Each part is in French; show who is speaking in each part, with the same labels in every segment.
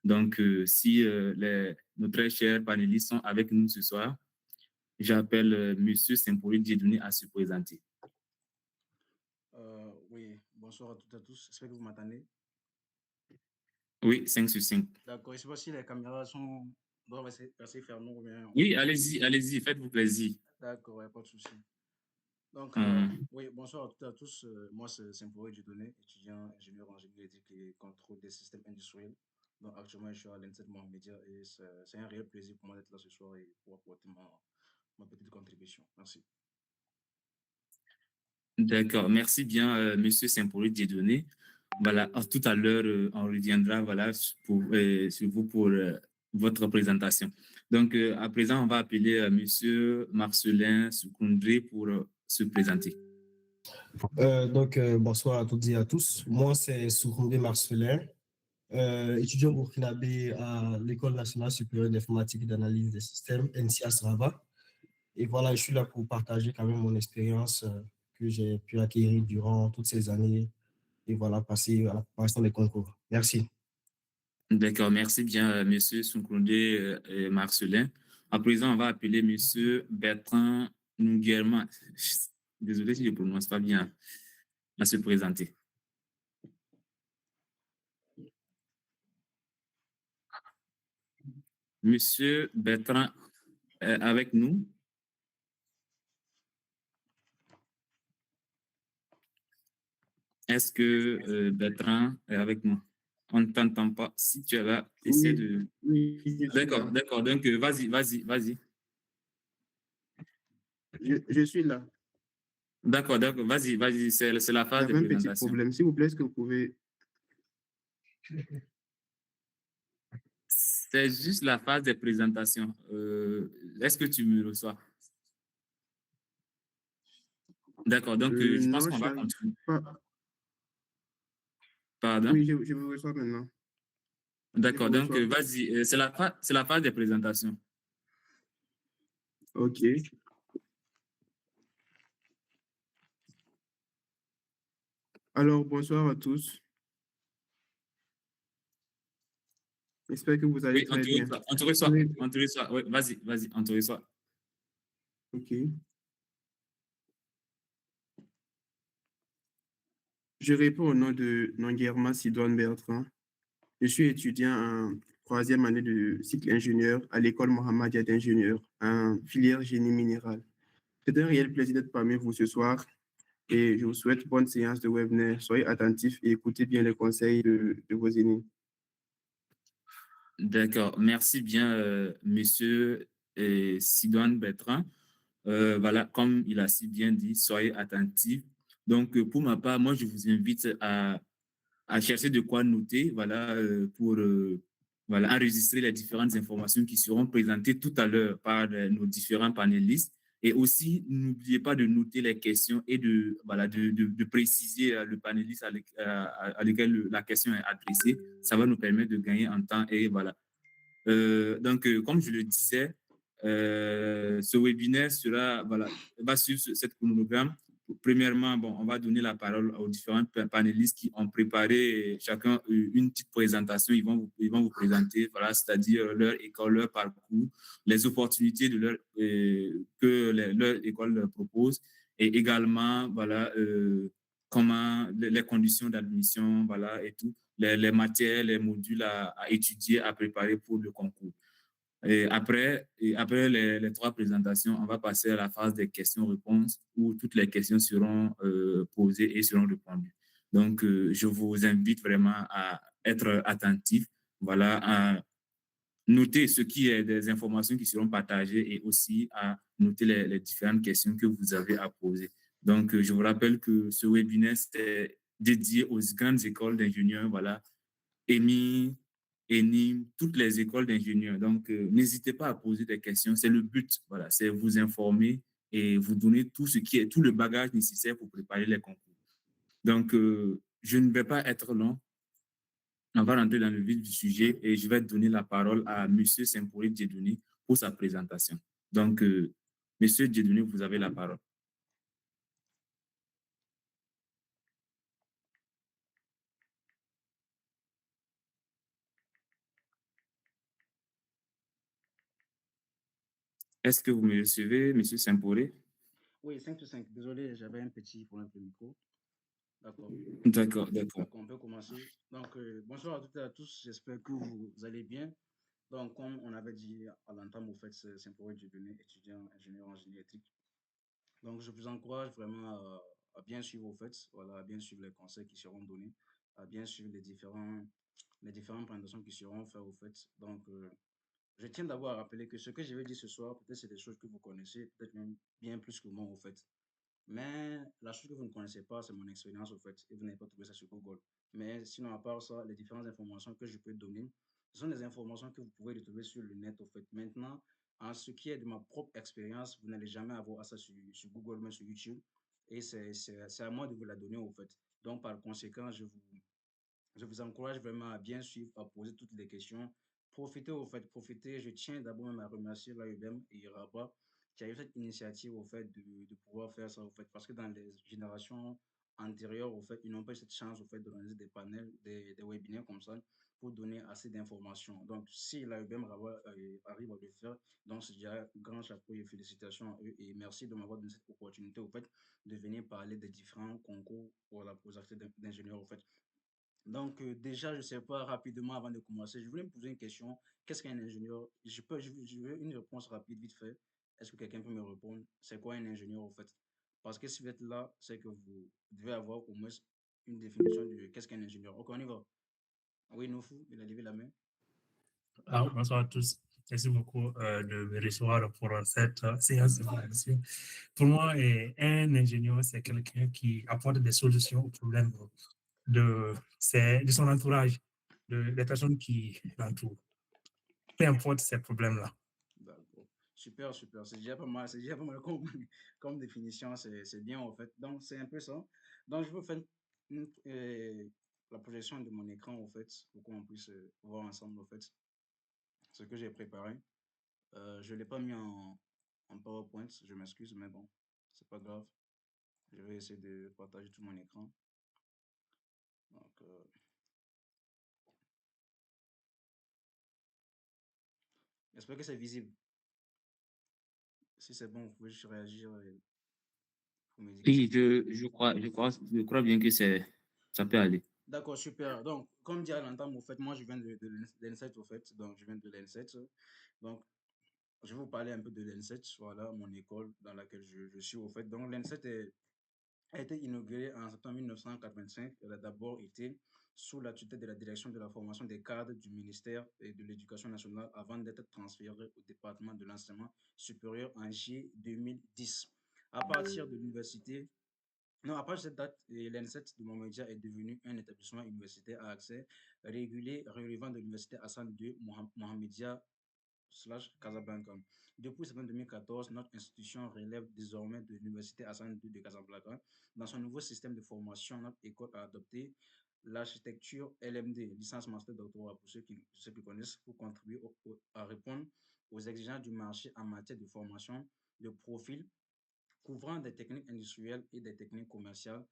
Speaker 1: Donc, si nos très chers panélistes sont avec nous ce soir, j'appelle Monsieur Saint-Paul Dieudonné à se présenter.
Speaker 2: Oui, bonsoir à toutes et à tous. J'espère que vous m'entendez.
Speaker 1: Oui, 5 sur 5.
Speaker 2: D'accord, je ne sais pas si les caméras doivent rester fermées ou bien.
Speaker 1: Oui, allez-y, faites-vous plaisir.
Speaker 2: D'accord, ouais, pas de souci. Donc, oui, bonsoir à toutes et à tous. Moi, c'est Saint-Paul Dieudonné, étudiant ingénieur en génie électrique et contrôle des systèmes industriels. Donc, actuellement, je suis à l'INSET Mohamedia et c'est un réel plaisir pour moi d'être là ce soir et pour apporter ma petite contribution. Merci.
Speaker 1: D'accord, merci bien, Monsieur Saint-Paul Dieudonné. Voilà, tout à l'heure, on reviendra voilà, sur vous pour votre présentation. Donc, à présent, on va appeler Monsieur Marcelin Soukoundré pour se présenter.
Speaker 3: Bonsoir à toutes et à tous. Moi, c'est Soukoundé Marcelin, étudiant burkinabé à l'École nationale supérieure d'informatique et d'analyse des systèmes, NCIAS Rabat. Et voilà, je suis là pour partager quand même mon expérience que j'ai pu acquérir durant toutes ces années et voilà, passer à la préparation des concours. Merci.
Speaker 1: D'accord, merci bien, Monsieur Soukoundé Marcelin. À présent, on va appeler Monsieur Bertrand Nguerma. Désolé si je ne prononce pas bien, à se présenter. Monsieur Bertrand est avec nous. Est-ce que Bertrand est avec nous? On ne t'entend pas. Si tu es là, essaie de...
Speaker 4: Oui,
Speaker 1: D'accord. Donc, vas-y.
Speaker 4: Je suis là.
Speaker 1: D'accord. Vas-y. C'est la phase de
Speaker 4: J'avais un petit
Speaker 1: présentation.
Speaker 4: problème. S'il vous plaît, est-ce que vous pouvez...
Speaker 1: C'est juste la phase de présentation. Est-ce que tu me reçois? D'accord. Donc, je pense
Speaker 4: non,
Speaker 1: qu'on
Speaker 4: je
Speaker 1: va
Speaker 4: n'arrive
Speaker 1: continuer.
Speaker 4: pas.
Speaker 1: Pardon?
Speaker 4: Oui, je vous reçois maintenant. Je
Speaker 1: D'accord.
Speaker 4: vous
Speaker 1: Donc,
Speaker 4: reçois.
Speaker 1: vas-y. C'est la phase de présentation.
Speaker 4: OK. Alors, bonsoir à tous. J'espère que vous allez
Speaker 1: Oui,
Speaker 4: très bien.
Speaker 1: on te reçoit. Oui, vas-y, on te reçoit.
Speaker 4: OK. Je réponds au nom de Nguerma Sidoine Bertrand. Je suis étudiant en troisième année de cycle ingénieur à l'école Mohammedia d'ingénieur en filière génie minéral. C'est un réel plaisir d'être parmi vous ce soir et je vous souhaite bonne séance de webinaire. Soyez attentifs et écoutez bien les conseils de vos aînés.
Speaker 1: D'accord. Merci bien, monsieur Sidoine Bertrand. Voilà, comme il a si bien dit, soyez attentifs. Donc, pour ma part, moi, je vous invite à chercher de quoi noter, voilà, pour voilà, enregistrer les différentes informations qui seront présentées tout à l'heure par nos différents panélistes. Et aussi, n'oubliez pas de noter les questions et voilà, de préciser le panéliste à lequel la question est adressée. Ça va nous permettre de gagner en temps et voilà. Donc, comme je le disais, ce webinaire va suivre cette chronogramme. Premièrement, on va donner la parole aux différents panélistes qui ont préparé chacun une petite présentation. Ils vont vous présenter, voilà, c'est-à-dire leur école, leur parcours, les opportunités que leur école leur propose, et également, voilà, comment les conditions d'admission, voilà, et tout, les matières, les modules à étudier, à préparer pour le concours. Et après les trois présentations, on va passer à la phase des questions-réponses où toutes les questions seront posées et seront répondues. Donc, je vous invite vraiment à être attentifs, voilà, à noter ce qui est des informations qui seront partagées et aussi à noter les différentes questions que vous avez à poser. Donc, je vous rappelle que ce webinaire, c'est dédié aux grandes écoles d'ingénieurs, voilà, EMI, ENIM, toutes les écoles d'ingénieurs. Donc, n'hésitez pas à poser des questions. C'est le but, voilà, c'est vous informer et vous donner tout le bagage nécessaire pour préparer les concours. Donc, je ne vais pas être long. On va rentrer dans le vif du sujet et je vais donner la parole à M. Saint-Paul Dieudonné pour sa présentation. Donc, M. Dieudonné, vous avez la parole. Est-ce que vous me recevez, M. Saint-Paulé?
Speaker 2: Oui, 5 sur 5. Désolé, j'avais un petit problème de micro. D'accord.
Speaker 1: D'accord, d'accord.
Speaker 2: D'accord, on peut commencer. Donc, bonsoir à toutes et à tous. J'espère que vous allez bien. Donc, comme on avait dit à l'entame, au fait, c'est Saint-Paul du Bénin, étudiant ingénieur en génie électrique. Donc, je vous encourage vraiment à bien suivre, au fait, voilà, à bien suivre les conseils qui seront donnés, à bien suivre les différentes présentations qui seront faites, au fait. Donc, je tiens d'abord à rappeler que ce que je vais dire ce soir, peut-être c'est des choses que vous connaissez, peut-être même bien plus que moi, au fait. Mais la chose que vous ne connaissez pas, c'est mon expérience, au fait, et vous n'avez pas trouvé ça sur Google. Mais sinon, à part ça, les différentes informations que je peux donner, ce sont des informations que vous pouvez retrouver sur le net, au fait. Maintenant, en ce qui est de ma propre expérience, vous n'allez jamais avoir ça sur Google, mais sur YouTube. Et c'est à moi de vous la donner, au fait. Donc, par conséquent, je vous encourage vraiment à bien suivre, à poser toutes les questions. Profitez, au fait, profitez. Je tiens d'abord même à remercier l'AUBM et Rabat qui a eu cette initiative, au fait, de pouvoir faire ça, au fait, parce que dans les générations antérieures, au fait, ils n'ont pas eu cette chance, au fait, d'organiser des panels, des webinaires comme ça pour donner assez d'informations. Donc, si l'AUBM Rabat arrive à le faire, donc c'est déjà un grand chapeau et félicitations à eux et merci de m'avoir donné cette opportunité, au fait, de venir parler des différents concours pour la pour les actifs d'ingénieurs, au fait. Donc, déjà, je ne sais pas, rapidement, avant de commencer, je voulais me poser une question. Qu'est-ce qu'un ingénieur? Je veux une réponse rapide, vite fait. Est-ce que quelqu'un peut me répondre? C'est quoi un ingénieur, au fait? Parce que si vous êtes là, c'est que vous devez avoir au moins une définition de qu'est-ce qu'un ingénieur. Ok, on y va. Oui, Noufou, il a levé la main.
Speaker 5: Bonsoir à tous. Merci beaucoup de me recevoir pour cette séance de formation. Pour moi, un ingénieur, c'est quelqu'un qui apporte des solutions aux problèmes de son entourage, des personnes qui l'entourent. Peu importe ces problèmes-là.
Speaker 2: D'accord. Super, super. C'est déjà pas mal. C'est déjà pas mal comme, comme définition. C'est bien, en fait. Donc, c'est un peu ça. Donc, je vais faire la projection de mon écran, en fait, pour qu'on puisse voir ensemble, en fait, ce que j'ai préparé. Je ne l'ai pas mis en PowerPoint, je m'excuse, mais bon, c'est pas grave. Je vais essayer de partager tout mon écran. Donc, j'espère que c'est visible. Si c'est bon, vous pouvez juste réagir et vous me dire que c'est
Speaker 1: Oui,
Speaker 2: bon.
Speaker 1: je crois bien que ça peut aller.
Speaker 2: D'accord, super. Donc, comme dit à l'entame, au fait, moi, je viens de l'ENSET, au fait. Donc, je viens de l'ENSET. Donc, je vais vous parler un peu de l'ENSET, voilà, mon école dans laquelle je suis, au fait. Donc, l'ENSET a été inaugurée en septembre 1985. Elle a d'abord été sous la tutelle de la direction de la formation des cadres du ministère et de l'Éducation nationale avant d'être transférée au département de l'enseignement supérieur en juillet 2010. À partir de l'université, non, à partir de cette date, l'ENSET de Montmédia est devenu un établissement universitaire à accès régulé relevant de l'université Hassan II Mohamedia Casablanca. Depuis septembre 2014, notre institution relève désormais de l'Université Hassan II de Casablanca. Dans son nouveau système de formation, notre école a adopté l'architecture LMD, licence master doctorat pour ceux qui connaissent, pour contribuer à répondre aux exigences du marché en matière de formation, de profil couvrant des techniques industrielles et des techniques commerciales,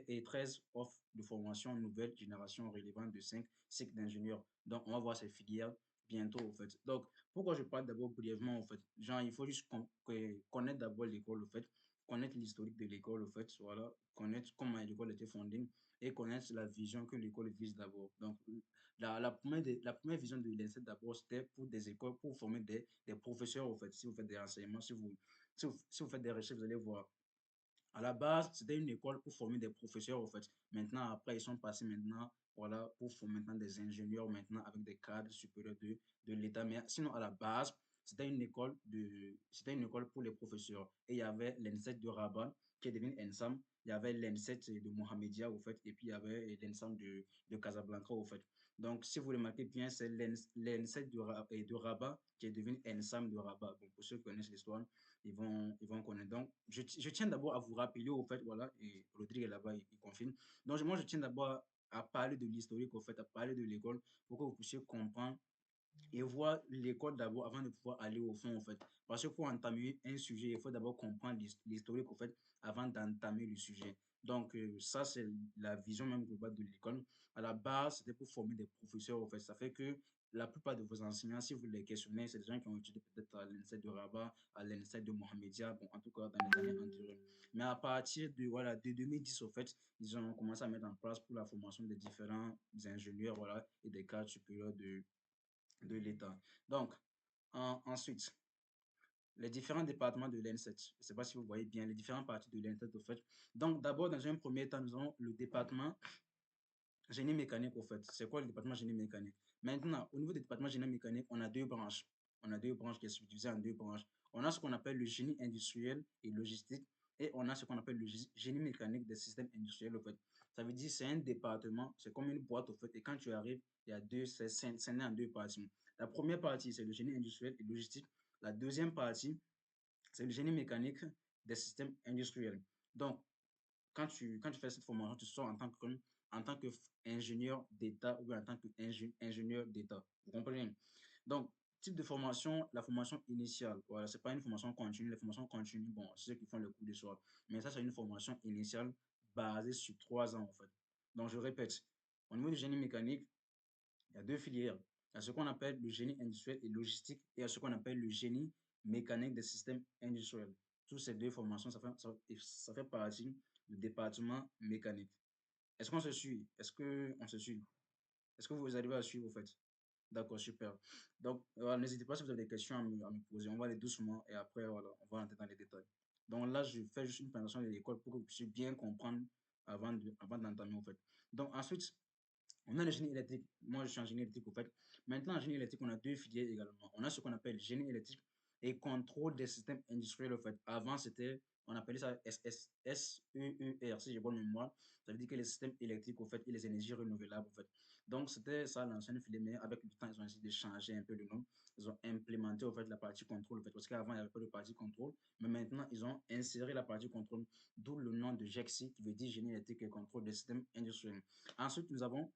Speaker 2: et 13 offres de formation nouvelle génération relevant de 5 cycles d'ingénieurs. Donc, on va voir ces filières bientôt, en fait. Donc, pourquoi je parle d'abord brièvement, en fait? Genre, il faut juste connaître d'abord l'école, en fait, connaître l'historique de l'école, en fait, voilà, connaître comment l'école a été fondée et connaître la vision que l'école vise d'abord. Donc, la première vision de l'ENSET d'abord, c'était pour des écoles, pour former des professeurs, en fait, si vous faites des renseignements, si vous faites des recherches, vous allez voir. À la base, c'était une école pour former des professeurs, en fait. Maintenant, après, ils sont passés maintenant, voilà, pour former maintenant des ingénieurs, maintenant, avec des cadres supérieurs de l'État. Mais sinon, à la base, c'était une école pour les professeurs. Et il y avait l'ENSET de Rabat, qui est devenu ENSAM. Il y avait l'ENSET de Mohamedia, au fait. Et puis, il y avait l'ENSAM de Casablanca, au fait. Donc, si vous remarquez bien, c'est l'ENSET de Rabat qui est devenu ENSAM de Rabat. Bon, pour ceux qui connaissent l'histoire, ils vont connaître. Donc, je tiens d'abord à vous rappeler, au fait, voilà, et Rodrigue est là-bas, il confirme. Donc, moi, je tiens d'abord à parler de l'historique, au fait, à parler de l'école, pour que vous puissiez comprendre et voir l'école d'abord avant de pouvoir aller au fond, en fait. Parce que pour entamer un sujet, il faut d'abord comprendre l'historique, en fait, avant d'entamer le sujet. Donc, ça, c'est la vision même globale de l'école. À la base, c'était pour former des professeurs, en fait. Ça fait que la plupart de vos enseignants, si vous les questionnez, c'est des gens qui ont étudié peut-être à l'INSEE de Rabat, à l'INSEE de Mohamedia, bon, en tout cas dans les années antérieures. Mais à partir de, voilà, de 2010, au fait, ils ont commencé à mettre en place pour la formation des différents ingénieurs, voilà, et des cadres supérieurs de l'État. Donc, ensuite, les différents départements de l'INSET. Je ne sais pas si vous voyez bien les différentes parties de l'INSET, au fait. Donc, d'abord, dans un premier temps, nous avons le département génie mécanique, au fait. C'est quoi le département génie mécanique? Maintenant, au niveau du département génie mécanique, on a deux branches. On a deux branches qui sont subdivisées en deux branches. On a ce qu'on appelle le génie industriel et logistique et on a ce qu'on appelle le génie mécanique des systèmes industriels, au fait. Ça veut dire c'est un département, c'est comme une boîte, au fait. Et quand tu arrives, il y a deux, c'est né en deux parties. La première partie, c'est le génie industriel et logistique. La deuxième partie, c'est le génie mécanique des systèmes industriels. Donc, quand tu fais cette formation, tu sors en tant qu'ingénieur d'État ou en tant qu'ingénieur d'État. Vous comprenez? Donc, type de formation, la formation initiale. Voilà, ce n'est pas une formation continue. Les formations continues, bon, c'est ceux qui font le cours du soir. Mais ça, c'est une formation initiale basée sur 3 ans, en fait. Donc, je répète, au niveau du génie mécanique, il y a deux filières. Il y a ce qu'on appelle le génie industriel et logistique et il y a ce qu'on appelle le génie mécanique des systèmes industriels. Toutes ces deux formations, ça fait partie du département mécanique. Est-ce qu'on se suit? Est-ce qu'on se suit? Est-ce que vous arrivez à suivre, en fait? D'accord, super. Donc, voilà, n'hésitez pas si vous avez des questions à me poser. On va aller doucement et après, voilà, on va entrer dans les détails. Donc là, je fais juste une présentation de l'école pour que vous puissiez bien comprendre avant d'entamer, en fait. Donc, ensuite, on a le génie électrique. Moi, je suis en génie électrique, au fait. Maintenant, en génie électrique, on a deux filières également. On a ce qu'on appelle génie électrique et contrôle des systèmes industriels, au fait. Avant, on appelait ça SEER, si j'ai bonne mémoire. Ça veut dire que les systèmes électriques, au fait, et les énergies renouvelables, au fait. Donc, c'était ça l'ancienne filière, mais avec le temps, ils ont essayé de changer un peu le nom. Ils ont implémenté, au fait, la partie contrôle, au fait, parce qu'avant, il n'y avait pas de partie contrôle, mais maintenant, ils ont inséré la partie contrôle, d'où le nom de GECSI, qui veut dire génie électrique et contrôle des systèmes industriels. Ensuite, nous avons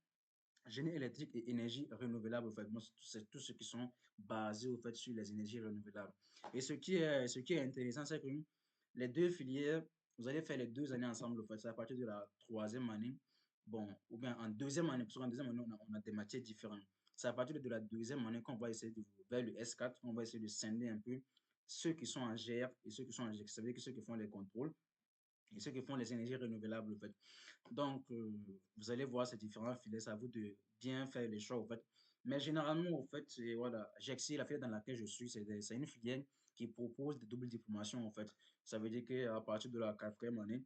Speaker 2: génie électrique et énergie renouvelable, en fait. C'est tous ceux qui sont basés, au fait, sur les énergies renouvelables. Et ce qui est intéressant, c'est que les deux filières, vous allez faire les 2 années ensemble, en fait. C'est à partir de la troisième année, bon, ou bien en deuxième année, parce qu'en deuxième année, on a des matières différentes. C'est à partir de la deuxième année qu'on va essayer de vers le S4, on va essayer de scinder un peu ceux qui sont en GR et ceux qui sont en GX. Ça veut dire que ceux qui font les contrôles et ceux qui font les énergies renouvelables, en fait. Donc, vous allez voir ces différents filets, c'est à vous de bien faire les choix, en fait. Mais généralement, en fait, voilà, GEXI, la filière dans laquelle je suis, c'est une filière qui propose des doubles diplomations, en fait. Ça veut dire qu'à partir de la quatrième année,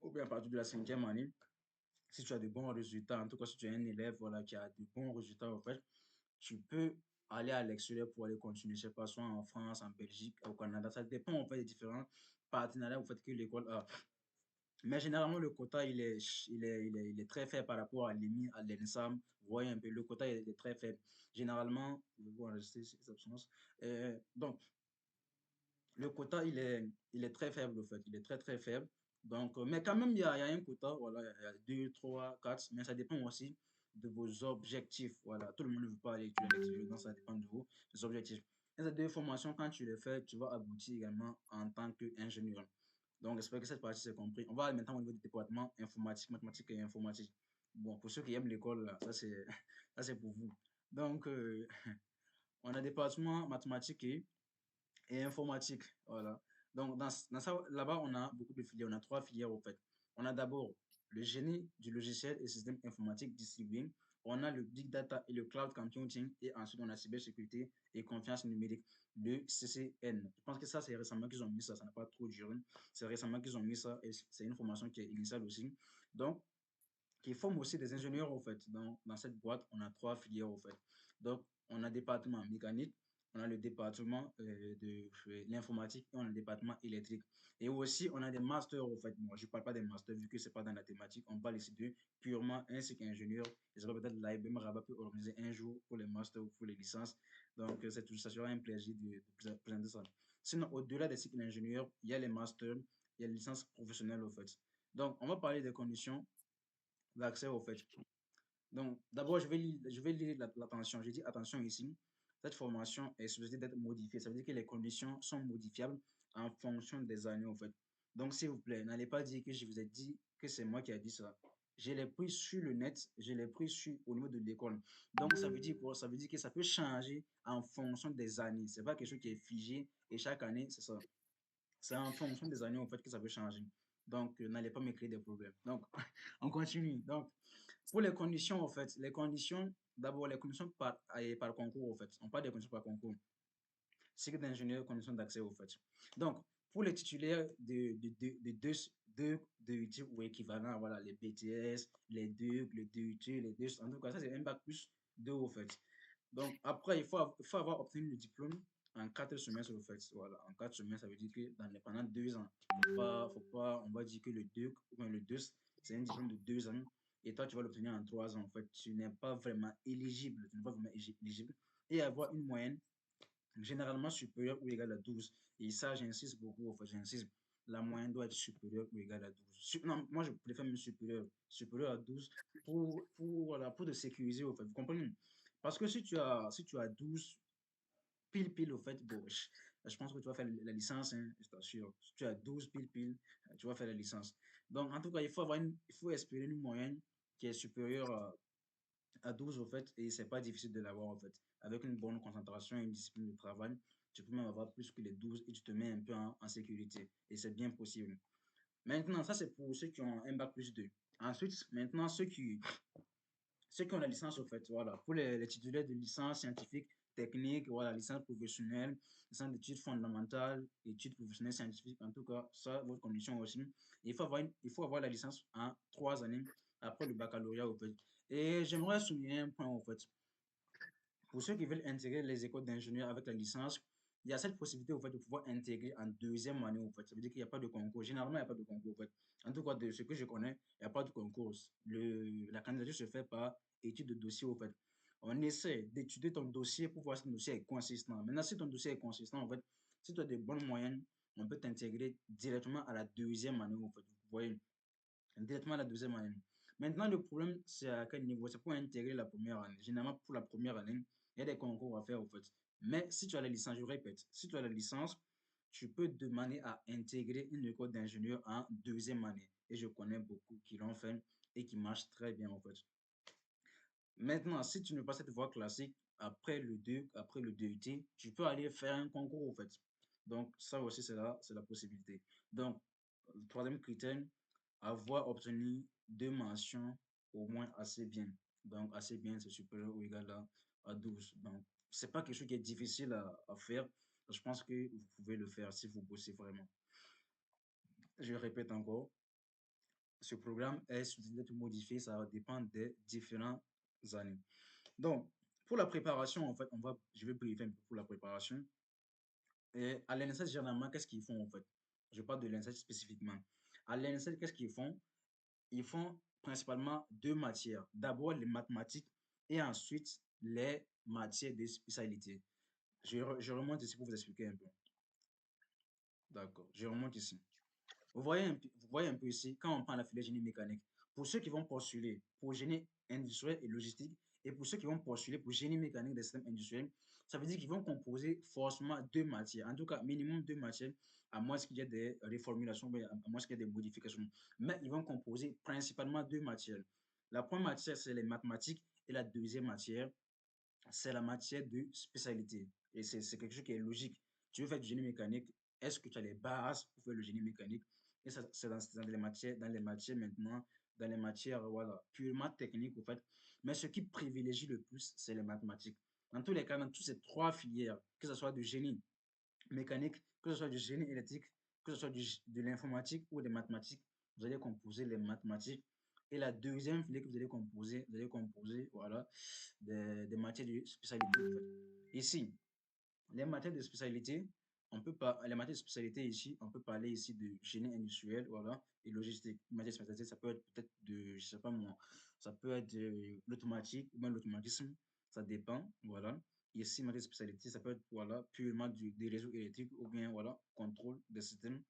Speaker 2: ou bien à partir de la cinquième année, si tu as de bons résultats, en tout cas, si tu es un élève, voilà, qui a de bons résultats, en fait, tu peux aller à l'extérieur pour aller continuer, je sais pas, soit en France, en Belgique, au Canada. Ça dépend, en fait, des différents partenariats, en fait, que l'école a. Mais généralement, le quota, il est très faible par rapport à l'EMI, à l'ENSAM. Vous voyez un peu, le quota est très faible. Généralement, vous enregistrer ces absences. Donc, le quota, il est très faible, en fait. Il est très, très faible. Donc, mais quand même, il y a un quota, voilà, il y a 2, 3, 4, mais ça dépend aussi de vos objectifs. Voilà, tout le monde ne veut pas aller étudier à l'extérieur, donc ça dépend de vos objectifs. Et ces deux formations, quand tu les fais, tu vas aboutir également en tant qu'ingénieur. Donc, j'espère que cette partie c'est compris. On va aller maintenant au niveau du département informatique, mathématiques et informatique. Bon, pour ceux qui aiment l'école, là, ça c'est ça c'est pour vous. Donc, on a département mathématiques et informatique. Voilà. Donc, dans ça, là-bas, on a beaucoup de filières. On a 3 filières, au fait. On a d'abord le génie du logiciel et système informatique distribué. On a le big data et le cloud computing. Et ensuite, on a cybersécurité et confiance numérique, le CCN. Je pense que ça, c'est récemment qu'ils ont mis ça. Ça n'a pas trop duré. C'est récemment qu'ils ont mis ça et c'est une formation qui est initiale aussi. Donc, qui forment aussi des ingénieurs, au fait. Dans cette boîte, on a 3 filières, au fait. Donc, on a le département mécanique, on a le département de l'informatique et on a le département électrique. Et aussi, on a des masters, au fait. Moi, je ne parle pas des masters vu que ce n'est pas dans la thématique. On parle ici de purement un cycle ingénieur. Et ça peut-être l'IBM Rabat peut organiser un jour pour les masters ou pour les licences. Donc, ça sera un plaisir de présenter ça. Sinon, au-delà des cycles ingénieurs, il y a les masters, il y a les licences professionnelles, au fait. Donc, on va parler des conditions d'accès, au fait. Donc, d'abord, je vais lire l'attention. J'ai dit attention ici. Cette formation est supposée d'être modifiée. Ça veut dire que les conditions sont modifiables en fonction des années, en fait. Donc, s'il vous plaît, n'allez pas dire que je vous ai dit que c'est moi qui ai dit ça. je l'ai pris sur le net, je l'ai pris au niveau de l'école. Donc, ça veut dire quoi? Ça veut dire que ça peut changer en fonction des années. C'est pas quelque chose qui est figé et chaque année, c'est ça. C'est en fonction des années, en fait, que ça peut changer. Donc, n'allez pas me créer des problèmes. Donc, on continue. Donc, pour les conditions, en fait, d'abord, les conditions par concours, en fait. On parle des conditions par concours. Cycle d'ingénieur, conditions d'accès, au fait. Donc, pour les titulaires de type ou équivalent, voilà, les BTS, les DUC, les DUT, les DUS, en tout cas, ça, c'est un bac plus 2, au fait. Donc, après, il faut avoir obtenu le diplôme en 4 semestres, au fait. Voilà, en 4 semestres, ça veut dire que pendant 2 ans, faut pas, on va dire que le DUC ou bien le DUS, c'est un diplôme de 2 ans. Et toi, tu vas l'obtenir en 3 ans, en fait. Tu n'es pas vraiment éligible. Tu n'es pas vraiment éligible. Et avoir une moyenne généralement supérieure ou égale à 12. Et ça, j'insiste beaucoup, en fait, j'insiste. La moyenne doit être supérieure ou égale à 12. Non, moi, je préfère même supérieur à 12 voilà, pour te sécuriser, au fait. Vous comprenez? Parce que si tu as 12 pile, au fait, bon, je pense que tu vas faire la licence, hein, je t'assure. Si tu as 12 pile, tu vas faire la licence. Donc, en tout cas, il faut espérer une moyenne qui est supérieure à 12, au fait, et c'est pas difficile de l'avoir, en fait. Avec une bonne concentration et une discipline de travail, tu peux même avoir plus que les 12 et tu te mets un peu en sécurité. Et c'est bien possible. Maintenant, ça, c'est pour ceux qui ont un bac plus 2. Ensuite, maintenant, ceux qui ont la licence, au fait, voilà. Pour les titulaires de licence scientifique, technique, voilà, licence professionnelle, licence d'études fondamentales, études professionnelles scientifiques, en tout cas, ça, votre condition aussi. Il faut avoir la licence en 3 années après le baccalauréat, au fait. Et j'aimerais souligner un point, au fait. Pour ceux qui veulent intégrer les écoles d'ingénieurs avec la licence, il y a cette possibilité, au fait, de pouvoir intégrer en deuxième année, au fait. Ça veut dire qu'il n'y a pas de concours. Généralement, il n'y a pas de concours, au fait. En tout cas, de ce que je connais, il n'y a pas de concours. La candidature se fait par étude de dossier, au fait. On essaie d'étudier ton dossier pour voir si ton dossier est consistant. Maintenant, si ton dossier est consistant, en fait, si tu as de bonnes moyennes, on peut t'intégrer directement à la deuxième année, au fait. Vous voyez, directement à la deuxième année. Maintenant, le problème, c'est à quel niveau? C'est pour intégrer la première année. Généralement, pour la première année, il y a des concours à faire, au fait. Mais si tu as la licence, je répète, si tu as la licence, tu peux demander à intégrer une école d'ingénieur en deuxième année. Et je connais beaucoup qui l'ont fait et qui marchent très bien, en fait. Maintenant, si tu ne pas cette voie classique, après le 2, après le DUT, tu peux aller faire un concours, en fait. Donc, ça aussi, c'est la possibilité. Donc, le troisième critère, avoir obtenu 2 mentions au moins assez bien. Donc, assez bien, c'est supérieur ou égal à 12. Donc, c'est pas quelque chose qui est difficile à faire. Je pense que vous pouvez le faire si vous bossez vraiment. Je répète encore, ce programme est susceptible d'être modifié, ça dépend des différentes années. Donc, pour la préparation, en fait, je vais briefer un peu pour la préparation. Et à l'INSET, généralement, qu'est-ce qu'ils font, en fait? Je parle de l'INSET spécifiquement. À l'INSET, qu'est-ce qu'ils font? Ils font principalement 2 matières. D'abord, les mathématiques et ensuite, les matières de spécialité. Je remonte ici pour vous expliquer un peu. D'accord, je remonte ici. Vous voyez un peu ici, quand on prend la filière génie mécanique, pour ceux qui vont postuler pour génie industriel et logistique, et pour ceux qui vont postuler pour génie mécanique des systèmes industriels, ça veut dire qu'ils vont composer forcément 2 matières, en tout cas minimum 2 matières, à moins qu'il y ait des réformulations, à moins qu'il y ait des modifications. Mais ils vont composer principalement 2 matières. La première matière, c'est les mathématiques, et la deuxième matière, c'est la matière de spécialité. Et c'est quelque chose qui est logique. Tu veux faire du génie mécanique, est-ce que tu as les bases pour faire le génie mécanique? Et ça, c'est dans les matières maintenant, dans les matières voilà, purement techniques, en fait. Mais ce qui privilégie le plus, c'est les mathématiques. Dans tous les cas, dans toutes ces 3 filières, que ce soit du génie mécanique, que ce soit du génie électrique, que ce soit de l'informatique ou des mathématiques, vous allez composer les mathématiques. Et la deuxième filière que vous allez composer voilà, des matières de spécialité, en fait. Ici, les matières de spécialité, les matières de spécialité ici, on peut parler ici de génie industriel, voilà, et logistique. Les matières de spécialité, ça peut être peut-être je sais pas moi, ça peut être de l'automatique ou bien l'automatisme, ça dépend, voilà. Ici, matière de spécialité, ça peut être, voilà, purement des réseaux électriques ou bien, voilà, contrôle des systèmes.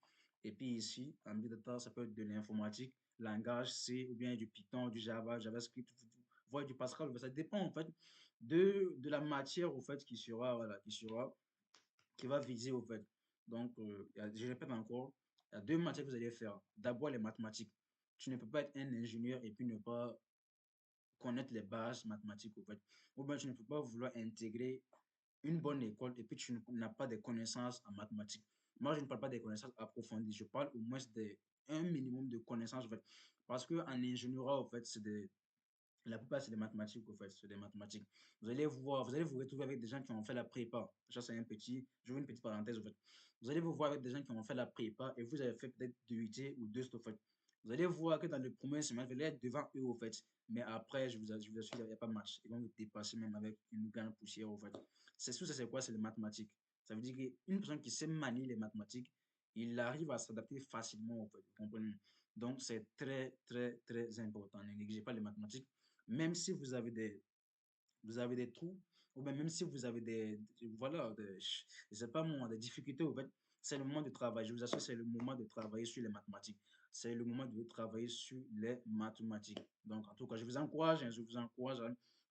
Speaker 2: Et puis ici, en big data, ça peut être de l'informatique, langage C ou bien du Python, du Java, JavaScript, voire du Pascal. Ça dépend, en fait, de la matière, au fait, voilà, qui va viser, au fait. Donc, je répète encore, il y a 2 matières que vous allez faire. D'abord, les mathématiques. tu ne peux pas être un ingénieur et puis ne pas connaître les bases mathématiques, en fait. Ou bien tu ne peux pas vouloir intégrer une bonne école et puis tu n'as pas de connaissances en mathématiques. Moi, je ne parle pas des connaissances approfondies, je parle au moins d'un minimum de connaissances, en fait. Parce qu'en ingénierie, en fait, la plupart, c'est des mathématiques, en fait, c'est des mathématiques. Vous allez voir, vous allez vous retrouver avec des gens qui ont fait la prépa. Ça, c'est je veux une petite parenthèse, en fait. Vous allez vous voir avec des gens qui ont fait la prépa et vous avez fait peut-être 2 UT ou 2 en fait. Vous allez voir que dans le premier semestre, vous allez être devant eux, en fait. Mais après, je vous assure, il n'y a pas de match. Ils vont vous dépasser même avec une grande poussière, en fait. C'est tout ça, c'est quoi? C'est les mathématiques. Ça veut dire qu'une personne qui sait manier les mathématiques, il arrive à s'adapter facilement, en fait. Vous comprenez? Donc, c'est très, très, très important. Ne négligez pas les mathématiques. Même si vous avez des trous, ou bien même si vous avez voilà, je sais pas moi, des difficultés, en fait, c'est le moment de travailler. Je vous assure, c'est le moment de travailler sur les mathématiques. C'est le moment de travailler sur les mathématiques. Donc, en tout cas, je vous encourage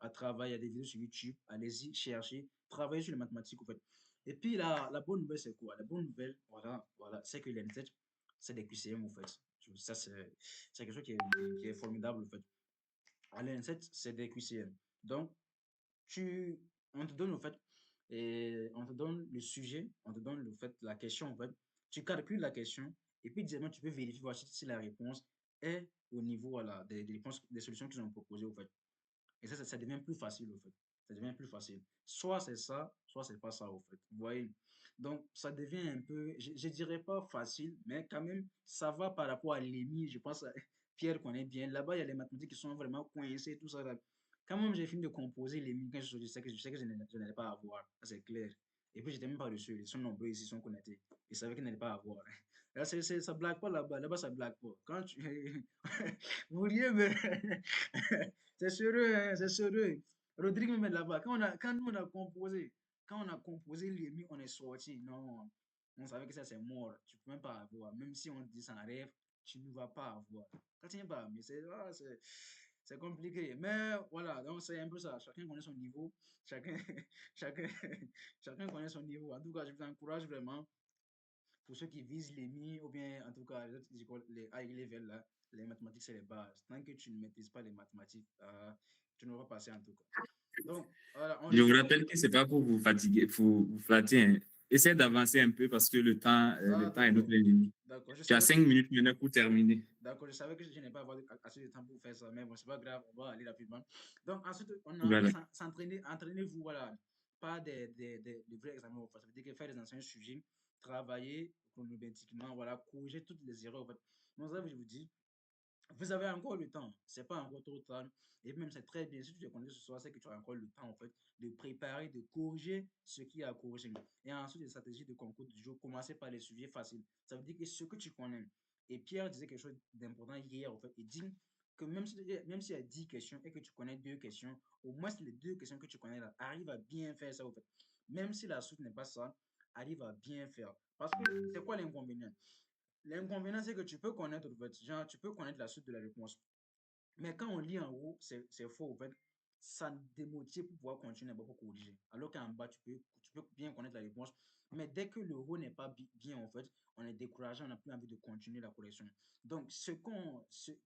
Speaker 2: à travailler à des vidéos sur YouTube. Allez-y, cherchez, travaillez sur les mathématiques, en fait. Et puis, la bonne nouvelle, c'est quoi? La bonne nouvelle, voilà, c'est que l'NTech, c'est des QCM, en fait. Ça, c'est quelque chose qui est formidable, en fait. À l'INSET, c'est des QCM. Donc, tu, on te donne, en fait, et on te donne le sujet, on te donne le fait, la question, en fait. Tu calcules la question et puis, directement, tu peux vérifier voir si la réponse est au niveau voilà, des réponses, des solutions qu'ils ont proposées, en fait. Et ça devient plus facile, au fait. Ça devient plus facile. Soit c'est ça, soit c'est pas ça, au fait. Vous voyez? Donc, ça devient un peu, je dirais pas facile, mais quand même, ça va par rapport à l'EMI. Je pense à Pierre connaît bien. Là-bas, il y a les mathématiques qui sont vraiment coincées, tout ça. Là. Quand même, j'ai fini de composer l'EMI, quand je sais que je n'allais pas avoir. Ça, c'est clair. Et puis, j'étais même pas dessus. Ils sont nombreux ici, ils sont connectés. Ils savaient qu'ils n'allaient pas avoir. Là, ça blague pas là-bas. Là-bas, ça blague pas. Quand tu. Vous vouliez, mais. C'est sérieux, hein, c'est sérieux. Rodrigue me met là-bas. Quand nous on a composé, quand on a composé l'EMI, on est sorti. Non, on savait que ça c'est mort. Tu peux même pas avoir. Même si on te dit ça en rêve, tu ne vas pas avoir. Quand tu n'as pas, mais c'est compliqué. Mais voilà, donc c'est un peu ça. Chacun connaît son niveau. Chacun, chacun, chacun connaît son niveau. En tout cas, je vous encourage vraiment pour ceux qui visent les mi ou bien en tout cas les autres écoles, les high level là, les mathématiques c'est les bases. Tant que tu ne maîtrises pas les mathématiques, tu ne vas pas passer en tout cas. Donc, voilà, on
Speaker 1: Je vous
Speaker 2: revient.
Speaker 1: rappelle que c'est pas pour vous fatiguer, pour vous flatter. Hein. Essayez d'avancer un peu parce que le temps est notre
Speaker 2: D'accord,
Speaker 1: ennemi.
Speaker 2: d'accord.
Speaker 1: Tu as 5 minutes maintenant pour terminer.
Speaker 2: D'accord, je savais que je n'ai pas avoir assez de temps pour faire ça, mais bon, c'est pas grave, on va aller rapidement. Donc, ensuite, on a
Speaker 1: Voilà.
Speaker 2: s'entraîner, entraînez-vous, voilà, pas des vrais examens, en fait. Ça veut dire que faire des anciens sujets, travailler chronométriquement, voilà, corriger toutes les erreurs, en fait. Donc, ça, je vous dis, vous avez encore le temps, c'est pas encore trop tard. Et même, c'est très bien. Si tu te connais ce soir, c'est que tu as encore le temps, en fait, de préparer, de corriger ce qui a corrigé. Et ensuite, les stratégies de concours du jour, commencer par les sujets faciles. Ça veut dire que ce que tu connais. Et Pierre disait quelque chose d'important hier, en fait. Il dit que même s'il y a 10 questions et que tu connais 2 questions, au moins les 2 questions que tu connais là, arrive à bien faire ça, en fait. Même si la suite n'est pas ça, arrive à bien faire. Parce que c'est quoi l'inconvénient? L'inconvénient, c'est que tu peux connaître, en fait, genre, tu peux connaître la suite de la réponse. Mais quand on lit en haut, c'est faux, en fait. Ça démotive pour pouvoir continuer à beaucoup corriger. Alors qu'en bas, tu peux bien connaître la réponse. Mais dès que le haut n'est pas bien, en fait, on est découragé, on n'a plus envie de continuer la correction. Donc,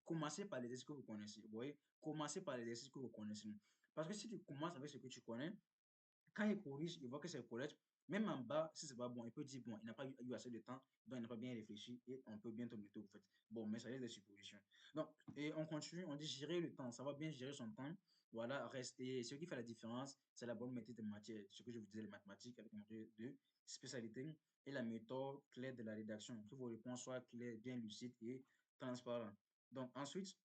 Speaker 2: commencez par les exercices que vous connaissez. Vous voyez, commencez par les exercices que vous connaissez. Parce que si tu commences avec ce que tu connais, quand il corrige, il voit que c'est correct. Même en bas, si c'est pas bon, il peut dire, bon, il n'a pas eu assez de temps, donc il n'a pas bien réfléchi et on peut bien tomber au fait. Bon, mais ça reste des suppositions. Donc, et on continue, on dit gérer le temps. Ça va bien gérer son temps. Voilà, rester. Ce qui fait la différence, c'est la bonne méthode de matière. Ce que je vous disais, les mathématiques avec une méthode de spécialité et la méthode claire de la rédaction. Que vos réponses soient claires, bien lucides et transparentes. Donc, ensuite,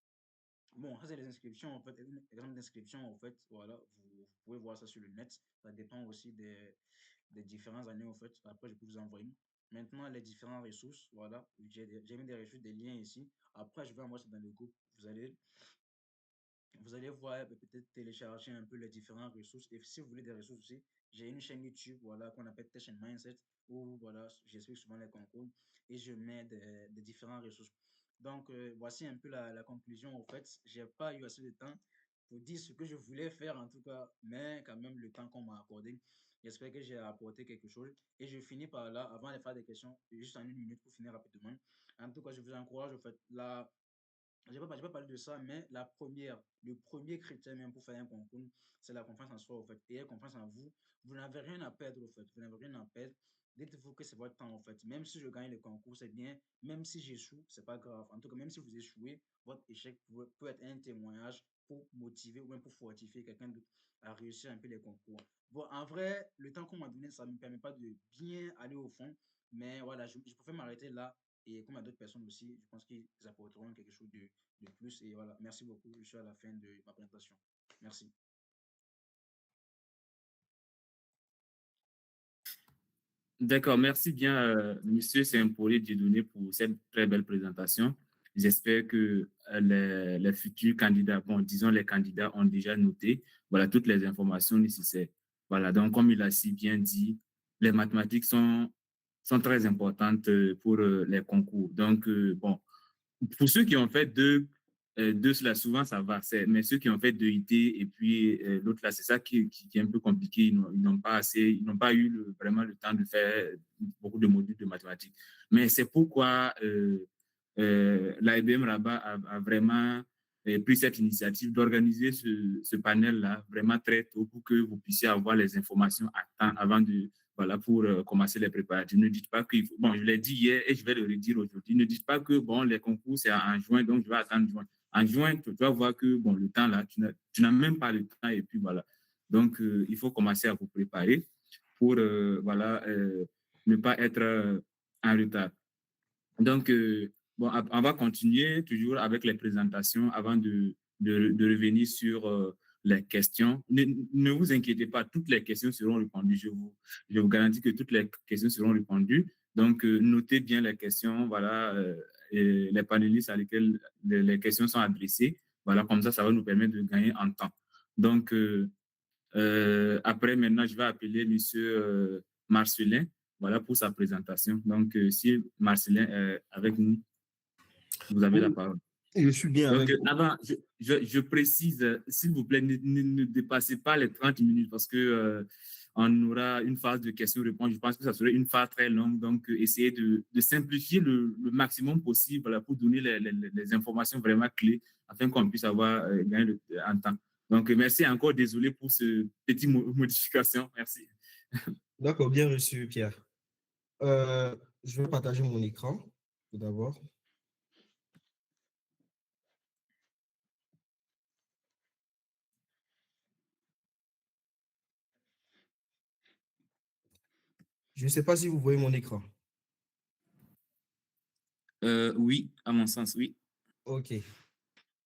Speaker 2: bon, ça, c'est les inscriptions, en fait. Un exemple d'inscription, en fait, voilà, vous pouvez voir ça sur le net. Ça dépend aussi des différentes années, en fait. Après, je peux vous envoyer. Maintenant, les différentes ressources, voilà. J'ai mis des ressources, des liens ici. Après, je vais envoyer ça dans le groupe. Vous allez voir, peut-être télécharger un peu les différentes ressources. Et si vous voulez des ressources aussi, j'ai une chaîne YouTube, voilà, qu'on appelle Tech and Mindset, où, voilà, j'explique souvent les concours et je mets des différentes ressources. Donc, voici un peu la conclusion. En fait, j'ai pas eu assez de temps pour dire ce que je voulais faire, en tout cas, mais quand même, le temps qu'on m'a accordé, j'espère que j'ai apporté quelque chose. Et je finis par là, avant de faire des questions, juste en 1 minute pour finir rapidement. En tout cas, je vous encourage, en fait, là, je ne vais pas parler de ça, mais le premier critère même pour faire un concours, c'est la confiance en soi, en fait. Et la confiance en vous, vous n'avez rien à perdre, en fait. Vous n'avez rien à perdre. Dites-vous que c'est votre temps, en fait. Même si je gagne le concours, c'est bien. Même si j'échoue, c'est pas grave. En tout cas, même si vous échouez, votre échec peut être un témoignage pour motiver ou même pour fortifier quelqu'un d'autre à réussir un peu les concours. Bon, en vrai, le temps qu'on m'a donné, ça ne me permet pas de bien aller au fond. Mais voilà, je préfère m'arrêter là. Et comme il y a d'autres personnes aussi, je pense qu'ils apporteront quelque chose de plus. Et voilà, merci beaucoup. Je suis à la fin de ma présentation. Merci.
Speaker 1: D'accord, merci bien, Monsieur Saint-Paulé Dieudonné, pour cette très belle présentation. J'espère que les futurs candidats, bon, disons les candidats ont déjà noté, voilà, toutes les informations nécessaires. Voilà, donc comme il a si bien dit, les mathématiques sont très importantes pour les concours. Donc, bon, pour ceux qui ont fait deux là, souvent ça va. Mais ceux qui ont fait deux IT et puis l'autre là, c'est ça qui est un peu compliqué. Ils n'ont pas eu vraiment le temps de faire beaucoup de modules de mathématiques. Mais c'est pourquoi l'AIBM Rabat a vraiment pris cette initiative d'organiser ce panel-là vraiment très tôt pour que vous puissiez avoir les informations à temps avant de, voilà, pour commencer les préparatifs. Ne dites pas que, bon, je l'ai dit hier et je vais le redire aujourd'hui, ne dites pas que, bon, les concours, c'est en juin, donc je vais attendre juin. En juin, tu vas voir que, bon, le temps là, tu n'as même pas le temps et puis voilà. Donc, il faut commencer à vous préparer pour, voilà, ne pas être en retard. Donc, bon, on va continuer toujours avec les présentations avant de revenir sur les questions. Ne vous inquiétez pas, toutes les questions seront répondues. Je vous garantis que toutes les questions seront répondues. Donc, notez bien les questions, voilà, et les panélistes à lesquels les questions sont adressées. Voilà, comme ça va nous permettre de gagner en temps. Donc, après, maintenant, je vais appeler Monsieur Marcelin, voilà, pour sa présentation. Donc, si Marcelin est avec nous, vous avez la
Speaker 3: Oui,
Speaker 1: parole.
Speaker 3: je suis bien
Speaker 1: Donc,
Speaker 3: avec vous.
Speaker 1: avant, je précise, s'il vous plaît, ne dépassez pas les 30 minutes parce que on aura une phase de questions-réponses. Je pense que ça serait une phase très longue. Donc, essayez de simplifier le maximum possible, voilà, pour donner les informations vraiment clés afin qu'on puisse avoir gagné en temps. Donc, merci encore. Désolé pour ce petit modification. Merci.
Speaker 3: D'accord, bien reçu, Pierre. Je vais partager mon écran tout d'abord. Je ne sais pas si vous voyez mon écran.
Speaker 1: Oui, à mon sens, oui.
Speaker 3: OK.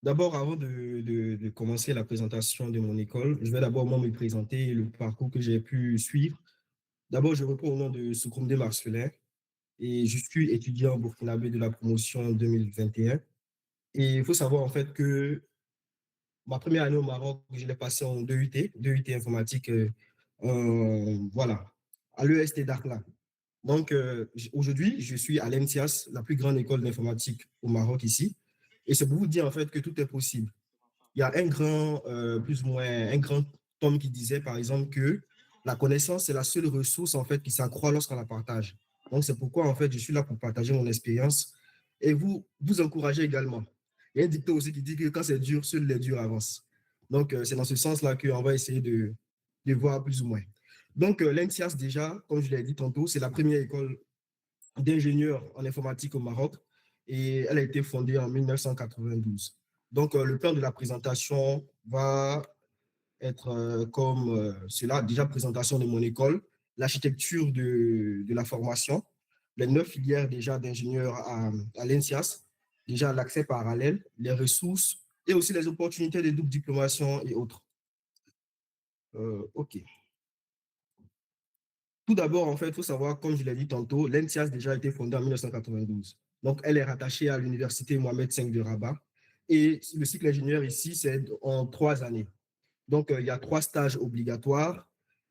Speaker 3: D'abord, avant de commencer la présentation de mon école, je vais d'abord moi me présenter le parcours que j'ai pu suivre. D'abord, je reprends au nom de Soukoumde Marcelin et je suis étudiant burkinabé de la promotion 2021. Et il faut savoir en fait que ma première année au Maroc, je l'ai passée en 2UT informatique, voilà, à l'EST Dakhla. Donc, aujourd'hui, je suis à l'ENSIAS, la plus grande école d'informatique au Maroc ici. Et c'est pour vous dire en fait que tout est possible. Il y a un grand, plus ou moins, un grand homme qui disait, par exemple, que la connaissance, c'est la seule ressource, en fait, qui s'accroît lorsqu'on la partage. Donc, c'est pourquoi, en fait, je suis là pour partager mon expérience et vous encourager également. Il y a un dicton aussi qui dit que quand c'est dur, seuls les durs avancent. Donc, c'est dans ce sens-là qu'on va essayer de voir plus ou moins. Donc, l'ENSIAS, déjà, comme je l'ai dit tantôt, c'est la première école d'ingénieurs en informatique au Maroc et elle a été fondée en 1992. Donc, le plan de la présentation va être comme cela. Déjà, présentation de mon école, l'architecture de la formation, les 9 filières déjà d'ingénieurs à l'ENSIAS, déjà l'accès parallèle, les ressources et aussi les opportunités de double diplomation et autres. OK. Tout d'abord, en fait, il faut savoir, comme je l'ai dit tantôt, l'ENSIAS a déjà été fondée en 1992. Donc, elle est rattachée à l'université Mohamed V de Rabat. Et le cycle ingénieur ici, c'est en 3 années. Donc, il y a 3 stages obligatoires.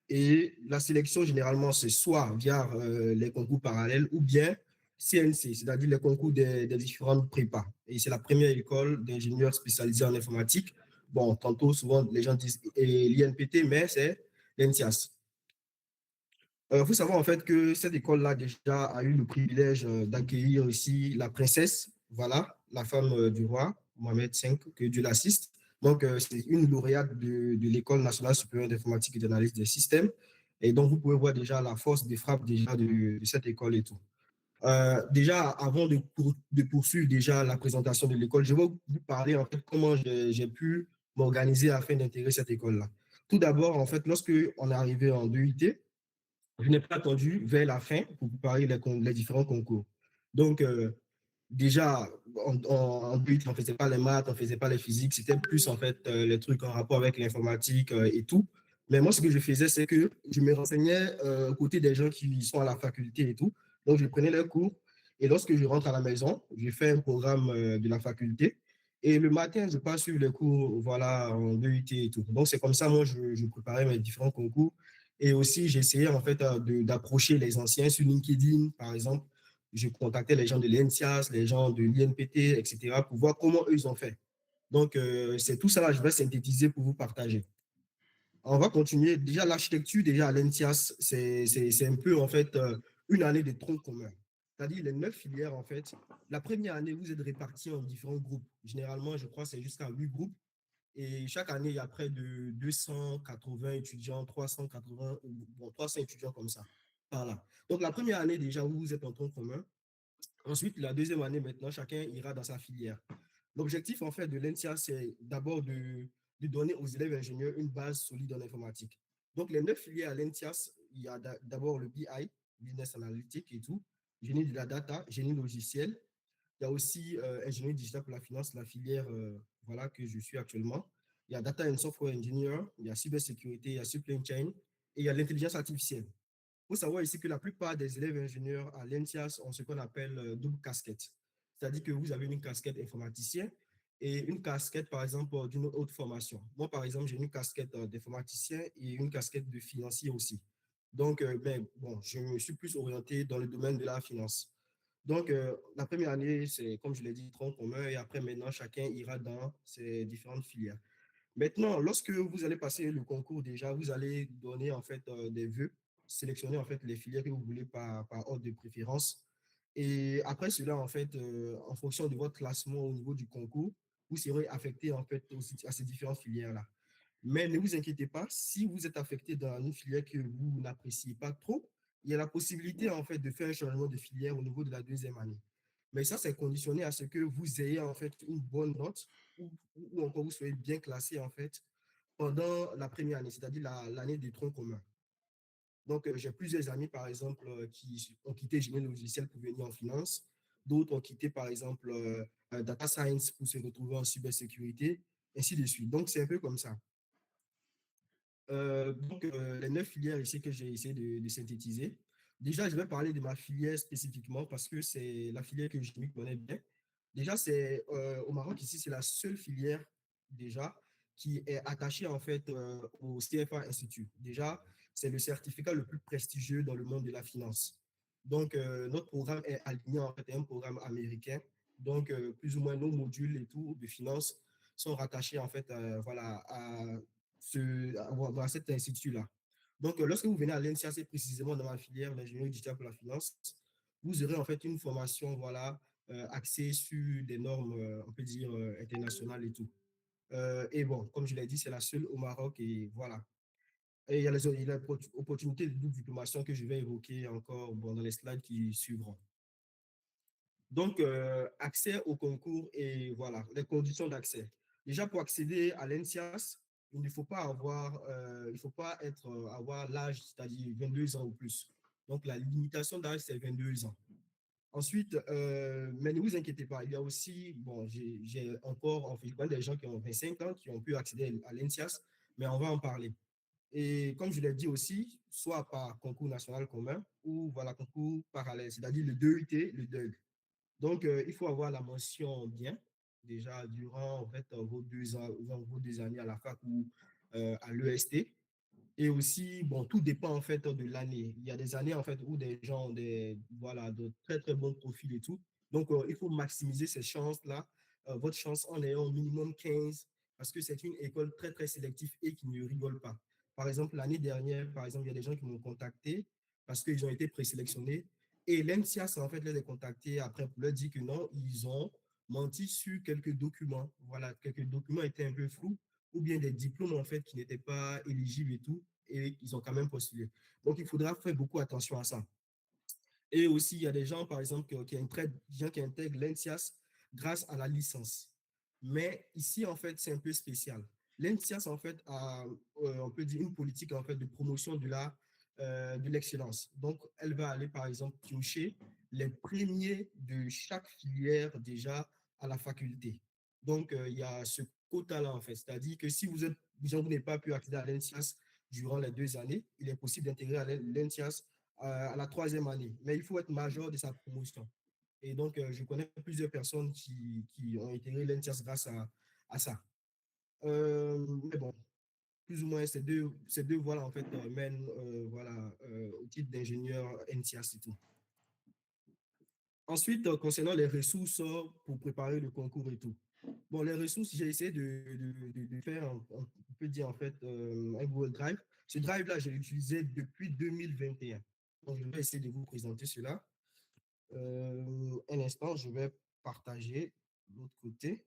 Speaker 3: Et la sélection, généralement, c'est soit via les concours parallèles ou bien CNC, c'est-à-dire les concours des différentes prépas. Et c'est la première école d'ingénieurs spécialisés en informatique. Bon, tantôt, souvent, les gens disent l'INPT, mais c'est l'ENSIAS. Faut savoir en fait que cette école-là déjà a eu le privilège d'accueillir ici la princesse, voilà, la femme du roi, Mohamed V, que Dieu l'assiste. Donc, c'est une lauréate de l'École nationale supérieure d'informatique et d'analyse des systèmes. Et donc, vous pouvez voir déjà la force des frappes déjà de cette école et tout. Déjà, avant de poursuivre déjà la présentation de l'école, je vais vous parler en fait comment j'ai pu m'organiser afin d'intégrer cette école-là. Tout d'abord, en fait, lorsque on est arrivé en 2UT, je n'ai pas attendu vers la fin pour vous parler les différents concours. Donc, déjà, en 2UT, on ne faisait pas les maths, on ne faisait pas les physiques, c'était plus en fait les trucs en rapport avec l'informatique et tout. Mais moi, ce que je faisais, c'est que je me renseignais aux côtés des gens qui sont à la faculté et tout. Donc, je prenais leurs cours et lorsque je rentre à la maison, je fais un programme de la faculté. Et le matin, je passe sur les cours voilà, en 2UT et tout. Donc, c'est comme ça, moi, je préparais mes différents concours. Et aussi, j'essayais en fait d'approcher les anciens sur LinkedIn, par exemple. Je contactais les gens de l'ENSIAS, les gens de l'INPT, etc., pour voir comment eux, ils ont fait. Donc, c'est tout ça là, je vais synthétiser pour vous partager. On va continuer. Déjà, l'architecture, déjà à l'ENSIAS, c'est un peu en fait une année de tronc commun. C'est-à-dire les 9 filières, en fait. La première année, vous êtes répartis en différents groupes. Généralement, je crois c'est jusqu'à 8 groupes. Et chaque année, il y a près de 280 étudiants, 380, bon, 300 étudiants comme ça, par là. Donc, la première année, déjà, vous êtes en tronc commun. Ensuite, la deuxième année, maintenant, chacun ira dans sa filière. L'objectif, en fait, de l'ENSIA, c'est d'abord de donner aux élèves ingénieurs une base solide en informatique. Donc, les 9 filières à l'ENSIAS, il y a d'abord le BI, Business Analytics et tout, génie de la data, génie logiciel. Il y a aussi ingénierie digitale pour la finance, la filière voilà, que je suis actuellement. Il y a Data and Software Engineer, il y a cybersécurité, il y a supply chain et il y a l'intelligence artificielle. Il faut savoir ici que la plupart des élèves ingénieurs à l'ENSIAS ont ce qu'on appelle double casquette. C'est-à-dire que vous avez une casquette informaticien et une casquette, par exemple, d'une autre formation. Moi, par exemple, j'ai une casquette d'informaticien et une casquette de financier aussi. Donc, bon, je me suis plus orienté dans le domaine de la finance. Donc, la première année, c'est, comme je l'ai dit, tronc commun et après, maintenant, chacun ira dans ses différentes filières. Maintenant, lorsque vous allez passer le concours déjà, vous allez donner en fait des vœux, sélectionner en fait les filières que vous voulez par ordre de préférence. Et après cela, en fait, en fonction de votre classement au niveau du concours, vous serez affecté en fait aussi à ces différentes filières-là. Mais ne vous inquiétez pas, si vous êtes affecté dans une filière que vous n'appréciez pas trop, il y a la possibilité en fait de faire un changement de filière au niveau de la deuxième année. Mais ça, c'est conditionné à ce que vous ayez en fait une bonne note ou encore vous soyez bien classé en fait pendant la première année, c'est-à-dire l'année des troncs communs. Donc, j'ai plusieurs amis, par exemple, qui ont quitté génie logiciel pour venir en finance. D'autres ont quitté, par exemple, data science pour se retrouver en cybersécurité, ainsi de suite. Donc, c'est un peu comme ça. Les 9 filières ici que j'ai essayé de synthétiser. Déjà, je vais parler de ma filière spécifiquement parce que c'est la filière que je m'y connais bien. Déjà, c'est au Maroc, ici, c'est la seule filière déjà qui est attachée en fait au CFA Institute. Déjà, c'est le certificat le plus prestigieux dans le monde de la finance. Donc, notre programme est aligné en fait à un programme américain. Donc, plus ou moins nos modules et tout de finance sont rattachés en fait voilà, à cet institut-là. Donc, lorsque vous venez à l'ENSIA, c'est précisément dans ma filière d'ingénierie digitale pour la finance, vous aurez en fait une formation voilà, axée sur des normes, on peut dire, internationales et tout. Et bon, comme je l'ai dit, c'est la seule au Maroc et voilà. Et il y a les opportunités de double diplomation que je vais évoquer encore bon, dans les slides qui suivront. Donc, accès au concours et voilà, les conditions d'accès. Déjà, pour accéder à l'ENSIAS, il ne faut pas avoir l'âge, c'est-à-dire 22 ans ou plus. Donc, la limitation d'âge, c'est 22 ans. Ensuite, mais ne vous inquiétez pas, il y a aussi, bon, j'ai encore en fait des gens qui ont 25 ans qui ont pu accéder à l'ENSIAS, mais on va en parler. Et comme je l'ai dit aussi, soit par concours national commun ou voilà, concours parallèle, c'est-à-dire le 2UT, le DEUG. Donc, il faut avoir la mention bien, déjà durant en fait, vos 2 ans, vos 2 années à la fac ou à l'EST. Et aussi, bon, tout dépend en fait de l'année. Il y a des années en fait où des gens ont voilà, de très très bons profils et tout. Donc, il faut maximiser ces chances-là, votre chance en ayant au minimum 15, parce que c'est une école très très sélective et qui ne rigole pas. Par exemple, l'année dernière, par exemple, il y a des gens qui m'ont contacté parce qu'ils ont été présélectionnés. Et l'ENSIAS, en fait, les a contactés après pour leur dire que non, ils ont menti sur quelques documents. Voilà, quelques documents étaient un peu flous, ou bien des diplômes, en fait, qui n'étaient pas éligibles et tout, et ils ont quand même postulé. Donc, il faudra faire beaucoup attention à ça. Et aussi, il y a des gens, par exemple, qui intègrent l'ENSIAS grâce à la licence. Mais ici, en fait, c'est un peu spécial. L'ENSIAS, en fait, a, on peut dire, une politique, en fait, de promotion de l'excellence. Donc, elle va aller, par exemple, piocher les premiers de chaque filière déjà à la faculté. Donc, il y a ce quota-là, en fait. C'est-à-dire que si vous n'avez pas pu accéder à l'ENSIAS durant les 2 années, il est possible d'intégrer à l'ENSIAS à la 3e année. Mais il faut être major de sa promotion. Et donc, je connais plusieurs personnes qui ont intégré l'ENTIAS grâce à ça. Mais bon, plus ou moins, ces deux voies en fait, mènent voilà, au titre d'ingénieur NTIAS et tout. Ensuite, concernant les ressources pour préparer le concours et tout. Bon, les ressources, j'ai essayé de faire, on peut dire en fait, un Google Drive. Ce Drive-là, je l'utilisais depuis 2021. Donc, je vais essayer de vous présenter cela. Un instant, je vais partager l'autre côté.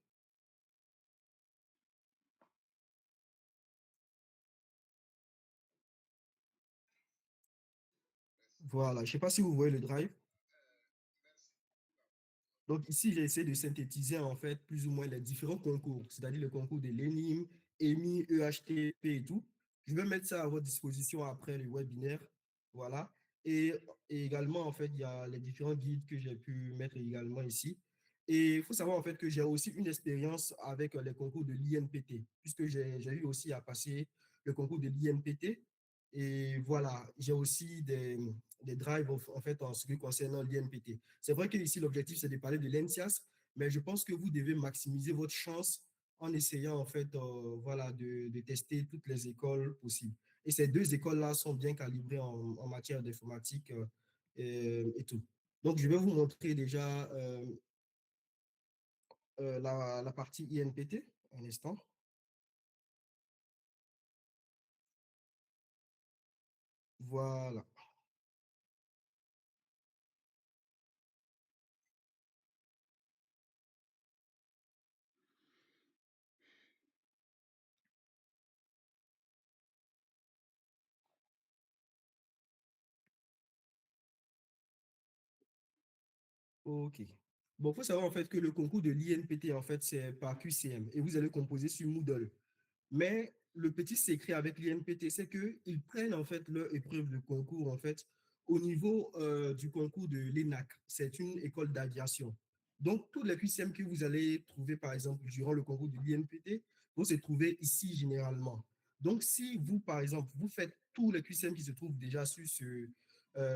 Speaker 3: Voilà, je ne sais pas si vous voyez le Drive. Donc ici, j'ai essayé de synthétiser en fait plus ou moins les différents concours, c'est-à-dire le concours de l'ENIM, EMI, EHTP et tout. Je vais mettre ça à votre disposition après le webinaire. Voilà. Et également, en fait, il y a les différents guides que j'ai pu mettre également ici. Et il faut savoir en fait que j'ai aussi une expérience avec les concours de l'INPT, puisque j'ai eu aussi à passer le concours de l'INPT. Et voilà, j'ai aussi des drives en fait en ce qui concerne l'INPT. C'est vrai que ici l'objectif, c'est de parler de l'ENSIAS, mais je pense que vous devez maximiser votre chance en essayant, en fait, voilà, de tester toutes les écoles possibles. Et ces 2 écoles-là sont bien calibrées en matière d'informatique et tout. Donc, je vais vous montrer déjà la partie INPT, un instant. Voilà. OK. Bon, il faut savoir en fait que le concours de l'INPT, en fait, c'est par QCM et vous allez composer sur Moodle. Mais le petit secret avec l'INPT, c'est qu'ils prennent en fait leur épreuve de concours en fait au niveau du concours de l'ENAC. C'est une école d'aviation. Donc, tous les QCM que vous allez trouver, par exemple, durant le concours de l'INPT, vont se trouver ici généralement. Donc, si vous, par exemple, vous faites tous les QCM qui se trouvent déjà sur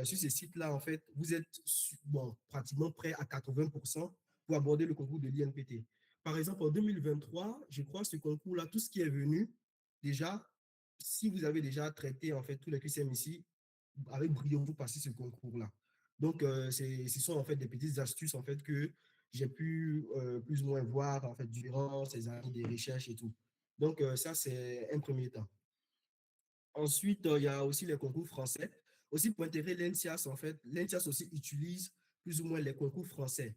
Speaker 3: ces sites-là, en fait, vous êtes bon, pratiquement prêt à 80% pour aborder le concours de l'INPT. Par exemple, en 2023, je crois ce concours-là, tout ce qui est venu, déjà, si vous avez déjà traité en fait tous les QCM ici, avec brio, vous passez ce concours-là. Donc, ce sont en fait des petites astuces en fait que j'ai pu plus ou moins voir en fait durant ces années de recherche et tout. Donc, ça, c'est un premier temps. Ensuite, il y a aussi les concours français. Aussi, pour intégrer l'ENSIAS, en fait, l'ENSIAS aussi utilise plus ou moins les concours français,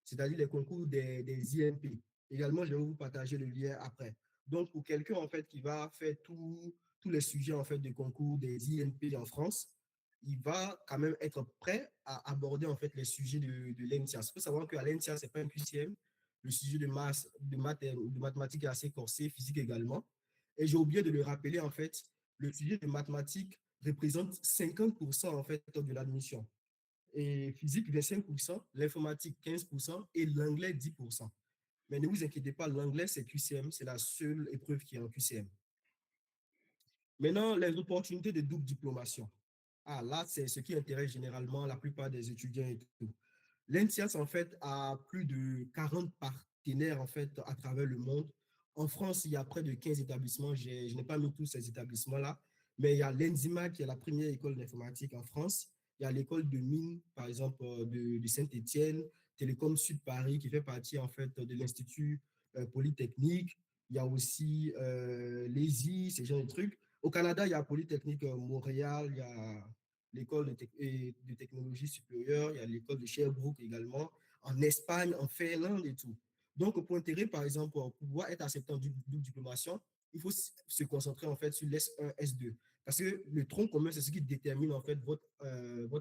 Speaker 3: c'est-à-dire les concours des IMP. Également, je vais vous partager le lien après. Donc, pour quelqu'un, en fait, qui va faire tous les sujets, en fait, de concours des INP en France, il va quand même être prêt à aborder, en fait, les sujets de l'ENSIAS. Il faut savoir qu'à l'ENSIAS, ce n'est pas un QCM. Le sujet de mathématiques est assez corsé, physique également. Et j'ai oublié de le rappeler, en fait, le sujet de mathématiques représente 50% en fait de l'admission. Et physique, 25%, l'informatique, 15% et l'anglais, 10%. Mais ne vous inquiétez pas, l'anglais, c'est QCM, c'est la seule épreuve qui est en QCM. Maintenant, les opportunités de double diplomation. Ah, là, c'est ce qui intéresse généralement la plupart des étudiants et tout. L'ENSIAS, en fait, a plus de 40 partenaires, en fait, à travers le monde. En France, il y a près de 15 établissements. Je n'ai pas mis tous ces établissements-là, mais il y a l'ENSIMA, qui est la première école d'informatique en France. Il y a l'école de mines, par exemple, de Saint-Étienne, Télécom Sud Paris, qui fait partie, en fait, de l'Institut Polytechnique. Il y a aussi l'ESI, ces genre de trucs. Au Canada, il y a Polytechnique Montréal, il y a l'école de technologie supérieure, il y a l'école de Sherbrooke également, en Espagne, en Finlande et tout. Donc, pour intégrer, par exemple, pour pouvoir être accepté en double diplomation, il faut se concentrer en fait sur l'S1, S2. Parce que le tronc commun, c'est ce qui détermine en fait votre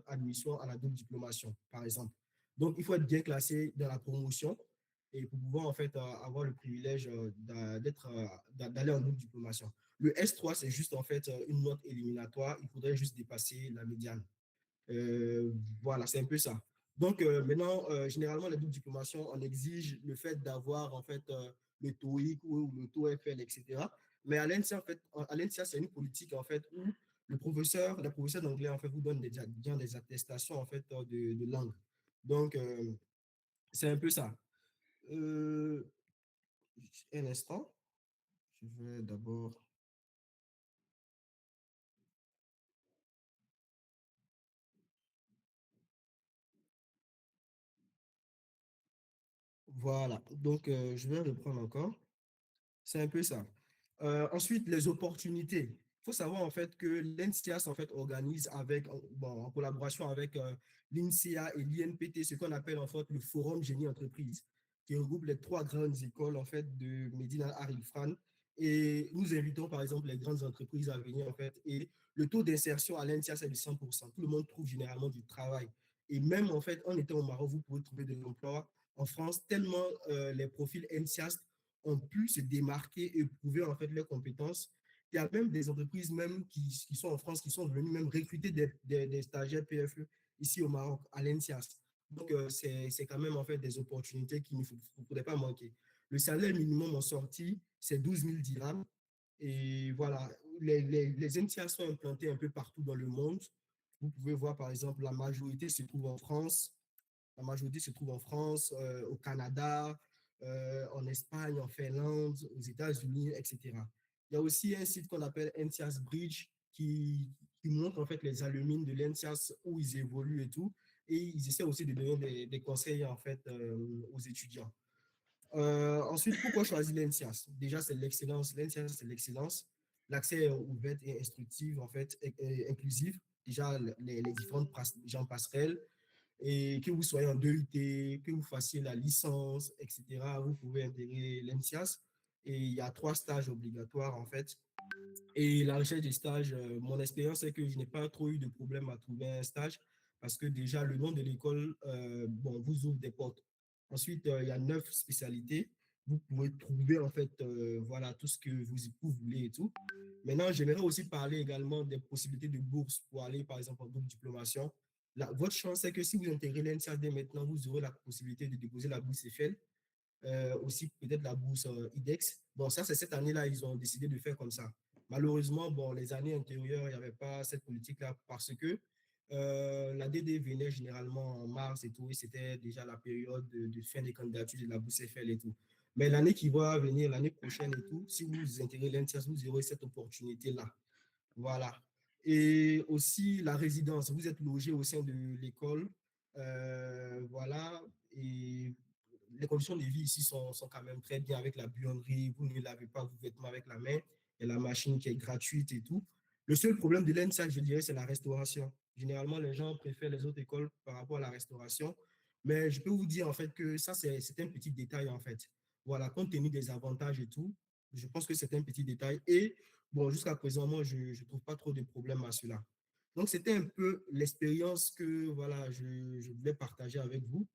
Speaker 3: admission à la double diplomation, par exemple. Donc, il faut être bien classé dans la promotion et pour pouvoir en fait avoir le privilège d'aller en double diplomation. Le S3, c'est juste en fait une note éliminatoire. Il faudrait juste dépasser la médiane. Euh, voilà, c'est un peu ça. Donc, maintenant, généralement, les doubles diplomations, on exige le fait d'avoir, en fait, le TOEIC ou le TOEFL, etc. Mais à l'ENSIA, en fait, à l'ENSIA, c'est une politique, en fait, où la professeure d'anglais, en fait, vous donne bien des attestations, en fait, de langue. Donc, c'est un peu ça. Euh, un instant. Je vais d'abord... Voilà. Donc, je vais reprendre encore. C'est un peu ça. Ensuite, les opportunités. Il faut savoir en fait que l'INSEAD en fait organise en collaboration avec l'INSEA et l'INPT ce qu'on appelle en fait le Forum Génie Entreprise, qui regroupe les trois grandes écoles en fait de Medina Arifran. Et nous invitons par exemple les grandes entreprises à venir en fait. Et le taux d'insertion à l'INSEAD c'est de 100%. Tout le monde trouve généralement du travail. Et même en fait, en étant au Maroc, vous pouvez trouver de l'emploi en France, tellement les profils INSEAD ont pu se démarquer et prouver en fait leurs compétences. Il y a même des entreprises même qui sont en France, qui sont venues même recruter des stagiaires PFE ici au Maroc, à l'ENSIAS. Donc, c'est quand même en fait des opportunités qu'il ne faudrait pas manquer. Le salaire minimum en sortie, c'est 12 000 dirhams. Et voilà, les NCA sont implantés un peu partout dans le monde. Vous pouvez voir, par exemple, la majorité se trouve en France, la majorité se trouve en France, au Canada, en Espagne, en Finlande, aux États-Unis, etc. Il y a aussi un site qu'on appelle NCIAS Bridge qui montre en fait les alumines de l'NCIAS où ils évoluent et tout. Et ils essaient aussi de donner des conseils en fait aux étudiants. Ensuite, pourquoi choisir l'NCIAS? Déjà, c'est l'excellence. L'NCIAS, c'est l'excellence. L'accès est ouvert et instructif, en fait, et inclusif. Déjà, les différentes gens passerelles et que vous soyez en 2UT, que vous fassiez la licence, etc., vous pouvez intégrer l'ENSIAS. Et il y a 3 stages obligatoires, en fait. Et la recherche des stages, mon expérience est que je n'ai pas trop eu de problème à trouver un stage parce que déjà, le nom de l'école, bon, vous ouvre des portes. Ensuite, il y a 9 spécialités. Vous pouvez trouver, en fait, voilà, tout ce que vous voulez et tout. Maintenant, j'aimerais aussi parler également des possibilités de bourse pour aller, par exemple, en double diplomation. Votre chance, c'est que si vous intégrez l'ENSIA dès maintenant, vous aurez la possibilité de déposer la bourse Eiffel, aussi peut-être la bourse IDEX. Bon, ça, c'est cette année-là, ils ont décidé de faire comme ça. Malheureusement, bon, les années antérieures, il n'y avait pas cette politique-là parce que la DD venait généralement en mars et tout, et c'était déjà la période de fin des candidatures de la bourse Eiffel et tout. Mais l'année qui va venir, l'année prochaine et tout, si vous intégrez l'INSEAD, vous aurez cette opportunité-là. Voilà. Et aussi la résidence. Vous êtes logé au sein de l'école. Voilà. Et les conditions de vie ici sont quand même très bien avec la buanderie. Vous ne lavez pas vos vêtements avec la main. Il y a la machine qui est gratuite et tout. Le seul problème de l'ENSA, je dirais, c'est la restauration. Généralement, les gens préfèrent les autres écoles par rapport à la restauration. Mais je peux vous dire en fait que ça, c'est un petit détail en fait. Voilà, compte tenu des avantages et tout, je pense que c'est un petit détail. Et bon, jusqu'à présent, moi, je ne trouve pas trop de problèmes à cela. Donc, c'était un peu l'expérience que voilà, je voulais partager avec vous.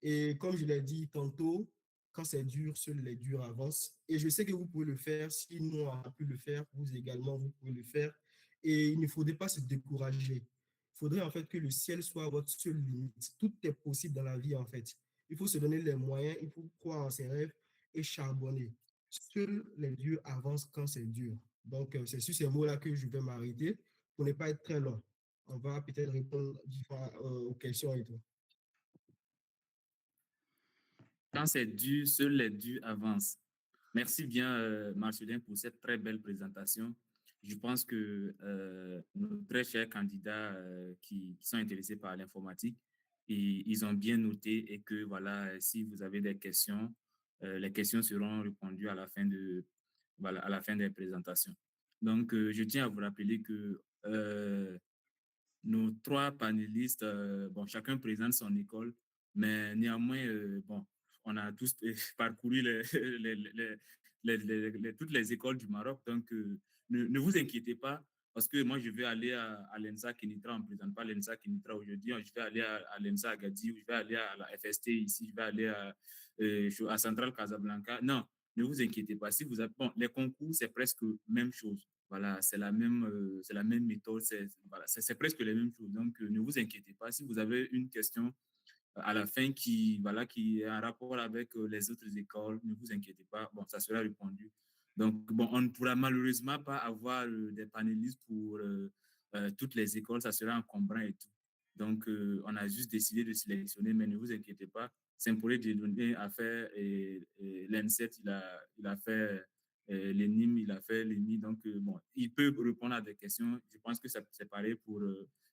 Speaker 3: Et comme je l'ai dit tantôt, quand c'est dur, seuls les durs avancent. Et je sais que vous pouvez le faire. Si nous, on a pu le faire, vous également, vous pouvez le faire. Et il ne faudrait pas se décourager. Il faudrait en fait que le ciel soit votre seule limite. Tout est possible dans la vie, en fait. Il faut se donner les moyens, il faut croire en ses rêves et charbonner. Seuls les durs avancent quand c'est dur. Donc, c'est sur ces mots-là que je vais m'arrêter pour ne pas être très long. On va peut-être répondre aux questions et tout.
Speaker 1: Quand c'est dur, seuls les durs avancent. Merci bien, Marcelin, pour cette très belle présentation. Je pense que nos très chers candidats qui sont intéressés par l'informatique, ils ont bien noté et que voilà, si vous avez des questions, les questions seront répondues à la fin voilà, à la fin des présentations. Donc, je tiens à vous rappeler que nos 3 panélistes, bon, chacun présente son école, mais néanmoins, bon, on a tous parcouru toutes les écoles du Maroc. Donc, ne vous inquiétez pas, parce que moi, je vais aller à l'ENSA Kenitra, on ne présente pas l'ENSA Kenitra aujourd'hui, je vais aller à l'ENSA Agadir, je vais aller à la FST ici, je vais aller à Centrale Casablanca. Non, ne vous inquiétez pas. Si vous avez, bon, les concours, c'est presque même chose. Voilà, c'est la même méthode, voilà, c'est presque les mêmes choses. Donc, ne vous inquiétez pas. Si vous avez une question à la fin voilà, qui est en rapport avec les autres écoles, ne vous inquiétez pas. Bon, ça sera répondu. Donc, bon, on ne pourra malheureusement pas avoir des panélistes pour toutes les écoles. Ça sera encombrant et tout. Donc, on a juste décidé de sélectionner, mais ne vous inquiétez pas. Saint-Paul de Dieudonné a fait l'ENSET, il a fait l'ENIM, il a fait l'ENI. Donc, bon, il peut répondre à des questions. Je pense que c'est pareil pour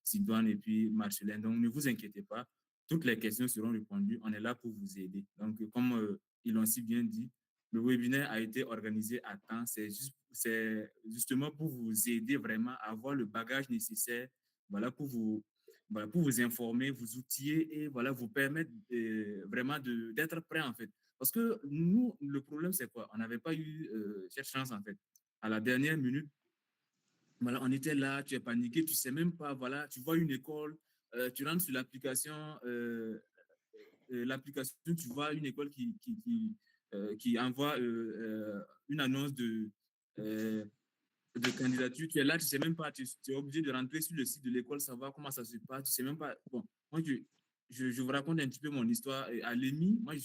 Speaker 1: Sidoine et puis Marcelin. Donc, ne vous inquiétez pas. Toutes les questions seront répondues. On est là pour vous aider. Donc, comme ils l'ont si bien dit, le webinaire a été organisé à temps. C'est justement pour vous aider vraiment à avoir le bagage nécessaire, voilà, pour vous informer, vous outiller et voilà, vous permettre vraiment d'être prêt en fait. Parce que nous, le problème, c'est quoi? On n'avait pas eu cette chance en fait. À la dernière minute, voilà, on était là, tu es paniqué, tu ne sais même pas, voilà, tu vois une école, tu rentres sur l'application, tu vois une école qui envoie une annonce de candidature, tu es là, tu ne sais même pas, tu es obligé de rentrer sur le site de l'école, savoir comment ça se passe, tu ne sais même pas. Bon, moi, je vous raconte un petit peu mon histoire. À l'EMI, moi, je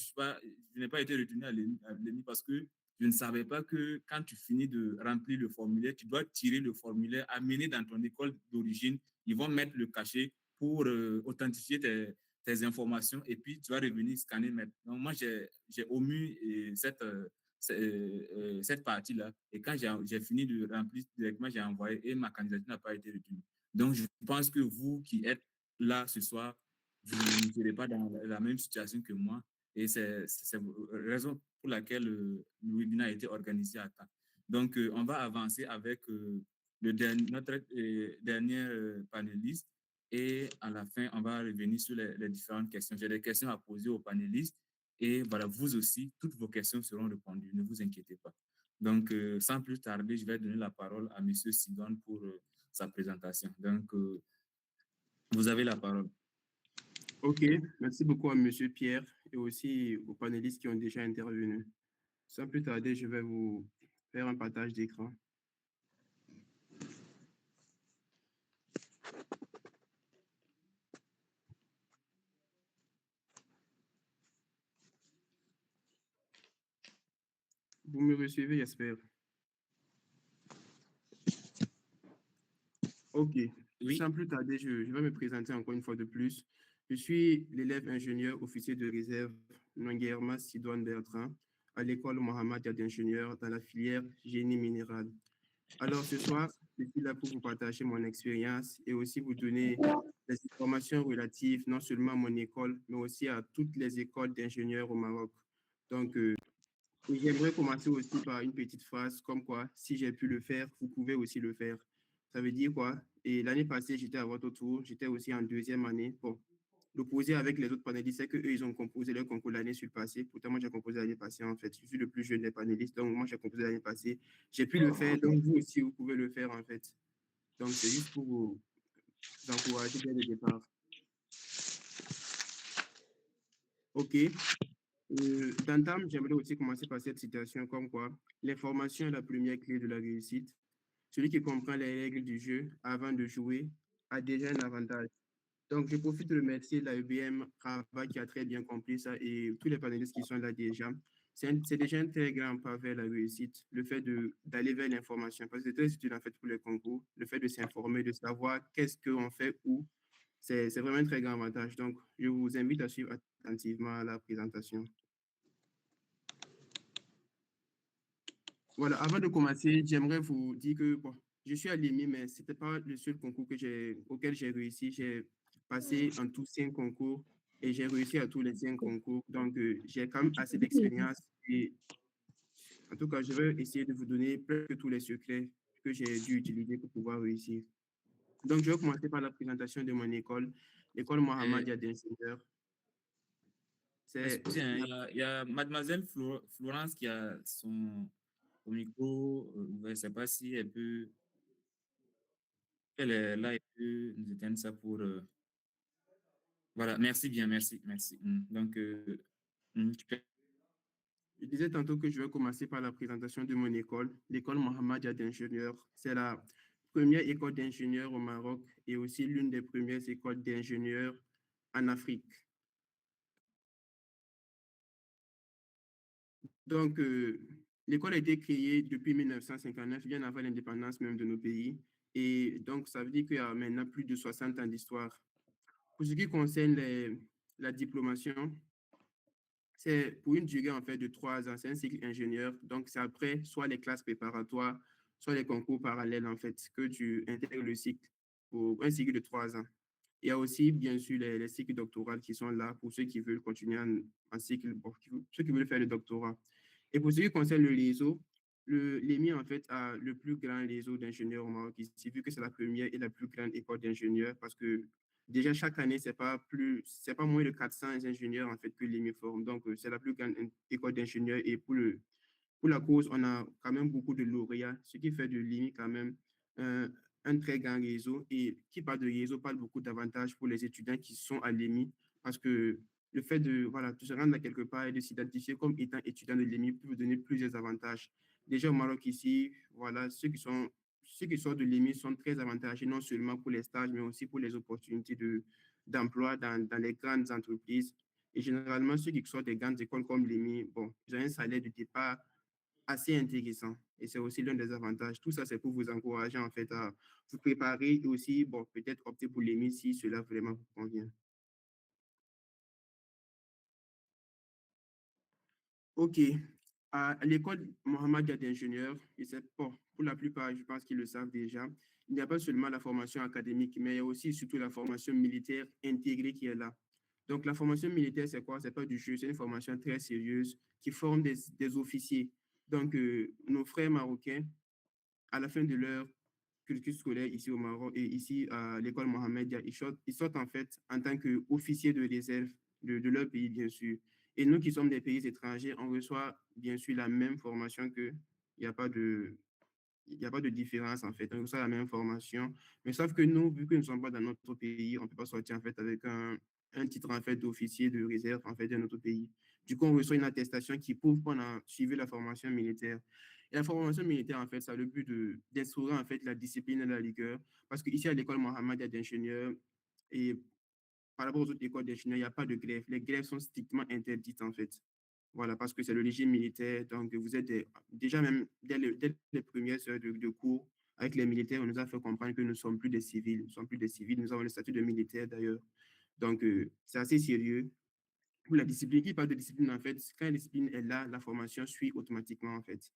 Speaker 1: n'ai pas été retenu à l'EMI parce que je ne savais pas que quand tu finis de remplir le formulaire, tu dois tirer le formulaire, amener dans ton école d'origine. Ils vont mettre le cachet pour authentifier tes informations et puis tu vas revenir scanner. Donc, moi, j'ai omis cette partie-là. Et quand j'ai fini de remplir directement, j'ai envoyé et ma candidature n'a pas été retenue. Donc, je pense que vous qui êtes là ce soir, vous ne serez pas dans la même situation que moi. Et c'est la raison pour laquelle le webinaire a été organisé à temps. Donc, on va avancer avec notre dernier panéliste. Et à la fin, on va revenir sur les différentes questions. J'ai des questions à poser aux panélistes. Et voilà, vous aussi, toutes vos questions seront répondues. Ne vous inquiétez pas. Donc, sans plus tarder, je vais donner la parole à M. Sidoine pour sa présentation. Donc, vous avez la parole.
Speaker 4: OK, merci beaucoup à M. Pierre et aussi aux panélistes qui ont déjà intervenu. Sans plus tarder, je vais vous faire un partage d'écran. Vous me recevez, j'espère. OK.
Speaker 1: Oui.
Speaker 4: Sans plus tarder, je vais me présenter encore une fois de plus. Je suis l'élève ingénieur officier de réserve Nonguerma Sidoine Bertrand à l'école Mohamed d'ingénieur dans la filière génie minéral. Alors ce soir, je suis là pour vous partager mon expérience et aussi vous donner des informations relatives non seulement à mon école, mais aussi à toutes les écoles d'ingénieurs au Maroc. Donc, j'aimerais commencer aussi par une petite phrase comme quoi, si j'ai pu le faire, vous pouvez aussi le faire. Ça veut dire quoi? Et l'année passée, j'étais à votre tour, j'étais aussi en deuxième année. Bon, l'opposé avec les autres panélistes, c'est qu'eux, ils ont composé leur concours l'année sur le passé. Pourtant, moi, j'ai composé l'année passée, en fait. Je suis le plus jeune des panélistes, donc moi, j'ai composé l'année passée. J'ai pu le faire, donc vous aussi, vous pouvez le faire, en fait. Donc, c'est juste pour vous encourager dès le départ. OK. D'entame, j'aimerais aussi commencer par cette citation comme quoi l'information est la première clé de la réussite. Celui qui comprend les règles du jeu avant de jouer a déjà un avantage. Donc, je profite de remercier la EBM Rabat qui a très bien compris ça et tous les panélistes qui sont là déjà. C'est déjà un très grand pas vers la réussite, le fait d'aller vers l'information, parce que c'est très utile en fait pour les concours, le fait de s'informer, de savoir qu'est-ce qu'on fait où, c'est vraiment un très grand avantage. Donc, je vous invite à suivre attentivement la présentation. Voilà, avant de commencer, j'aimerais vous dire que bon, je suis à l'EMI, mais ce n'était pas le seul concours auquel j'ai réussi. J'ai passé en tous 5 concours et j'ai réussi à tous les 5 concours. Donc, j'ai quand même assez d'expérience. Et en tout cas, je vais essayer de vous donner presque tous les secrets que j'ai dû utiliser pour pouvoir réussir. Donc, je vais commencer par la présentation de mon école, l'école Mohamed d'ingénieur. C'est
Speaker 1: Excusez,
Speaker 4: la
Speaker 1: il y a mademoiselle Florence qui a son au micro ouvert. Je ne sais pas si elle peut, elle est là, elle peut nous éteindre ça pour... voilà, merci bien, merci, merci. Donc, tu peux...
Speaker 4: Je disais tantôt que je vais commencer par la présentation de mon école, l'école Mohammedia d'ingénieurs. C'est la première école d'ingénieurs au Maroc et aussi l'une des premières écoles d'ingénieurs en Afrique. Donc, l'école a été créée depuis 1959, bien avant l'indépendance même de nos pays. Et donc, ça veut dire qu'il y a maintenant plus de 60 ans d'histoire. Pour ce qui concerne la diplomation, c'est pour une durée en fait de 3 ans. C'est un cycle ingénieur. Donc, c'est après soit les classes préparatoires, soit les concours parallèles en fait, que tu intègres le cycle pour un cycle de 3 ans. Il y a aussi, bien sûr, les cycles doctoraux qui sont là pour ceux qui veulent continuer en cycle, bon, ceux qui veulent faire le doctorat. Et pour ce qui concerne le réseau, l'EMI, en fait, a le plus grand réseau d'ingénieurs au Maroc ici, vu que c'est la première et la plus grande école d'ingénieurs, parce que déjà chaque année, c'est pas moins de 400 ingénieurs, en fait, que l'EMI forme. Donc, c'est la plus grande école d'ingénieurs. Et pour la cause, on a quand même beaucoup de lauréats, ce qui fait de l'EMI quand même un, un très grand réseau. Et qui parle de réseau parle beaucoup d'avantages pour les étudiants qui sont à l'EMI, parce que le fait de, voilà, de se rendre à quelque part et de s'identifier comme étant étudiant de l'EMI peut vous donner plusieurs avantages. Déjà au Maroc ici, voilà, ceux qui sortent de l'EMI sont très avantagés, non seulement pour les stages, mais aussi pour les opportunités d'emploi dans les grandes entreprises. Et généralement, ceux qui sortent des grandes écoles comme l'EMI, bon, ils ont un salaire de départ assez intéressant. Et c'est aussi l'un des avantages. Tout ça, c'est pour vous encourager en fait à vous préparer et aussi, bon, peut-être opter pour l'EMI si cela vraiment vous convient. OK. À l'école Mohammedia d'ingénieurs, et c'est bon, pour la plupart, je pense qu'ils le savent déjà, il n'y a pas seulement la formation académique, mais il y a aussi surtout la formation militaire intégrée qui est là. Donc, la formation militaire, c'est quoi? C'est pas du jeu, c'est une formation très sérieuse qui forme des officiers. Donc, nos frères marocains, à la fin de leur cursus scolaire ici au Maroc et ici à l'école Mohammedia, ils sortent en fait en tant qu'officiers de réserve de leur pays, bien sûr. Et nous qui sommes des pays étrangers, on reçoit bien sûr la même formation que, il n'y a pas de, il n'y a pas de différence en fait. On reçoit la même formation. Mais sauf que nous, vu que nous ne sommes pas dans notre pays, on ne peut pas sortir en fait avec un titre en fait d'officier de réserve en fait de notre pays. Du coup, on reçoit une attestation qui prouve qu'on a suivi la formation militaire. Et la formation militaire, en fait, ça a le but d'instaurer en fait la discipline et la rigueur. Parce qu'ici à l'école Mohammed, il y a d'ingénieurs et par rapport aux autres écoles d'ingénieurs, il n'y a pas de grève. Les grèves sont strictement interdites en fait. Voilà, parce que c'est le régime militaire. Donc, vous êtes déjà même dès les premières heures de cours avec les militaires, on nous a fait comprendre que nous ne sommes plus des civils. Nous ne sommes plus des civils. Nous avons le statut de militaire d'ailleurs. Donc, c'est assez sérieux. Pour la discipline, qui parle de discipline, en fait, quand la discipline est là, la formation suit automatiquement, en fait.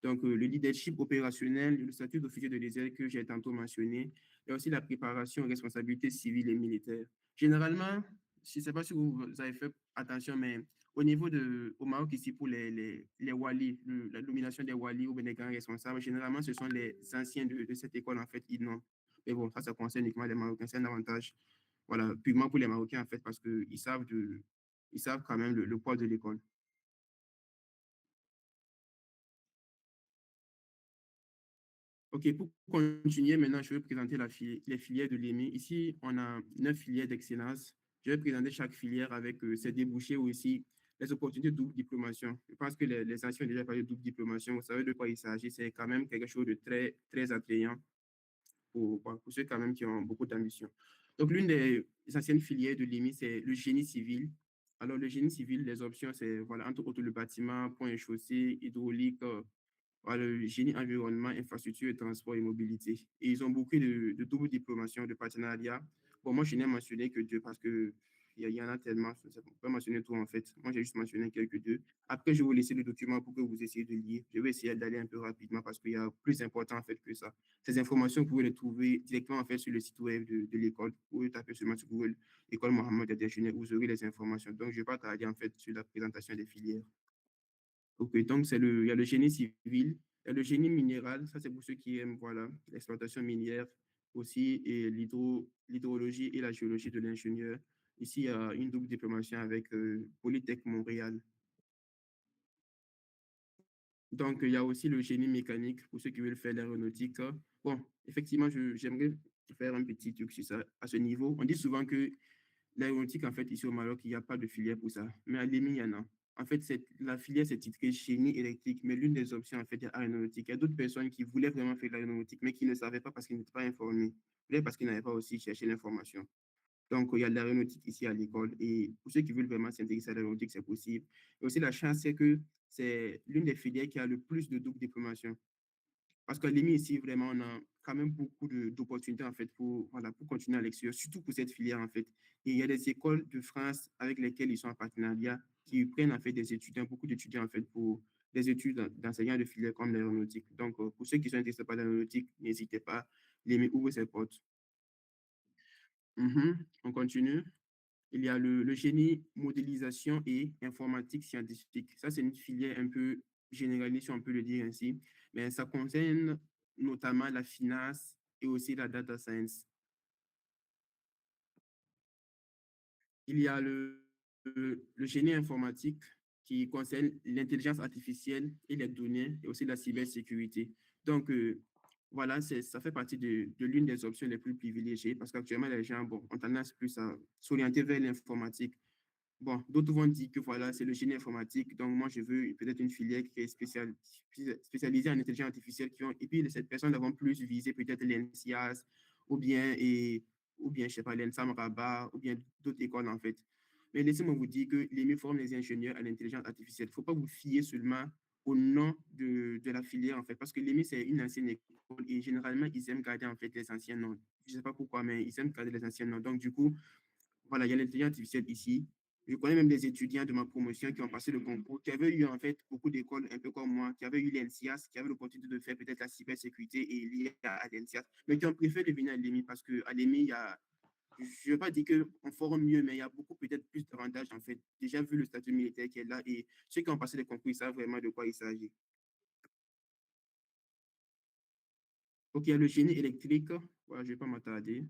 Speaker 4: Donc, le leadership opérationnel, le statut d'officier de réserve que j'ai tantôt mentionné, et aussi la préparation aux responsabilités civiles et militaires. Généralement, je ne sais pas si vous avez fait attention, mais au Maroc, ici, pour les walis, la nomination des walis ou des grands responsables, généralement, ce sont les anciens de cette école, en fait, ils n'ont. Mais bon, ça concerne uniquement les Marocains, c'est un avantage, voilà, purement pour les Marocains, en fait, parce ils savent quand même le poids de l'école. OK, pour continuer, maintenant, je vais présenter les filières de l'EMI. Ici, on a 9 filières d'excellence. Je vais présenter chaque filière avec ses débouchés ou aussi les opportunités de double diplomation. Je pense que les anciens ont déjà parlé de double diplomation. Vous savez de quoi il s'agit. C'est quand même quelque chose de très, très attrayant pour ceux quand même qui ont beaucoup d'ambition. Donc, l'une des anciennes filières de l'EMI, c'est le génie civil. Alors, le génie civil, les options, c'est voilà, entre autres le bâtiment, pont et chaussée, hydraulique, voilà, le génie environnement, infrastructure, transport et mobilité. Et ils ont beaucoup de double diplomation, de partenariat. Bon, moi, je n'ai mentionné que deux parce que il y en a tellement, je ne peux pas mentionner tout en fait. Moi, j'ai juste mentionné quelques deux. Après, je vais vous laisser le document pour que vous essayiez de lire. Je vais essayer d'aller un peu rapidement parce qu'il y a plus important en fait que ça. Ces informations, vous pouvez les trouver directement en fait sur le site web de l'école. Vous pouvez taper seulement sur Google, école Mohammed Adjounet, vous aurez les informations. Donc, je ne vais pas tarder en fait sur la présentation des filières. Ok, donc il y a le génie civil, il y a le génie minéral, ça c'est pour ceux qui aiment voilà, l'exploitation minière aussi, et l'hydrologie et la géologie de l'ingénieur. Ici, il y a une double diplomation avec Polytech Montréal. Donc, il y a aussi le génie mécanique pour ceux qui veulent faire l'aéronautique. Bon, effectivement, j'aimerais faire un petit truc sur ça. À ce niveau, on dit souvent que l'aéronautique, en fait, ici au Maroc, il n'y a pas de filière pour ça. Mais à l'EMI, il y en a. En fait, la filière, c'est titré génie électrique, mais l'une des options, en fait, est aéronautique. Il y a d'autres personnes qui voulaient vraiment faire de l'aéronautique, mais qui ne savaient pas parce qu'ils n'étaient pas informés. Peut-être parce qu'ils n'avaient pas aussi cherché l'information. Donc, il y a de l'aéronautique ici à l'école. Et pour ceux qui veulent vraiment s'intéresser à l'aéronautique, c'est possible. Et aussi, la chance, c'est que c'est l'une des filières qui a le plus de double diplomation. Parce qu'à l'EMI, ici, vraiment, on a quand même beaucoup d'opportunités, en fait, voilà, pour continuer à l'extérieur, surtout pour cette filière, en fait. Et il y a des écoles de France avec lesquelles ils sont en partenariat qui prennent, en fait, des étudiants, beaucoup d'étudiants, en fait, pour des études d'enseignants de filière comme l'aéronautique. Donc, pour ceux qui sont intéressés par l'aéronautique, n'hésitez pas, l'EMI ouvre ses portes. On continue. Il y a le génie modélisation et informatique scientifique. Ça, c'est une filière un peu généraliste, si on peut le dire ainsi, mais ça concerne notamment la finance et aussi la data science. Il y a le génie informatique qui concerne l'intelligence artificielle et les données et aussi la cybersécurité. Donc, voilà, ça fait partie de l'une des options les plus privilégiées parce qu'actuellement, les gens ont tendance plus à s'orienter vers l'informatique. Bon, d'autres vont dire que voilà, c'est le génie informatique. Donc, moi, je veux peut-être une filière qui est spécialisée en intelligence artificielle. Et puis, cette personne vont plus viser peut-être l'ENSIAS ou bien, je sais pas, l'ENSAM Rabat ou bien d'autres écoles, en fait. Mais laissez-moi vous dire que l'EMI forme les ingénieurs à l'intelligence artificielle. Il ne faut pas vous fier seulement au nom de la filière, en fait, parce que l'EMI, c'est une ancienne école et généralement, ils aiment garder, en fait, les anciens noms. Je ne sais pas pourquoi, mais ils aiment garder les anciens noms. Donc, du coup, voilà, il y a l'intelligence artificielle ici. Je connais même des étudiants de ma promotion qui ont passé le concours, qui avaient eu en fait beaucoup d'écoles, un peu comme moi, qui avaient eu l'ENSIAS, qui avaient l'opportunité de faire peut-être la cybersécurité et liée à l'ENSIAS, mais qui ont préféré venir à l'EMI parce qu'à l'EMI, il y a, je ne veux pas dire qu'on fera mieux, mais il y a beaucoup peut-être plus d'avantages en fait. Déjà vu le statut militaire qui est là et ceux qui ont passé le concours, ils savent vraiment de quoi il s'agit. Donc, il y a le génie électrique, voilà, je ne vais pas m'attarder.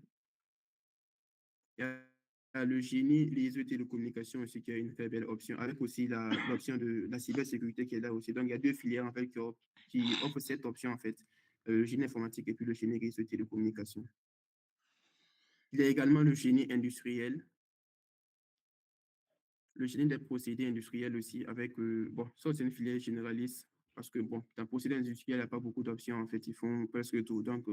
Speaker 4: Il y a le génie, les réseaux de télécommunications aussi, qui est une très belle option, avec aussi l'option de la cybersécurité qui est là aussi. Donc, il y a deux filières en fait, qui offrent cette option, en fait, le génie informatique et puis le génie réseau de télécommunications. Il y a également le génie industriel, le génie des procédés industriels aussi, avec, bon, ça c'est une filière généraliste, parce que, bon, dans le procédé industriel, il n'y a pas beaucoup d'options, en fait, ils font presque tout. Donc,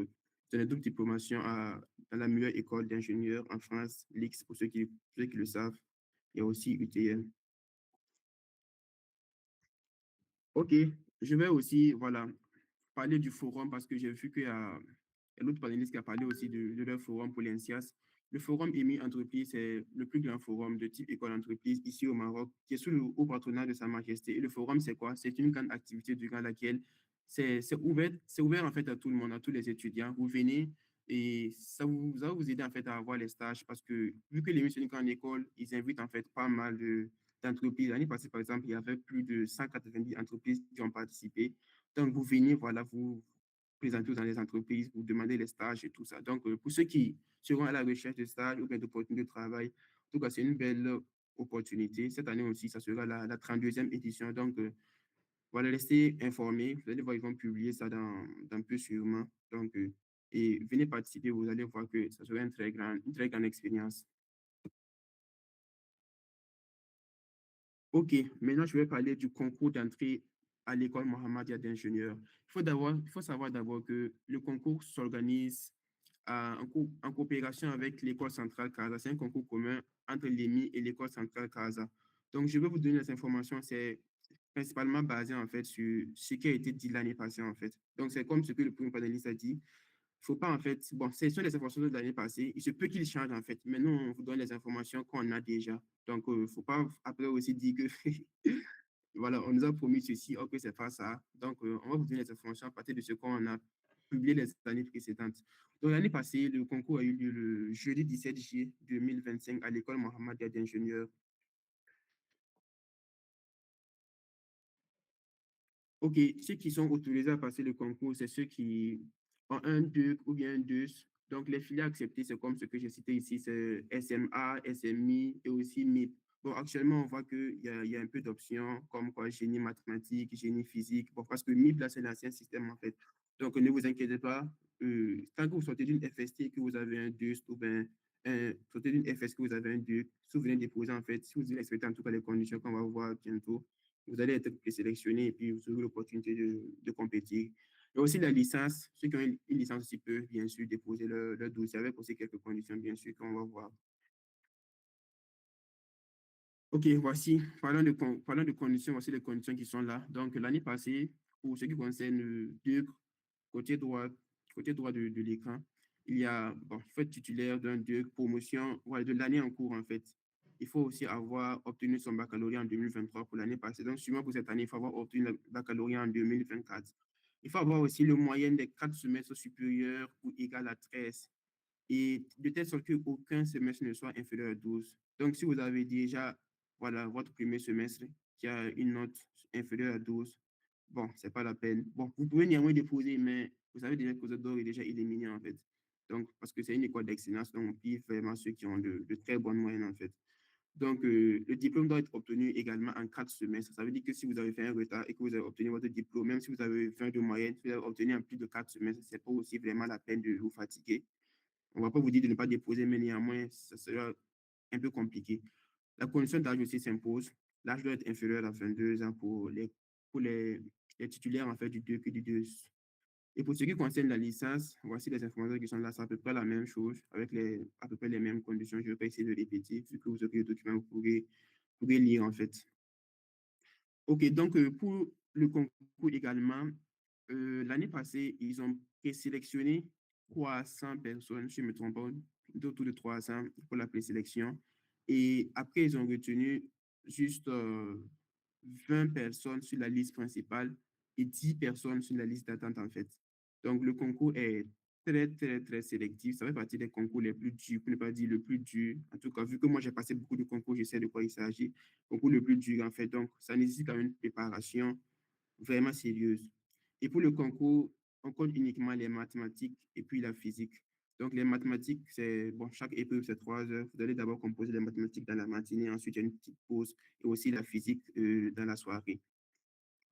Speaker 4: c'est une double diplomation dans la meilleure école d'ingénieurs en France, l'IX, pour ceux qui le savent. Il y a aussi UTM. OK, je vais aussi, voilà, parler du forum parce que j'ai vu qu'il y a un autre panéliste qui a parlé aussi de leur forum pour l'INSIAS. Le forum EMI Entreprise, c'est le plus grand forum de type école entreprise ici au Maroc, qui est sous le haut patronat de Sa Majesté. Et le forum, c'est quoi? C'est une grande activité durant laquelle c'est ouvert en fait à tout le monde, à tous les étudiants. Vous venez et ça va vous aider en fait à avoir les stages parce que vu que l'EMI c'est une grande école, ils invitent en fait pas mal d'entreprises. L'année passée, par exemple, il y avait plus de 190 entreprises qui ont participé. Donc, vous venez, voilà, vous présenter dans les entreprises, vous demandez les stages et tout ça. Donc, pour ceux qui seront à la recherche de stages ou bien d'opportunités de travail, en tout cas, c'est une belle opportunité. Cette année aussi, ça sera la 32e édition. Donc, voilà, restez informés. Vous allez voir, ils vont publier ça dans peu sûrement. Donc, et venez participer, vous allez voir que ça sera une très grande expérience. OK, maintenant je vais parler du concours d'entrée à l'école Mohammedia d'ingénieurs. Il faut savoir d'abord que le concours s'organise en coopération avec l'école centrale CASA. C'est un concours commun entre l'EMI et l'école centrale CASA. Donc, je vais vous donner les informations. C'est principalement basé en fait sur ce qui a été dit l'année passée en fait. Donc, c'est comme ce que le premier panéliste a dit. Il faut pas en fait, bon, ce sont les informations de l'année passée. Il se peut qu'ils changent en fait. Maintenant, on vous donne les informations qu'on a déjà. Donc, il ne faut pas après aussi dire que voilà, on nous a promis ceci, ok, c'est pas ça. Donc, on va vous donner les informations à partir de ce qu'on a publié les années précédentes. Donc, l'année passée, le concours a eu lieu le jeudi 17 juillet 2025 à l'école Mohamed d'ingénieurs. OK, ceux qui sont autorisés à passer le concours, c'est ceux qui ont un 2 ou bien un 2 Donc, les filières acceptées, c'est comme ce que j'ai cité ici, c'est SMA, SMI et aussi MIP. Bon, actuellement, on voit qu'il y a un peu d'options comme quoi génie mathématique, génie physique. Bon, parce que MIP, là, c'est l'ancien système, en fait. Donc, ne vous inquiétez pas. Tant que vous sortez d'une FST que vous avez un DUST ou bien sortez d'une FS que vous avez un DUC, si vous venez déposer, en fait, si vous respectez en tout cas les conditions qu'on va voir bientôt, vous allez être présélectionné et puis vous aurez l'opportunité de compétir. Il y a aussi la licence. Ceux qui ont une licence aussi peuvent, bien sûr, déposer leur dossier avec aussi quelques conditions, bien sûr, qu'on va voir. OK, voici, parlant de conditions, voici les conditions qui sont là. Donc, l'année passée, pour ce qui concerne DUC, côté droit, côté droit de l'écran, il y a, bon, fait titulaire d'un DUC, promotion, ouais, de l'année en cours, en fait. Il faut aussi avoir obtenu son baccalauréat en 2023 pour l'année passée. Donc, sûrement pour cette année, il faut avoir obtenu le baccalauréat en 2024. Il faut avoir aussi le moyenne des 4 semestres supérieurs ou égal à 13 et de telle sorte qu'aucun semestre ne soit inférieur à 12. Donc, si vous avez déjà voilà, votre premier semestre qui a une note inférieure à 12, bon, c'est pas la peine. Bon, vous pouvez néanmoins déposer, mais vous savez déjà que vous êtes déjà éliminé, en fait. Donc, parce que c'est une école d'excellence, donc on pire vraiment ceux qui ont de très bonnes moyennes, en fait. Donc, le diplôme doit être obtenu également en 4 semestres. Ça veut dire que si vous avez fait un retard et que vous avez obtenu votre diplôme, même si vous avez fait de moyenne, si vous avez obtenu en plus de 4 semestres, c'est pas aussi vraiment la peine de vous fatiguer. On ne va pas vous dire de ne pas déposer, mais néanmoins, ça sera un peu compliqué. La condition d'âge aussi s'impose. L'âge doit être inférieur à 22 ans pour les titulaires en fait, du 2 que du 2. Et pour ce qui concerne la licence, voici les informations qui sont là. C'est à peu près la même chose, avec à peu près les mêmes conditions. Je ne vais pas essayer de répéter, vu que vous aurez le document, vous pourrez lire en fait. OK, donc pour le concours également, l'année passée, ils ont présélectionné 300 personnes, si je ne me trompe pas, autour de 300 pour la présélection. Et après, ils ont retenu juste 20 personnes sur la liste principale et 10 personnes sur la liste d'attente, en fait. Donc, le concours est très, très, très sélectif. Ça fait partie des concours les plus durs, pour ne pas dire le plus dur. En tout cas, vu que moi, j'ai passé beaucoup de concours, je sais de quoi il s'agit. Concours le plus dur, en fait. Donc, ça nécessite quand même une préparation vraiment sérieuse. Et pour le concours, on compte uniquement les mathématiques et puis la physique. Donc, les mathématiques, c'est, bon, chaque épreuve, c'est 3 heures. Vous allez d'abord composer les mathématiques dans la matinée, ensuite, il y a une petite pause et aussi la physique dans la soirée.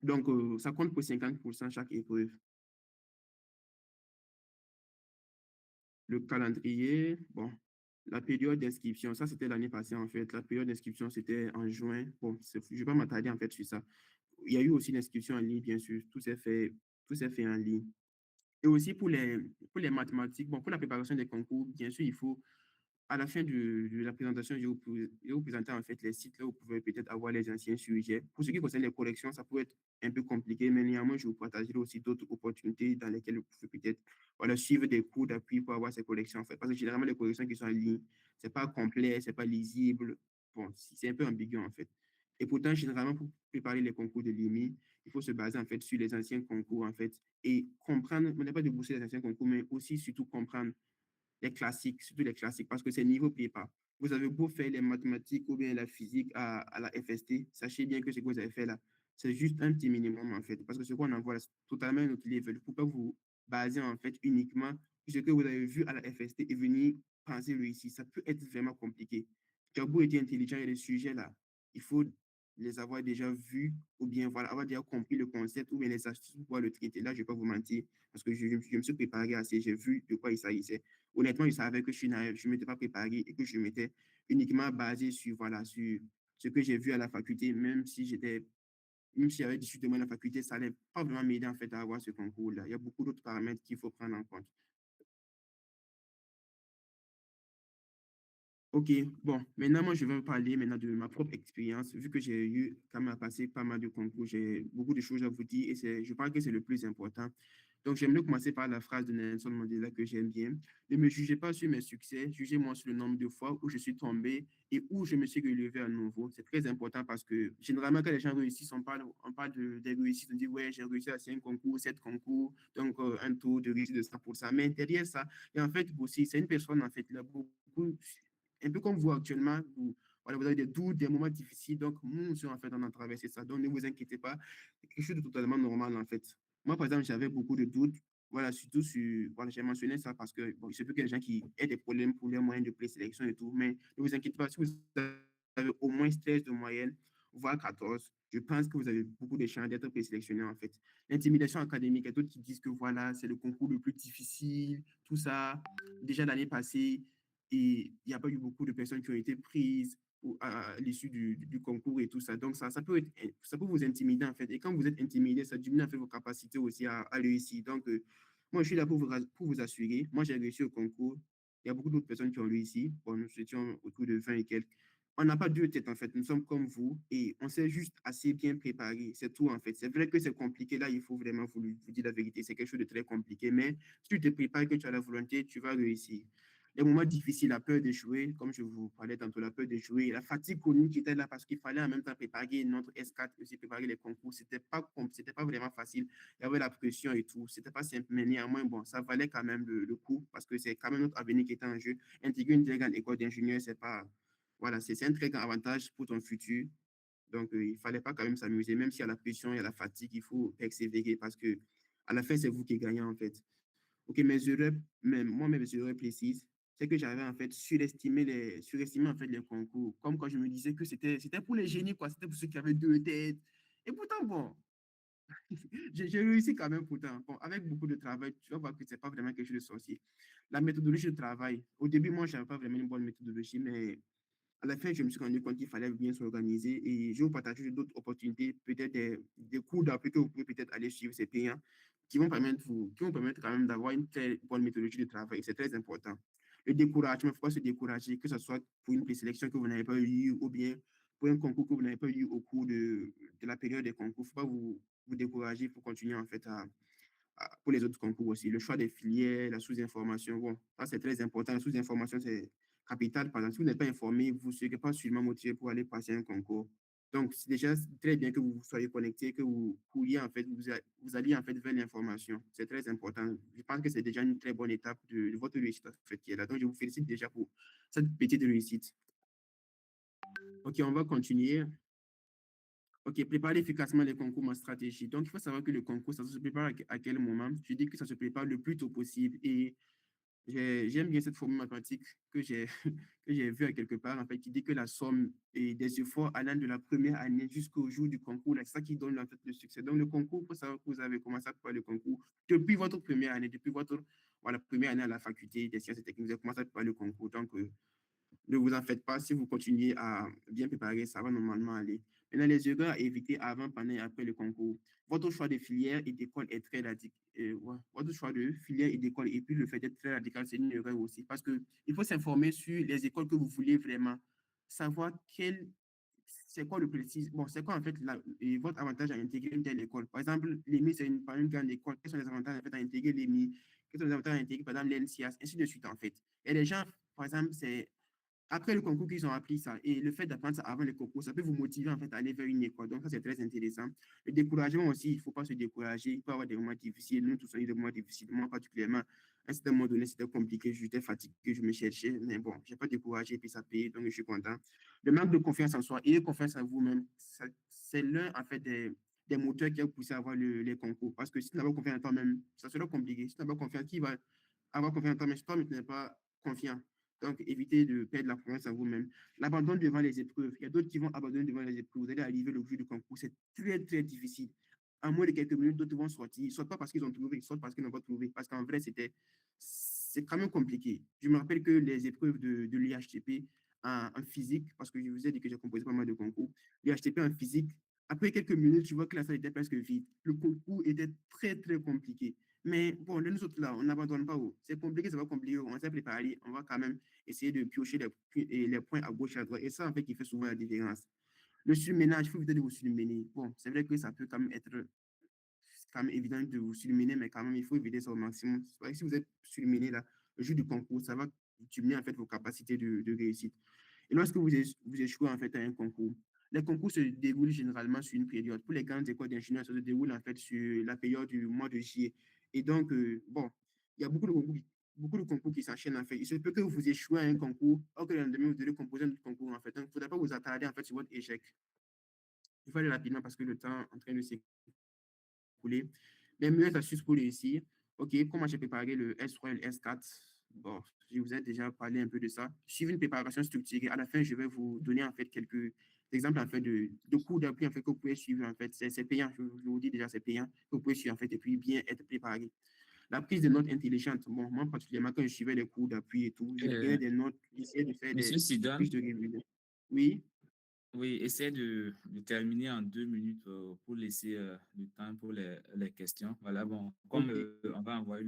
Speaker 4: Donc, ça compte pour 50% chaque épreuve. Le calendrier, bon, la période d'inscription, ça, c'était l'année passée, en fait. La période d'inscription, c'était en juin. Bon, je ne vais pas m'attarder, en fait, sur ça. Il y a eu aussi l'inscription en ligne, bien sûr. Tout s'est fait en ligne. Et aussi pour les mathématiques, bon, pour la préparation des concours, bien sûr, il faut à la fin de la présentation, je vais vous présenter en fait les sites là où vous pouvez peut-être avoir les anciens sujets. Pour ce qui concerne les corrections, ça peut être un peu compliqué, mais néanmoins, je vous partagerai aussi d'autres opportunités dans lesquelles vous pouvez peut-être voilà, suivre des cours d'appui pour avoir ces corrections en fait. Parce que généralement, les corrections qui sont en ligne, ce n'est pas complet, ce n'est pas lisible. Bon, c'est un peu ambigu en fait. Et pourtant, généralement, pour préparer les concours de l'IMI, il faut se baser en fait sur les anciens concours en fait et comprendre, on n'est pas de booster les anciens concours, mais aussi surtout comprendre les classiques, surtout les classiques, parce que c'est niveau prépa. Vous avez beau faire les mathématiques ou bien la physique à la FST, sachez bien que ce que vous avez fait là, c'est juste un petit minimum en fait, parce que ce qu'on envoie là, c'est totalement un autre level. Il ne faut pas vous baser en fait uniquement sur ce que vous avez vu à la FST et venir penser le ici. Ça peut être vraiment compliqué. Tu as beau être intelligent, il y a des sujets là, il faut les avoir déjà vus ou bien voilà, avoir déjà compris le concept ou bien les astuces pour pouvoir le traiter. Là, je ne vais pas vous mentir parce que je me suis préparé assez, j'ai vu de quoi il s'agissait. Honnêtement, je savais que je suis naïf, je ne m'étais pas préparé et que je m'étais uniquement basé sur, voilà, sur ce que j'ai vu à la faculté, même si j'avais 18 mois à la faculté, ça n'allait pas vraiment m'aider en fait à avoir ce concours-là. Il y a beaucoup d'autres paramètres qu'il faut prendre en compte. OK, bon, maintenant, moi, je vais vous parler maintenant de ma propre expérience. Vu que j'ai eu quand même à passer pas mal de concours, j'ai beaucoup de choses à vous dire et je pense que c'est le plus important. Donc, j'aimerais commencer par la phrase de Nelson Mandela que j'aime bien. Ne me jugez pas sur mes succès, jugez-moi sur le nombre de fois où je suis tombé et où je me suis relevé à nouveau. C'est très important parce que généralement, quand les gens réussissent, on parle des réussites, on dit, ouais, j'ai réussi à 5 concours, 7 concours, donc un taux de réussite de 100%. Mais derrière ça, et en fait, aussi, c'est une personne, en fait, là, beaucoup, un peu comme vous actuellement, voilà, vous avez des doutes, des moments difficiles. Donc, nous aussi, en fait, on a traversé ça. Donc, ne vous inquiétez pas. C'est quelque chose de totalement normal, en fait. Moi, par exemple, j'avais beaucoup de doutes. Voilà, surtout sur, voilà, j'ai mentionné ça parce que bon, il se peut que les gens qui aient des problèmes pour les moyens de présélection et tout, mais ne vous inquiétez pas, si vous avez au moins 13 de moyenne, voire 14, je pense que vous avez beaucoup de chances d'être présélectionné en fait. L'intimidation académique, il y a d'autres qui disent que voilà, c'est le concours le plus difficile, tout ça. Déjà l'année passée, et il n'y a pas eu beaucoup de personnes qui ont été prises à l'issue du concours et tout ça. Donc, ça peut vous intimider en fait. Et quand vous êtes intimidé, ça diminue en fait vos capacités aussi à réussir. Donc, moi, je suis là pour vous assurer. Moi, j'ai réussi au concours. Il y a beaucoup d'autres personnes qui ont réussi. Bon, nous étions autour de 20 et quelques. On n'a pas deux têtes, en fait. Nous sommes comme vous et on s'est juste assez bien préparé. C'est tout, en fait. C'est vrai que c'est compliqué. Là, il faut vraiment vous dire la vérité. C'est quelque chose de très compliqué. Mais si tu te prépares, que tu as la volonté, tu vas réussir. Les moments difficiles, la peur d'échouer, comme je vous parlais tantôt, la peur d'échouer, la fatigue chronique qui était là parce qu'il fallait en même temps préparer notre S4, aussi préparer les concours. C'était pas vraiment facile. Il y avait la pression et tout. C'était pas simple, mais néanmoins, bon, ça valait quand même le coup parce que c'est quand même notre avenir qui était en jeu. Intégrer une très grande école d'ingénieurs, c'est pas, voilà, c'est un très grand avantage pour ton futur. Donc, il fallait pas quand même s'amuser, même s'il y a la pression, il y a la fatigue, il faut persévérer parce que à la fin, c'est vous qui gagnez en fait. Ok, mes erreurs précises, c'est que j'avais en fait surestimé en fait les concours. Comme quand je me disais que c'était pour les génies, quoi. C'était pour ceux qui avaient deux têtes. Et pourtant, bon, j'ai réussi quand même pourtant. Bon, avec beaucoup de travail, tu vas voir que c'est pas vraiment quelque chose de sorcier. La méthodologie de travail, au début, moi, je n'avais pas vraiment une bonne méthodologie, mais à la fin, je me suis rendu compte qu'il fallait bien s'organiser et je vais vous partager d'autres opportunités, peut-être des cours d'appui que vous pouvez peut-être aller suivre, c'est payant, qui vont permettre quand même d'avoir une très bonne méthodologie de travail. C'est très important. Le découragement, il ne faut pas se décourager, que ce soit pour une présélection que vous n'avez pas eu ou bien pour un concours que vous n'avez pas eu au cours de la période des concours. Il ne faut pas vous décourager pour continuer en fait pour les autres concours aussi. Le choix des filières, la sous-information, bon, ça c'est très important. La sous-information, c'est capital. Par exemple, si vous n'êtes pas informé, vous ne serez pas suffisamment motivé pour aller passer un concours. Donc, c'est déjà très bien que vous soyez connecté, que vous couriez en fait, vous alliez en fait vers l'information. C'est très important. Je pense que c'est déjà une très bonne étape de votre réussite en fait, qui est là. Donc, je vous félicite déjà pour cette petite réussite. OK, on va continuer. OK, préparer efficacement les concours, ma stratégie. Donc, il faut savoir que le concours, ça se prépare à quel moment? Je dis que ça se prépare le plus tôt possible. Et j'aime bien cette formule mathématique que j'ai que j'ai vue à quelque part, en fait, qui dit que la somme et des efforts allant de la première année jusqu'au jour du concours, c'est ça qui donne en fait le succès. Donc, le concours, il faut savoir que vous avez commencé à préparer le concours depuis votre première année, depuis votre voilà, première année à la faculté des sciences et techniques, vous avez commencé à préparer le concours. Donc, ne vous en faites pas, si vous continuez à bien préparer, ça va normalement aller. Maintenant, les erreurs à éviter avant, pendant et après le concours. Votre choix de filière et d'école est très radical. Ouais. Votre choix de filière et d'école et puis le fait d'être très radical, c'est une erreur aussi parce qu'il faut s'informer sur les écoles que vous voulez vraiment. Savoir c'est quoi le précis. Bon, c'est quoi en fait votre avantage à intégrer une telle école. Par exemple, l'EMI, c'est une grande école. Quels sont les avantages en fait, à intégrer l'EMI? Quels sont les avantages à intégrer, par exemple, l'NCIAS, ainsi de suite en fait. Et les gens, par exemple, c'est après le concours qu'ils ont appris ça. Et le fait d'apprendre ça avant le concours, ça peut vous motiver en fait à aller vers une école. Donc, ça, c'est très intéressant. Le découragement aussi, il ne faut pas se décourager. Il peut y avoir des moments difficiles. Nous tous, on a eu des moments difficiles. Moi, particulièrement, à un certain moment donné, c'était compliqué. J'étais fatigué, je me cherchais. Mais bon, je n'ai pas découragé et puis ça paye. Donc, je suis content. Le manque de confiance en soi, ayez confiance en vous-même. C'est l'un, en fait, des moteurs qui a poussé à avoir les concours. Parce que si tu n'as pas confiance en toi-même, ça sera compliqué. Si tu n'as pas confiance, qui va avoir confiance en toi, mais si toi, tu n'es pas confiant. Donc, évitez de perdre la confiance en vous-même. L'abandon devant les épreuves. Il y a d'autres qui vont abandonner devant les épreuves. Vous allez arriver le jour du concours. C'est très, très difficile. En moins de quelques minutes, d'autres vont sortir. Soit pas parce qu'ils ont trouvé, soit parce qu'ils n'ont pas trouvé. Parce qu'en vrai, c'est quand même compliqué. Je me rappelle que les épreuves de l'IHTP en physique, parce que je vous ai dit que j'ai composé pas mal de concours, l'IHTP en physique, après quelques minutes, tu vois que la salle était presque vide. Le concours était très, très compliqué. Mais bon, nous autres là, on n'abandonne pas. C'est compliqué, ça va compliquer. On s'est préparé. On va quand même essayer de piocher les points à gauche et à droite. Et ça, en fait, qui fait souvent la différence. Le surménage, il faut éviter de vous surméner. Bon, c'est vrai que ça peut quand même être quand même évident de vous surméner, mais quand même, il faut éviter ça au maximum. C'est vrai que si vous êtes surméné là, le jour du concours, ça va diminuer en fait vos capacités de réussite. Et lorsque vous échouez en fait à un concours, les concours se déroulent généralement sur une période. Pour les grandes écoles d'ingénieurs, ça se déroule en fait sur la période du mois de juillet. Et donc, bon, il y a beaucoup de concours qui s'enchaînent en fait. Il se peut que vous échouez à un concours, alors que le lendemain, vous devez composer un autre concours en fait. Donc, il ne faudrait pas vous attarder en fait sur votre échec. Il faut aller rapidement parce que le temps est en train de s'écouler. Les meilleures astuces pour réussir. OK, comment j'ai préparé le S3 et le S4? Bon, je vous ai déjà parlé un peu de ça. Suivez une préparation structurée. À la fin, je vais vous donner en fait quelques exemples en fait de cours d'appui en fait que vous pouvez suivre en fait. C'est payant, je vous dis déjà, c'est payant que vous pouvez suivre en fait et puis bien être préparé. La prise de notes intelligente. Bon, moi particulièrement quand je suivais les cours d'appui et tout, je prenais des notes, j'essayais de faire
Speaker 1: Monsieur
Speaker 4: des
Speaker 1: Sidan,
Speaker 4: fiches de révision. Oui.
Speaker 1: oui, essaie de terminer en 2 minutes pour laisser le temps pour les questions. Voilà, bon, comme
Speaker 4: OK.
Speaker 1: on va envoyer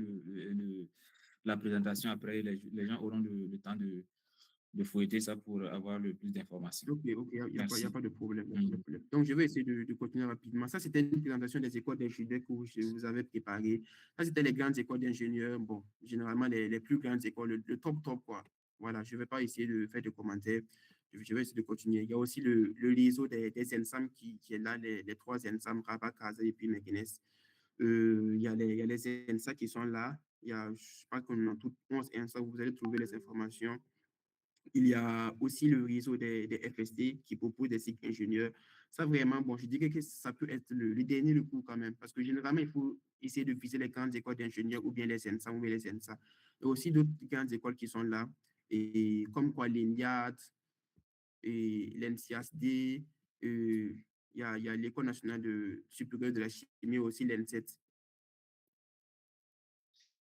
Speaker 1: la présentation après, les gens auront le temps de fouetter ça pour avoir le plus d'informations.
Speaker 4: OK, OK, il y a
Speaker 1: Merci.
Speaker 4: pas de problème, il y a pas de
Speaker 1: Mhm.
Speaker 4: problème. Donc, je vais essayer de continuer rapidement. Ça, c'était une présentation des écoles d'ingénieurs que je vous avais préparées. Ça, c'était les grandes écoles d'ingénieurs. Bon, généralement, les plus grandes écoles, le top, top, quoi. Voilà, je ne vais pas essayer de faire de commentaires. Je vais essayer de continuer. Il y a aussi le réseau des ENSAM qui est là, les trois ENSAM, Rabat, Casa et puis Meguines. Il y a les ENSA qui sont là. Il y a, je pense qu'on a toutes 11 ENSA où vous allez trouver les informations. Il y a aussi le réseau des FSD qui propose des cycles ingénieurs. Ça, vraiment, bon, je dirais que ça peut être le dernier recours quand même, parce que généralement, il faut essayer de viser les grandes écoles d'ingénieurs ou bien les ENSA ou bien les ENSA. Il y a aussi d'autres grandes écoles qui sont là, et comme quoi l'ENIAD, et l'NCSD, il y a l'École nationale supérieure de la chimie, aussi l'ENSET.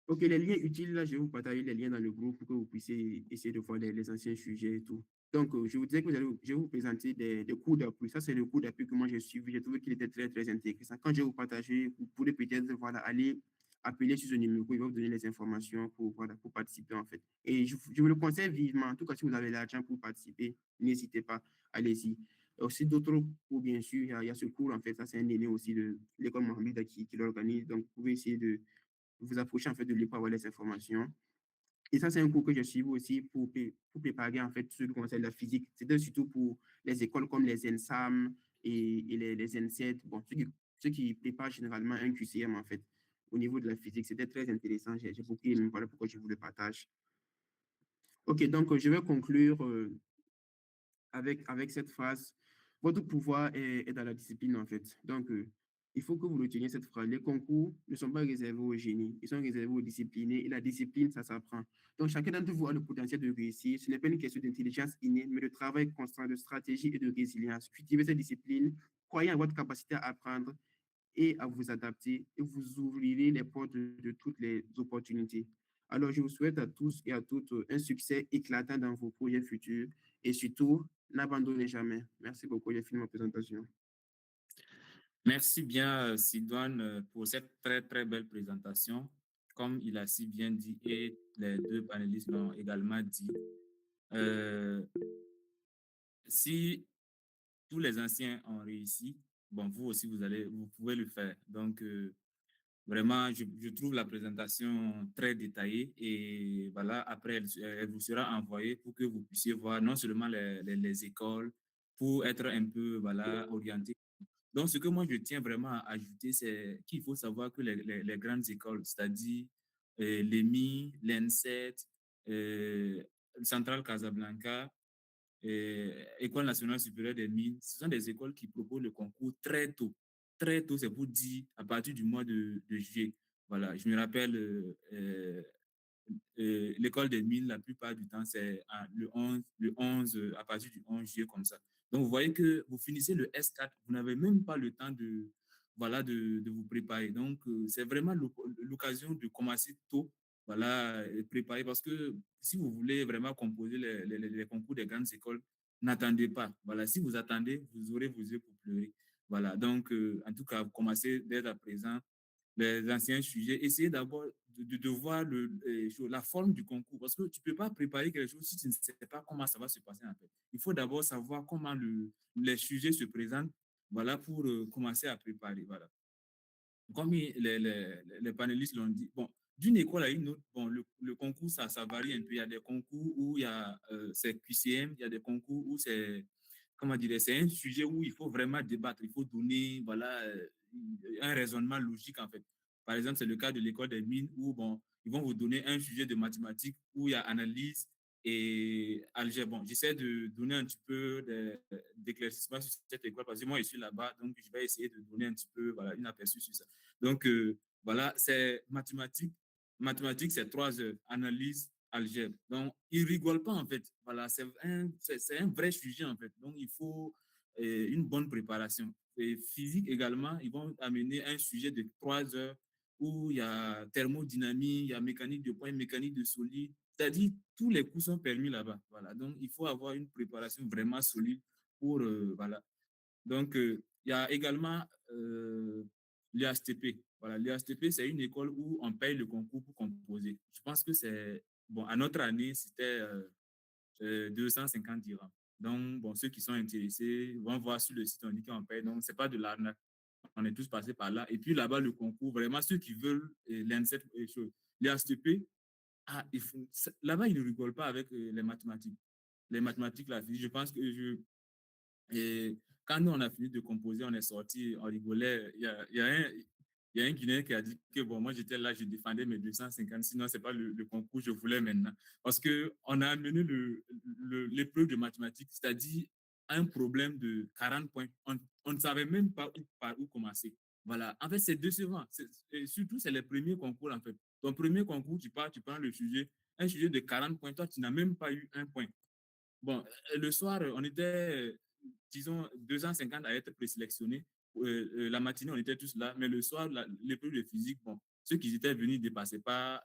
Speaker 4: OK, les liens utiles, là, je vais vous partager les liens dans le groupe pour que vous puissiez essayer de voir les anciens sujets et tout. Donc, je vous disais que je vais vous présenter des cours d'appui. Ça, c'est le cours d'appui que moi j'ai suivi. J'ai trouvé qu'il était très, très intéressant. Quand je vais vous partager, vous pourrez peut-être voilà, aller appeler sur ce numéro. Il va vous donner les informations pour, voilà, pour participer, en fait. Et je vous le conseille vivement. En tout cas, si vous avez l'argent pour participer, n'hésitez pas. Allez-y. Aussi d'autres cours, bien sûr. Il y a ce cours, en fait. Ça, c'est un aîné aussi de l'école Mohamed qui l'organise. Donc, vous pouvez essayer de vous approchez en fait de lui pour avoir les informations. Et ça, c'est un cours que je suis aussi pour préparer en fait ce qu'on appelle la physique. C'était surtout pour les écoles comme les ENSAM et les ENSET, bon, ceux qui préparent généralement un QCM en fait au niveau de la physique. C'était très intéressant. J'ai beaucoup aimé, voilà pourquoi je vous le partage. OK, donc je vais conclure avec cette phrase. Votre pouvoir est dans la discipline, en fait. Donc, il faut que vous reteniez cette phrase. Les concours ne sont pas réservés aux génies, ils sont réservés aux disciplinés. Et la discipline, ça s'apprend. Donc, chacun d'entre vous a le potentiel de réussir. Ce n'est pas une question d'intelligence innée, mais de travail constant, de stratégie et de résilience. Cultivez cette discipline, croyez en votre capacité à apprendre et à vous adapter, et vous ouvrirez les portes de toutes les opportunités. Alors, je vous souhaite à tous et à toutes un succès éclatant dans vos projets futurs et surtout, n'abandonnez jamais. Merci beaucoup, j'ai fini ma présentation.
Speaker 1: Merci bien, Sidoine, pour cette très, très belle présentation. Comme il a si bien dit et les deux panélistes l'ont également dit, euh, si tous les anciens ont réussi, bon, vous aussi, vous pouvez le faire. Donc, vraiment, je trouve la présentation très détaillée et voilà, après, elle vous sera envoyée pour que vous puissiez voir non seulement les écoles, pour être un peu, voilà, orienté. Donc, ce que moi, je tiens vraiment à ajouter, c'est qu'il faut savoir que les grandes écoles, c'est-à-dire l'EMI, l'ENSET, Centrale Casablanca, École nationale supérieure des mines, ce sont des écoles qui proposent le concours très tôt. Très tôt, c'est pour dire à partir du mois de juillet. Voilà, je me rappelle, l'école des mines, la plupart du temps, c'est le 11 à partir du 11 juillet, comme ça. Donc, vous voyez que vous finissez le S4, vous n'avez même pas le temps voilà, de vous préparer. Donc, c'est vraiment l'occasion de commencer tôt, voilà, et préparer, parce que si vous voulez vraiment composer les concours des grandes écoles, n'attendez pas. Voilà, si vous attendez, vous aurez vos yeux pour pleurer. Voilà, donc, en tout cas, vous commencez dès à présent les anciens sujets, essayez d'abord de voir la forme du concours, parce que tu ne peux pas préparer quelque chose si tu ne sais pas comment ça va se passer en fait. Il faut d'abord savoir comment les sujets se présentent, voilà, pour commencer à préparer. Voilà. Comme les panélistes l'ont dit, bon, d'une école à une autre, bon, le concours, ça varie un peu. Il y a des concours où il y a c'est QCM, il y a des concours où c'est, comment dire, c'est un sujet où il faut vraiment débattre, il faut donner, voilà, un raisonnement logique, en fait. Par exemple, c'est le cas de l'école des mines où, bon, ils vont vous donner un sujet de mathématiques où il y a analyse et algèbre. Bon, j'essaie de donner un petit peu d'éclaircissement sur cette école parce que moi, je suis là-bas, donc je vais essayer de donner un petit peu, voilà, une aperçu sur ça. Donc, Voilà, c'est mathématiques. Mathématiques, c'est 3 heures. Analyse, algèbre. Donc, ils ne rigolent pas, en fait. Voilà, c'est un vrai sujet, en fait. Donc, il faut une bonne préparation. Et physique également, ils vont amener un sujet de 3 heures où il y a thermodynamie, il y a mécanique de points, mécanique de solide. C'est-à-dire, tous les cours sont permis là-bas. Voilà. Donc, il faut avoir une préparation vraiment solide pour, voilà. Donc, il y a également l'IASTP. Voilà, l'IASTP, c'est une école où on paye le concours pour composer. Je pense que c'est, bon, à notre année, c'était 250 dirhams. Donc, bon, ceux qui sont intéressés vont voir sur le site, on dit qu'on paye. Donc, ce n'est pas de l'arnaque. On est tous passés par là. Et puis là-bas, le concours, vraiment, ceux qui veulent l'INSET, l'IASTP, là-bas, ils ne rigolent pas avec les mathématiques. Les mathématiques, la physique, je pense que et quand nous, on a fini de composer, on est sorti, on rigolait. Il y a un Guinéen qui a dit que, bon, moi, j'étais là, je défendais mes 250, sinon, ce n'est pas le concours que je voulais maintenant. Parce qu'on a amené l'épreuve de mathématiques, c'est-à-dire un problème de 40 points. On ne savait même pas par où commencer. Voilà. En fait, c'est décevant. Et surtout, c'est les premiers concours, en fait. Ton premier concours, tu pars, tu prends le sujet, un sujet de 40 points, toi, tu n'as même pas eu un point. Bon, le soir, on était, disons, 250 à être présélectionnés. La matinée, on était tous là, mais le soir, l'épreuve de physique, bon, ceux qui étaient venus ne dépassaient pas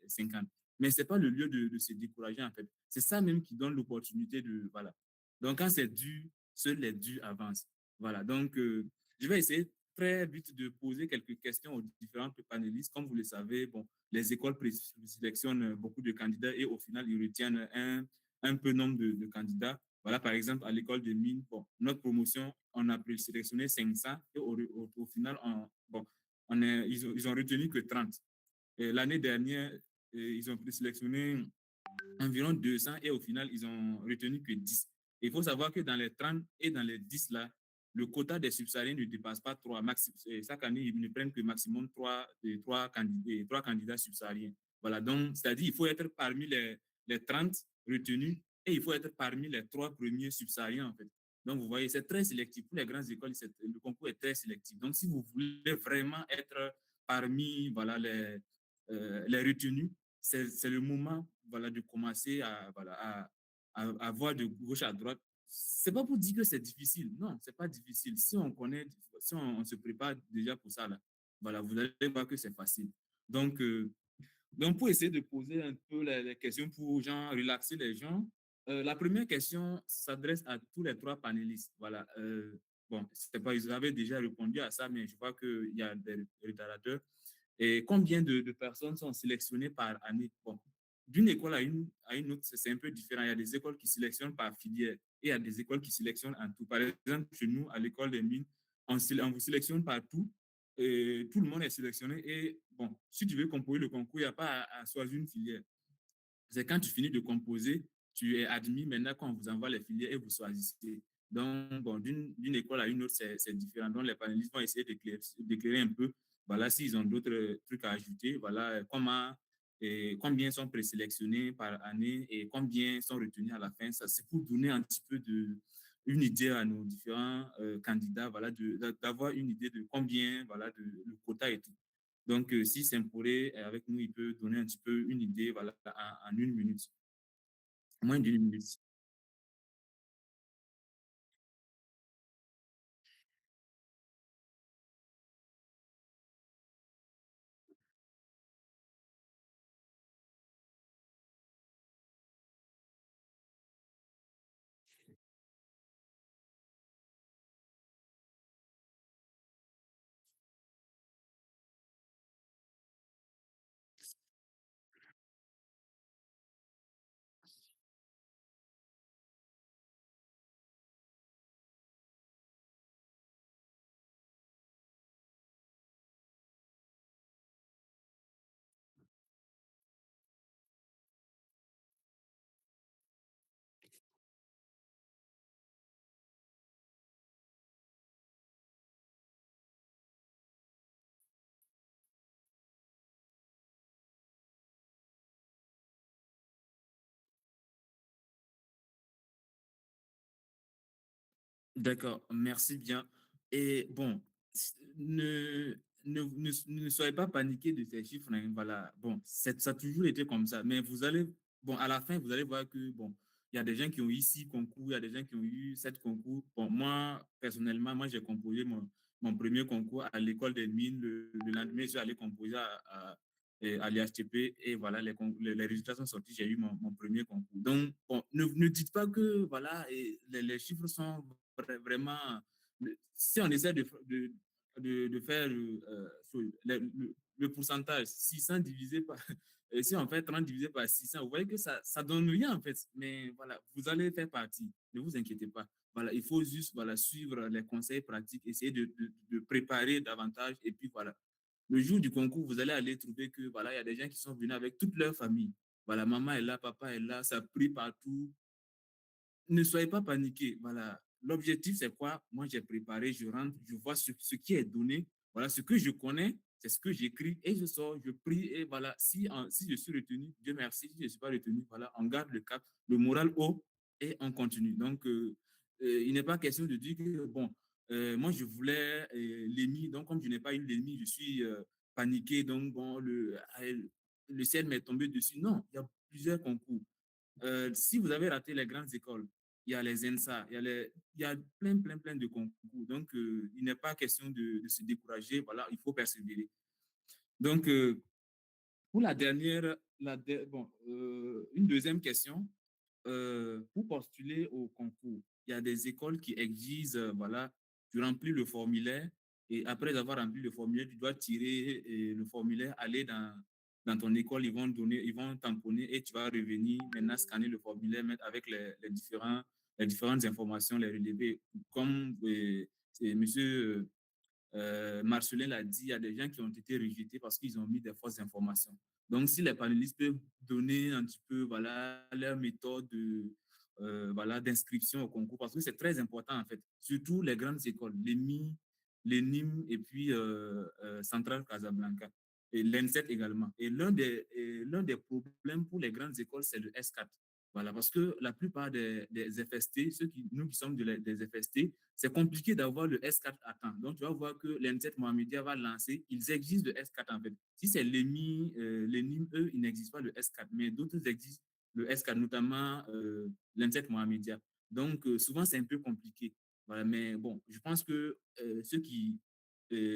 Speaker 1: 50. Mais ce n'est pas le lieu de se décourager, en fait. C'est ça même qui donne l'opportunité de. Voilà. Donc, quand c'est dur, seuls les durs avancent. Voilà. Donc, je vais essayer très vite de poser quelques questions aux différents panélistes. Comme vous le savez, bon, les écoles présélectionnent beaucoup de candidats et au final, ils retiennent un peu nombre de candidats. Voilà, par exemple, à l'école de mines, bon, notre promotion, on a sélectionné 500 et au final, bon, ils ont retenu que 30. L'année dernière, ils ont sélectionné environ 200 et au final, ils ont retenu que 10. Il faut savoir que dans les 30 et dans les 10 là, le quota des subsahariens ne dépasse pas 3. Chaque année, ils ne prennent que maximum 3 candidats subsahariens. Voilà, donc, c'est-à-dire qu'il faut être parmi les 30 retenus et il faut être parmi les 3 premiers subsahariens, en fait. Donc, vous voyez, c'est très sélectif. Pour les grandes écoles, le concours est très sélectif. Donc, si vous voulez vraiment être parmi voilà, les retenus, c'est le moment voilà, de commencer à voir de gauche à droite. Ce n'est pas pour dire que c'est difficile. Non, ce n'est pas difficile. Si on connaît, si on se prépare déjà pour ça, là, voilà, vous allez voir que c'est facile. Donc, pour essayer de poser un peu les questions pour genre, relaxer les gens, la première question s'adresse à tous les 3 panélistes. Voilà. Bon, c'est pas, ils avaient déjà répondu à ça, mais je vois qu'il y a des retardateurs. Et combien de personnes sont sélectionnées par année? Bon, d'une école à une autre, c'est un peu différent. Il y a des écoles qui sélectionnent par filière et il y a des écoles qui sélectionnent en tout. Par exemple, chez nous, à l'école des mines, on vous sélectionne par tout. Et tout le monde est sélectionné. Et bon, si tu veux composer le concours, il n'y a pas à choisir une filière. C'est quand tu finis de composer, tu es admis. Maintenant, quand on vous envoie les filières et vous choisissez. Donc, bon, d'une école à une autre, c'est différent. Donc, les panélistes vont essayer d'éclairer un peu. Voilà, s'ils ont d'autres trucs à ajouter. Voilà, combien sont présélectionnés par année et combien sont retenus à la fin. Ça, c'est pour donner un petit peu une idée à nos différents candidats, voilà, d'avoir une idée de combien, voilà, le quota et tout. Donc, si Saint-Pouré est avec nous, il peut donner un petit peu une idée voilà, en 1 minute, moins d'1 minute. D'accord, merci bien. Et bon, ne, ne soyez pas paniqués de ces chiffres, hein, voilà. Bon, ça a toujours été comme ça, mais vous allez, bon, à la fin, vous allez voir que, bon, il y a des gens qui ont eu 6 concours, il y a des gens qui ont eu 7 concours. Bon, moi, personnellement, moi, j'ai composé mon premier concours à l'école des mines. Le lendemain, je suis allé composer à l'IHTP et voilà, les résultats sont sortis. J'ai eu mon premier concours. Donc, bon, ne dites pas que, voilà, et les chiffres sont vraiment. Si on essaie de faire le pourcentage, 600 divisé par. Et si on fait 30 divisé par 600, vous voyez que ça ne donne rien en fait. Mais voilà, vous allez faire partie. Ne vous inquiétez pas. Voilà, il faut juste voilà, suivre les conseils pratiques, essayer de préparer davantage. Et puis voilà, le jour du concours, vous allez aller trouver que voilà, il y a des gens qui sont venus avec toute leur famille. Voilà, maman est là, papa est là, ça prie partout. Ne soyez pas paniqués. Voilà. L'objectif, c'est quoi? Moi, j'ai préparé, je rentre, je vois ce qui est donné. Voilà, ce que je connais, c'est ce que j'écris et je sors, je prie et voilà. Si je suis retenu, Dieu merci. Si je ne suis pas retenu, voilà, on garde le cap, le moral haut et on continue. Donc, il n'est pas question de dire que, bon, moi, je voulais l'EMI. Donc, comme je n'ai pas eu l'EMI, je suis paniqué. Donc, bon, le ciel m'est tombé dessus. Non, il y a plusieurs concours. Si vous avez raté les grandes écoles, il y a les ENSA, il y a plein de concours. Donc, il n'est pas question de se décourager. Voilà, il faut persévérer. Donc, pour la dernière, bon, une deuxième question, pour postuler au concours, il y a des écoles qui exigent, voilà, tu remplis le formulaire et après avoir rempli le formulaire, tu dois tirer le formulaire, aller dans ton école, ils vont tamponner et tu vas revenir maintenant scanner le formulaire, mettre avec les différentes informations, les relevés. Comme monsieur Marcelin l'a dit, il y a des gens qui ont été rejetés parce qu'ils ont mis des fausses informations. Donc, si les panélistes peuvent donner un petit peu voilà, leur méthode voilà, d'inscription au concours, parce que c'est très important en fait, surtout les grandes écoles, les NIM et puis Centrale Casablanca et l'ENSET également. Et l'un des problèmes pour les grandes écoles, c'est le S4. Voilà, parce que la plupart des FST, nous qui sommes des FST, c'est compliqué d'avoir le S4 à temps. Donc, tu vas voir que l'N7 Mohamedia va lancer, ils exigent le S4 en fait. Si c'est l'ENIM, eux, ils n'exigent pas le S4, mais d'autres exigent le S4, notamment l'N7 Mohamedia. Donc, souvent, c'est un peu compliqué. Voilà, mais bon, je pense que ceux qui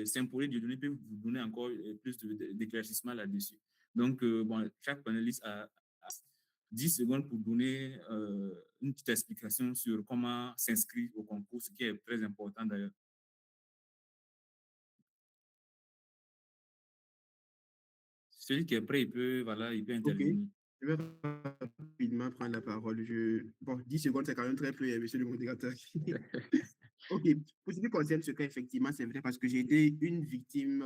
Speaker 1: s'imposaient de donner peuvent vous donner encore plus d'éclaircissement là-dessus. Donc, bon, chaque panéliste a 10 secondes pour donner une petite explication sur comment s'inscrire au concours, ce qui est très important d'ailleurs. Celui qui est prêt, voilà, il peut
Speaker 4: Ok,
Speaker 1: intervenir.
Speaker 4: je vais rapidement prendre la parole. Bon, 10 secondes, c'est quand même très peu, hein, monsieur le modérateur. Ok, pour ce qui concerne ce cas, effectivement, c'est vrai parce que j'ai été une victime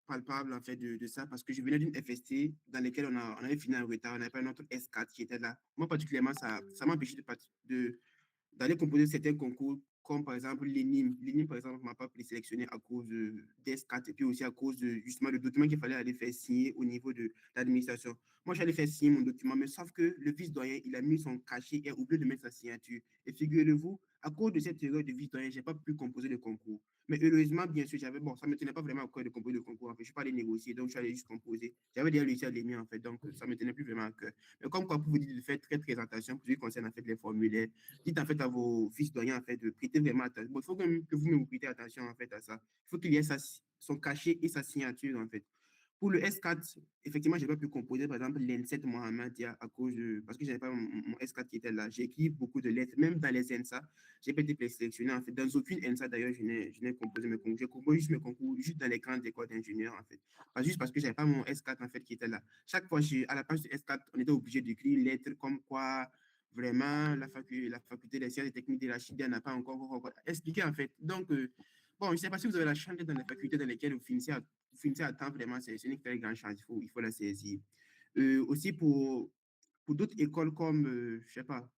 Speaker 4: palpable en fait de ça parce que je venais d'une FST dans laquelle on avait fini en retard, on n'avait pas notre S4 qui était là. Moi, particulièrement, ça m'a empêché d'aller composer certains concours, comme par exemple l'ENIM. L'ENIM, par exemple, ne m'a pas présélectionné à cause d'S4 et puis aussi à cause de justement le document qu'il fallait aller faire signer au niveau de l'administration. Moi, j'allais faire signer mon document, mais sauf que le vice-doyen, il a mis son cachet et a oublié de mettre sa signature. Et figurez-vous, à cause de cette erreur de vice-doyen, je n'ai pas pu composer le concours. Mais heureusement, bien sûr, bon, ça ne me tenait pas vraiment à cœur de composer le concours. En fait, je ne suis pas allé négocier, donc je suis allé juste composer. J'avais déjà réussi à l'aimer, en fait, donc ça ne me tenait plus vraiment à cœur. Mais comme quoi, pour vous dire de faire très, très attention pour ce qui concerne en fait les formulaires, dites en fait à vos fils doyens en fait de prêter vraiment attention. Bon, il faut quand même que vous prêtez attention en fait à ça. Il faut qu'il y ait son cachet et sa signature en fait. Pour le S4, effectivement, je n'ai pas pu composer, par exemple, l'N7 Mohamed à cause parce que je n'avais pas mon S4 qui était là. J'ai écrit beaucoup de lettres, même dans les ENSA. Je n'ai pas été sélectionné, en fait. Dans aucune ENSA, d'ailleurs, je n'ai composé mes concours. J'ai composé juste mes concours, juste dans les grandes écoles d'ingénieurs, en fait. Pas juste parce que je n'avais pas mon S4, en fait, qui était là. Chaque fois, à la page du S4, on était obligé d'écrire une lettre comme quoi, vraiment, la faculté des sciences et techniques de la Chine n'a pas encore expliqué, en fait. Donc, bon, je ne sais pas si vous avez la chance d'être dans les facultés dans lesquelles vous finissez à temps, vraiment, c'est une très grande chance, il faut la saisir. Aussi, pour d'autres écoles comme, je ne sais pas,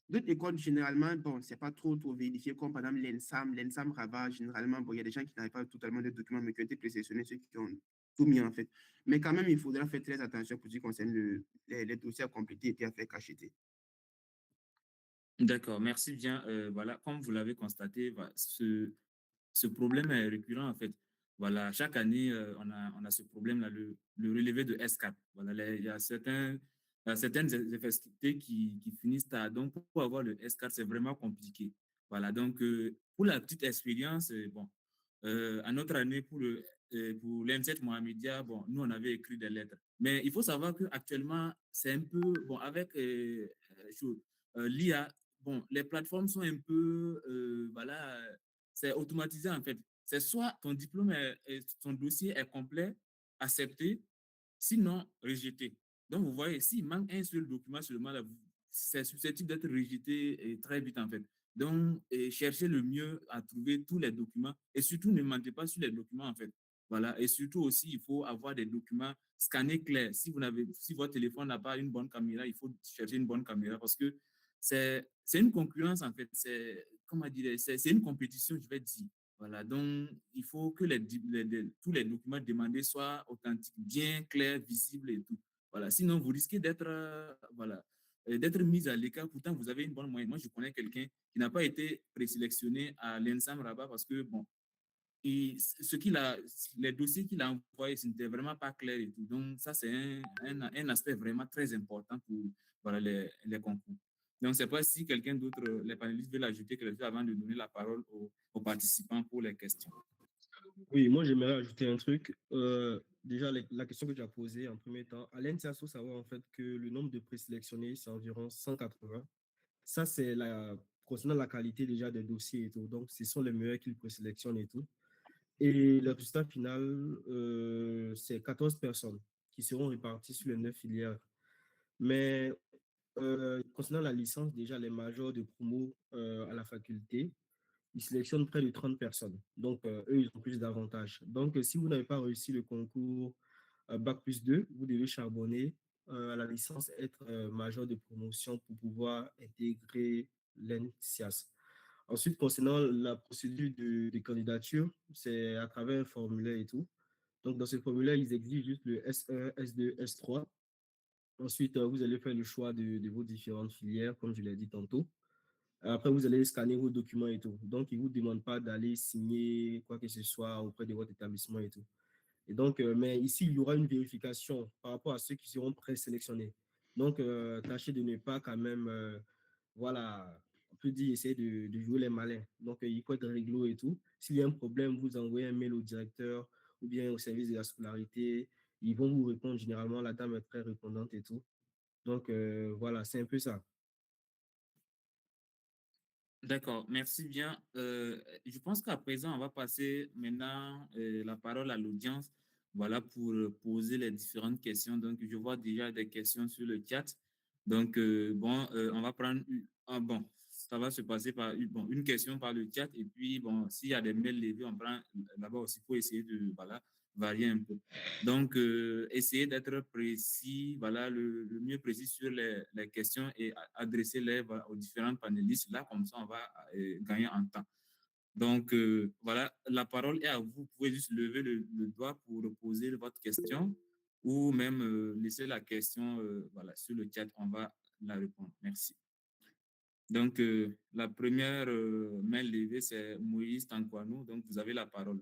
Speaker 4: d'autres écoles, généralement, bon, c'est pas trop vérifié, comme par exemple l'ENSAM Rabat, généralement, bon, il y a des gens qui n'avaient pas totalement de documents, mais qui ont été présélectionnés, ceux qui ont tout mis, en fait. Mais quand même, il faudra faire très attention pour ce qui concerne les dossiers à compléter et à faire cacheter.
Speaker 1: D'accord, merci bien. Voilà, comme vous l'avez constaté, voilà, ce problème est récurrent en fait. Voilà, chaque année, on a ce problème-là, le relevé de S4. Voilà, il y a certaines universités qui finissent tard. Donc, pour avoir le S4, c'est vraiment compliqué. Voilà, donc, pour la petite expérience, bon, à notre année, pour l'I7 Mohamedia, bon, nous, on avait écrit des lettres. Mais il faut savoir qu'actuellement, c'est un peu, bon, avec l'IA, bon, les plateformes sont un peu, voilà, c'est automatisé en fait. C'est soit ton diplôme, ton dossier est complet, accepté, sinon rejeté. Donc, vous voyez, s'il manque un seul document seulement, c'est susceptible d'être rejeté très vite en fait. Donc, cherchez le mieux à trouver tous les documents et surtout ne mentez pas sur les documents en fait. Voilà. Et surtout aussi, il faut avoir des documents scannés clairs. Si votre téléphone n'a pas une bonne caméra, il faut chercher une bonne caméra parce que c'est une concurrence en fait. Comment dire, c'est une compétition, je vais dire. Voilà, donc il faut que tous les documents demandés soient authentiques, bien clairs, visibles et tout. Voilà, sinon vous risquez d'être mis à l'écart. Pourtant, vous avez une bonne moyenne. Moi, je connais quelqu'un qui n'a pas été présélectionné à l'ENSAM Rabat parce que, bon, les dossiers qu'il a envoyés, ce n'était vraiment pas clair et tout. Donc, ça, c'est un aspect vraiment très important pour voilà, les concours. Donc, je ne sais pas si quelqu'un d'autre, les panélistes veulent ajouter quelque chose avant de donner la parole aux participants pour les questions.
Speaker 3: Oui, moi j'aimerais ajouter un truc. Déjà, la question que tu as posée en premier temps, à l'INSEAD, il faut savoir en fait que le nombre de présélectionnés, c'est environ 180. Ça, c'est concernant la qualité déjà des dossiers et tout. Donc, ce sont les meilleurs qu'ils présélectionnent et tout. Et le résultat final, c'est 14 personnes qui seront réparties sur les 9 filières. Mais concernant la licence, déjà, les majors de promo à la faculté, ils sélectionnent près de 30 personnes. Donc, eux, ils ont plus d'avantages. Donc, si vous n'avez pas réussi le concours Bac+2, vous devez charbonner à la licence, être major de promotion pour pouvoir intégrer l'ENSIAS. Ensuite, concernant la procédure de candidature, c'est à travers un formulaire et tout. Donc, dans ce formulaire, ils exigent juste le S1, S2, S3. Ensuite, vous allez faire le choix de vos différentes filières, comme je l'ai dit tantôt. Après, vous allez scanner vos documents et tout. Donc, ils ne vous demandent pas d'aller signer quoi que ce soit auprès de votre établissement et tout. Et donc, mais ici, il y aura une vérification par rapport à ceux qui seront présélectionnés. Donc, tâchez de ne pas quand même, voilà, on peut dire, essayer de jouer les malins. Donc, il faut être réglo et tout. S'il y a un problème, vous envoyez un mail au directeur ou bien au service de la scolarité. Ils vont vous répondre. Généralement, la dame est très répondante et tout. Donc, voilà, c'est un peu ça.
Speaker 1: D'accord, merci bien. Je pense qu'à présent, on va passer maintenant la parole à l'audience, voilà, pour poser les différentes questions. Donc, je vois déjà des questions sur le chat. Donc, bon, on va prendre, bon, ça va se passer par une question par le chat. Et puis, bon, s'il y a des mails levés, on prend là-bas aussi pour essayer de, voilà, varier un peu. Donc, essayez d'être précis, voilà, le mieux précis sur les questions et adresser-les voilà, aux différents panélistes. Là, comme ça, on va gagner en temps. Donc, voilà, la parole est à vous. Vous pouvez juste lever le doigt pour poser votre question ou même laisser la question voilà, sur le chat. On va la répondre. Merci. Donc, la première main levée, c'est Moïse Tankwano. Donc, vous avez la parole.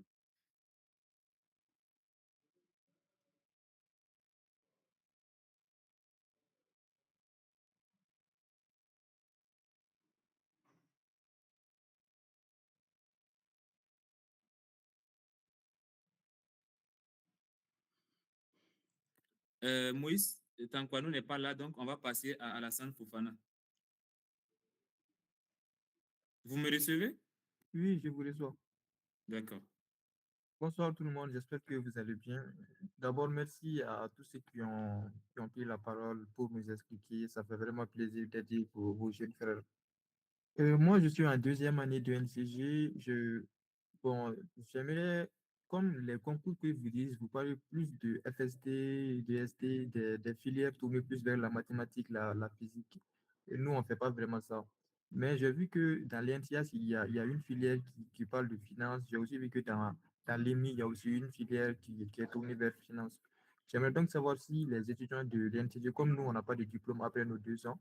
Speaker 1: Moïse Tankwano n'est pas là, donc on va passer à Alassane Fofana. Vous me recevez?
Speaker 6: Oui, je vous reçois.
Speaker 1: D'accord.
Speaker 6: Bonsoir tout le monde, j'espère que vous allez bien. D'abord, merci à tous ceux qui ont pris la parole pour nous expliquer. Ça fait vraiment plaisir d'être pour vos jeunes frères. Moi, je suis en deuxième année de NCG. Bon, j'aimerais, comme les concours que vous dites, vous parlez plus de FST, de ST, des filières tournées plus vers la mathématique, la physique. Et nous, on ne fait pas vraiment ça. Mais j'ai vu que dans l'INTIAS, il y a une filière qui parle de finance. J'ai aussi vu que dans l'EMI, il y a aussi une filière qui est tournée vers finance. J'aimerais donc savoir si les étudiants de l'INTG, comme nous, on n'a pas de diplôme après nos 2 ans,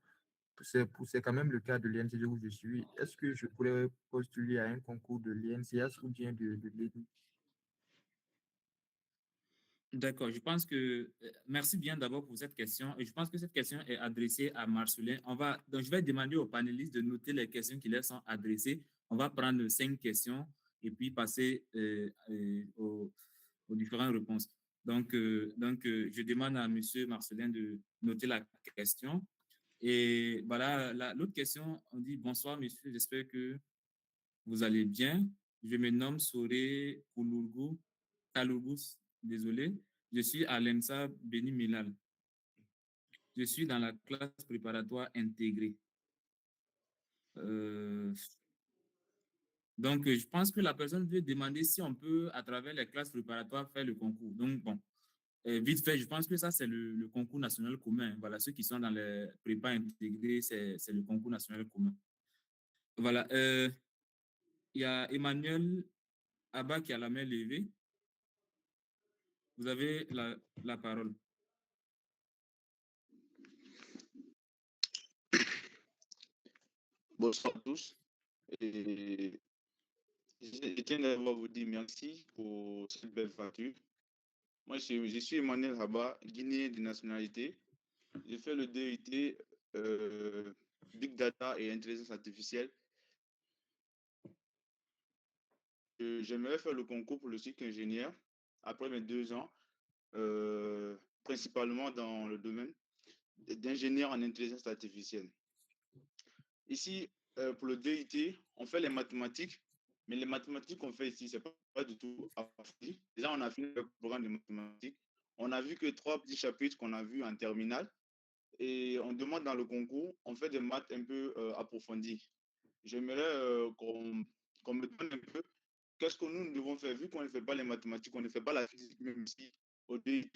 Speaker 6: c'est quand même le cas de l'INCG où je suis. Est-ce que je pourrais postuler à un concours de l'INCS ou bien de l'ENI?
Speaker 1: D'accord, je pense que merci bien d'abord pour cette question. Et je pense que cette question est adressée à Marcelin. Donc, je vais demander aux panélistes de noter les questions qui leur sont adressées. On va prendre 5 questions et puis passer aux différentes réponses. Donc, je demande à Monsieur Marcelin de noter la question. Et voilà, l'autre question, on dit bonsoir, monsieur, j'espère que vous allez bien. Je me nomme Soré Kalourgous, désolé. Je suis à l'ENSA Beni Milal. Je suis dans la classe préparatoire intégrée. Donc, je pense que la personne veut demander si on peut, à travers les classes préparatoires, faire le concours. Donc, bon, vite fait, je pense que ça, c'est le concours national commun. Voilà, ceux qui sont dans les prépas intégrés, c'est le concours national commun. Voilà. Il y a Emmanuel Abba qui a la main levée. Vous avez la parole.
Speaker 7: Bonsoir à tous. Et je tiens d'abord à vous dire merci pour cette belle facture. Moi, je suis Emmanuel Haba, guinéen de nationalité. J'ai fait le DUT Big Data et Intelligence Artificielle. J'aimerais faire le concours pour le cycle ingénieur après mes 2 ans, principalement dans le domaine d'ingénieur en intelligence artificielle. Ici, pour le DUT, on fait les mathématiques, mais les mathématiques qu'on fait ici, ce n'est pas du tout approfondi. Déjà, on a fini le programme de mathématiques. On a vu que 3 petits chapitres qu'on a vus en terminale. Et on demande dans le concours, on fait des maths un peu approfondies. J'aimerais qu'on me donne un peu qu'est-ce que nous devons faire, vu qu'on ne fait pas les mathématiques, on ne fait pas la physique même ici au DUT.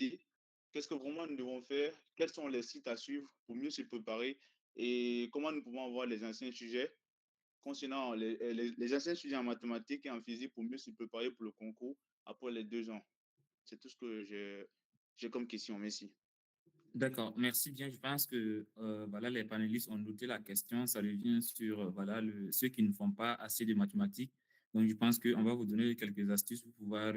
Speaker 7: Qu'est-ce que vraiment nous devons faire? Quels sont les sites à suivre pour mieux se préparer? Et comment nous pouvons avoir les anciens sujets concernant les anciens sujets en mathématiques et en physique pour mieux se préparer pour le concours après les 2 ans? C'est tout ce que j'ai comme question. Merci.
Speaker 1: D'accord, merci bien. Je pense que voilà, les panélistes ont noté la question. Ça revient sur voilà, ceux qui ne font pas assez de mathématiques. Donc, je pense qu'on va vous donner quelques astuces pour pouvoir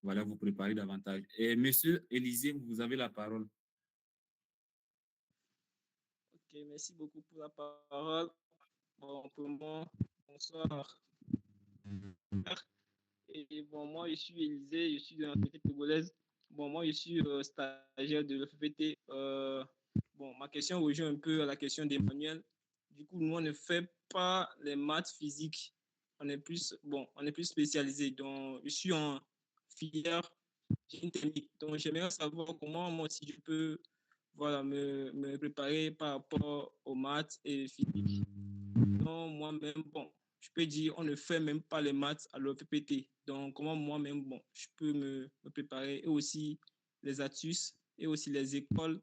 Speaker 1: voilà, vous préparer davantage. Et monsieur Élisée, vous avez la parole.
Speaker 8: Ok, merci beaucoup pour la parole. Bon, pour moi, bonsoir. Et bon, moi, je suis Élisée, je suis de la nationalité togolaise. Bon, moi, je suis stagiaire de l'EFPT. Bon, ma question rejoint un peu à la question d'Emmanuel. Du coup, nous, on ne fait pas les maths physiques. On est plus, bon, on est plus spécialisé. Donc, je suis en filière génie technique. Donc, j'aimerais savoir comment moi aussi je peux voilà, me préparer par rapport aux maths et physique. Donc, moi-même, bon, je peux dire, on ne fait même pas les maths à l'OPPT. Donc, comment moi-même, bon, je peux me préparer et aussi les astuces et aussi les écoles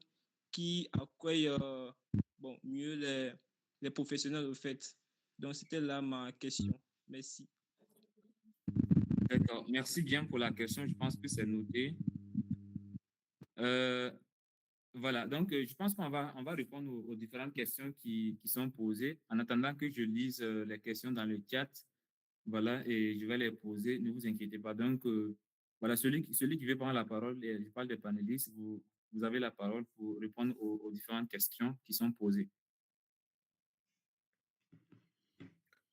Speaker 8: qui accueillent bon, mieux les professionnels au fait. Donc, c'était là ma question. Merci.
Speaker 1: D'accord, merci bien pour la question. Je pense que c'est noté. Voilà, donc je pense qu'on va répondre aux différentes questions qui sont posées. En attendant que je lise les questions dans le chat, voilà, et je vais les poser, ne vous inquiétez pas. Donc, voilà, celui qui veut prendre la parole, et je parle des panélistes, vous avez la parole pour répondre aux différentes questions qui sont posées.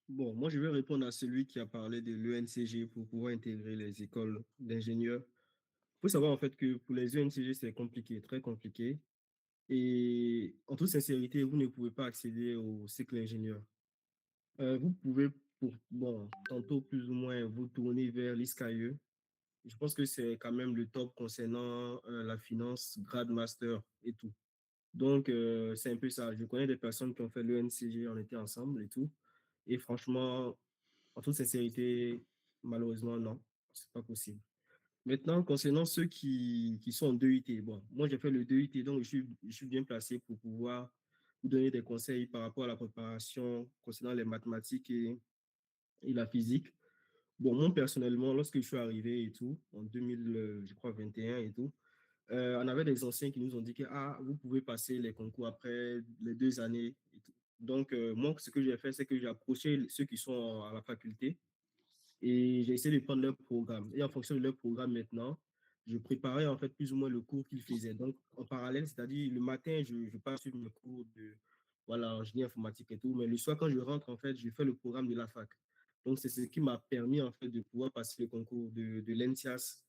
Speaker 3: Bon, moi, je vais répondre à celui qui a parlé de l'ENCG pour pouvoir intégrer les écoles d'ingénieurs. Il faut savoir en fait que pour les ENCG, c'est compliqué, très compliqué. Et en toute sincérité, vous ne pouvez pas accéder au cycle ingénieur. Vous pouvez, bon, tantôt plus ou moins, vous tourner vers l'ISCAIE. Je pense que c'est quand même le top concernant la finance, grade master et tout. Donc, c'est un peu ça. Je connais des personnes qui ont fait l'ENCG, on était ensemble et tout. Et franchement, en toute sincérité, malheureusement, non, c'est pas possible. Maintenant, concernant ceux qui sont en 2UT, bon, moi j'ai fait le 2UT, donc je suis bien placé pour pouvoir vous donner des conseils par rapport à la préparation concernant les mathématiques et la physique. Bon, moi personnellement, lorsque je suis arrivé et tout, en 2000, je crois 21 et tout, on avait des anciens qui nous ont dit que ah, vous pouvez passer les concours après les 2 années et tout. Donc, moi, ce que j'ai fait, c'est que j'ai approché ceux qui sont à la faculté et j'ai essayé de prendre leur programme. Et en fonction de leur programme maintenant, je préparais en fait plus ou moins le cours qu'il faisait. Donc, en parallèle, c'est-à-dire le matin, je passe sur mes cours de voilà, en génie informatique et tout, mais le soir, quand je rentre, en fait, je fais le programme de la fac. Donc, c'est ce qui m'a permis en fait de pouvoir passer le concours de l'ENSIAS.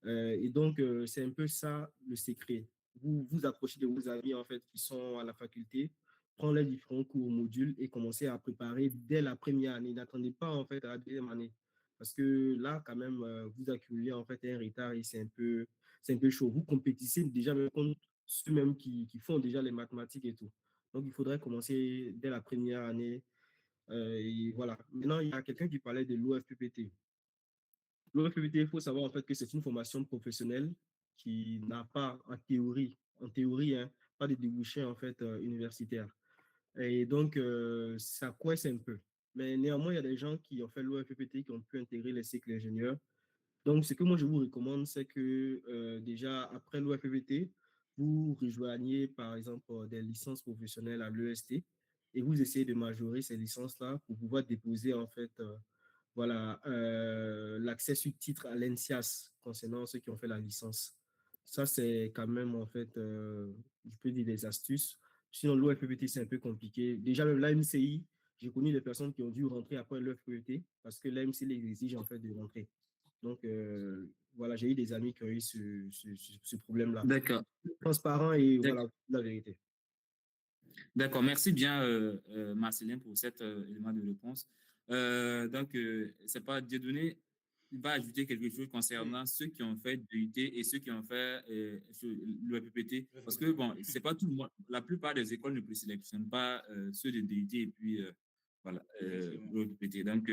Speaker 3: Et donc, c'est un peu ça le secret. Vous vous approchez de vos amis en fait qui sont à la faculté, prendre les différents cours modules et commencer à préparer dès la première année. N'attendez pas en fait à la deuxième année. Parce que là, quand même, vous accumulez en fait un retard et c'est un peu chaud. Vous compétissez déjà même contre ceux-mêmes qui font déjà les mathématiques et tout. Donc, il faudrait commencer dès la première année. Et voilà. Maintenant, il y a quelqu'un qui parlait de l'OFPPT. L'OFPPT, il faut savoir en fait que c'est une formation professionnelle qui n'a pas en théorie, hein, pas de débouchés en fait universitaires. Et donc, ça coince un peu. Mais néanmoins, il y a des gens qui ont fait l'OFPPT qui ont pu intégrer les cycles ingénieurs. Donc, ce que moi, je vous recommande, c'est que déjà, après l'OFPPT, vous rejoignez, par exemple, des licences professionnelles à l'EST et vous essayez de majorer ces licences-là pour pouvoir déposer, en fait, voilà, l'accès sur titre à l'ENSIAS concernant ceux qui ont fait la licence. Ça, c'est quand même, en fait, je peux dire des astuces. Sinon, l'OFPPT, c'est un peu compliqué. Déjà, même l'AMCI, j'ai connu des personnes qui ont dû rentrer après l'OFPPT parce que l'AMCI les exige, en fait, de rentrer. Donc, voilà, j'ai eu des amis qui ont eu ce problème-là.
Speaker 1: D'accord.
Speaker 3: Transparent et voilà, la vérité.
Speaker 1: D'accord, merci bien, Marcelin, pour cet élément de réponse. Donc, c'est pas Dieudonné, il va ajouter quelque chose concernant ceux qui ont fait DUT et ceux qui ont fait le PPT. Parce que, bon, c'est pas tout le monde. La plupart des écoles ne présélectionnent pas ceux de DUT et puis, voilà, le PPT. Donc,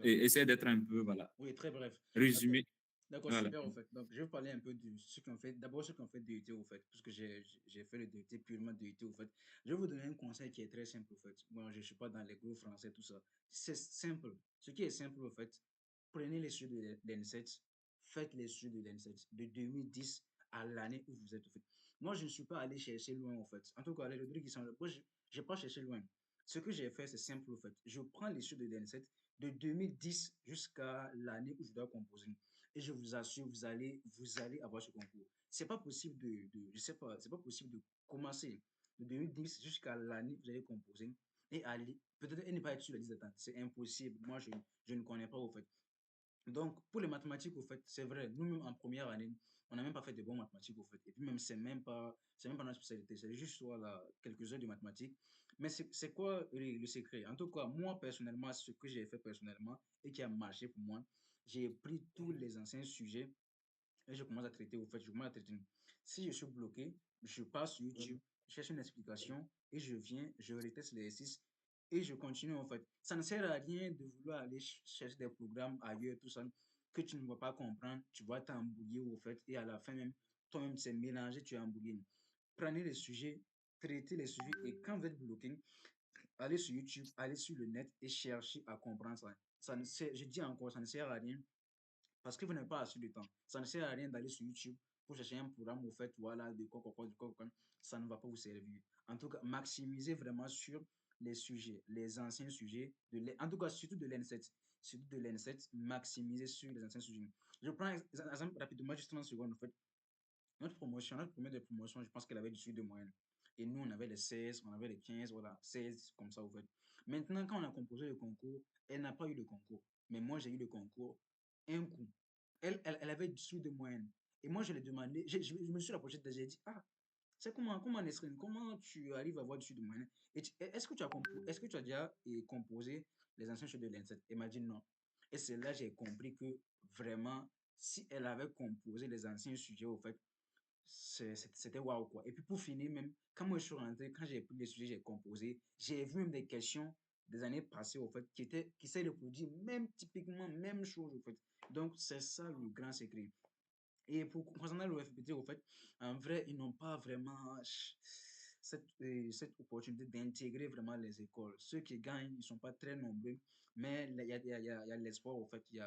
Speaker 1: essaie d'être un peu, voilà,
Speaker 2: Oui, très bref.
Speaker 1: résumé.
Speaker 2: D'accord,
Speaker 1: Voilà.
Speaker 2: super, en fait. Donc, je vais vous parler un peu de ceux qui ont fait, d'abord ceux qui ont fait DUT, au fait, puisque j'ai fait le DUT, purement DUT, au fait. Je vais vous donner un conseil qui est très simple, au fait. Moi, je ne suis pas dans les cours français, tout ça. C'est simple. Ce qui est simple, au fait, prenez les sujets de l'ENSET, faites les sujets de l'ENSET de 2010 à l'année où vous êtes, au fait. Moi, je ne suis pas allé chercher loin, en fait. En tout cas, les trucs qui sont là, moi, je n'ai pas cherché loin. Ce que j'ai fait, c'est simple, au fait. Je prends les sujets de l'ENSET de 2010 jusqu'à l'année où je dois composer. Et je vous assure, vous allez avoir ce concours. C'est pas possible je sais pas, c'est pas possible de commencer de 2010 jusqu'à l'année où vous allez composer et aller, peut-être et ne pas être sur la liste d'attente. C'est impossible. Moi, je ne connais pas, au fait. Donc, pour les mathématiques, au fait, c'est vrai, nous-mêmes en première année, on n'a même pas fait de bons mathématiques, au fait. Et puis même, c'est même pas notre spécialité. C'est juste, voilà, quelques heures de mathématiques. Mais c'est quoi le secret? En tout cas, moi, personnellement, ce que j'ai fait personnellement et qui a marché pour moi, j'ai pris tous les anciens sujets et je commence à traiter, au fait, je commence à traiter. Si je suis bloqué, je pars sur YouTube, je cherche une explication et je viens, je reteste l'exercice et je continue, en fait. Ça ne sert à rien de vouloir aller chercher des programmes ailleurs, tout ça, que tu ne vas pas comprendre, tu vas t'embrouiller, au fait, et à la fin même, toi-même, c'est mélangé, tu es embrouillé. Prenez les sujets, traitez les sujets et quand vous êtes bloqué, allez sur YouTube, allez sur le net et cherchez à comprendre ça. Je dis encore, ça ne sert à rien parce que vous n'avez pas assez de temps. Ça ne sert à rien d'aller sur YouTube pour chercher un programme, au fait, voilà, de quoi, du quoi. Ça ne va pas vous servir. En tout cas, maximisez vraiment sur les sujets, les anciens sujets, en tout cas, surtout de l'N7. Surtout de l'N7, maximisez sur les anciens sujets. Je prends un exemple rapidement, juste 30 secondes, en fait. Notre première de promotion, je pense qu'elle avait 18 de moyenne. Et nous, on avait les 16, on avait les 15, voilà, 16, comme ça, au fait. Maintenant, quand on a composé le concours, elle n'a pas eu le concours. Mais moi, j'ai eu le concours un coup. Elle avait 18 de moyenne. Et moi, je l'ai demandé, je me suis rapproché de j'ai dit, ah, c'est comment Nesrine, comment tu arrives à avoir 18 de moyenne? Est-ce que tu as déjà composé les anciens jeux de l'INSET? Elle m'a dit non. Et c'est là que j'ai compris que vraiment, si elle avait composé les anciens sujets, au fait, c'était waouh, quoi. Et puis pour finir, même, quand moi je suis rentré, quand j'ai pris les sujets, j'ai composé, j'ai vu même des questions des années passées, au fait, qui s'est reproduit, même typiquement, même chose, au fait. Donc, c'est ça le grand secret. Et concernant le FPT, au fait, en vrai, ils n'ont pas vraiment cette opportunité d'intégrer vraiment les écoles. Ceux qui gagnent, ils ne sont pas très nombreux, mais il y a l'espoir, au fait, il y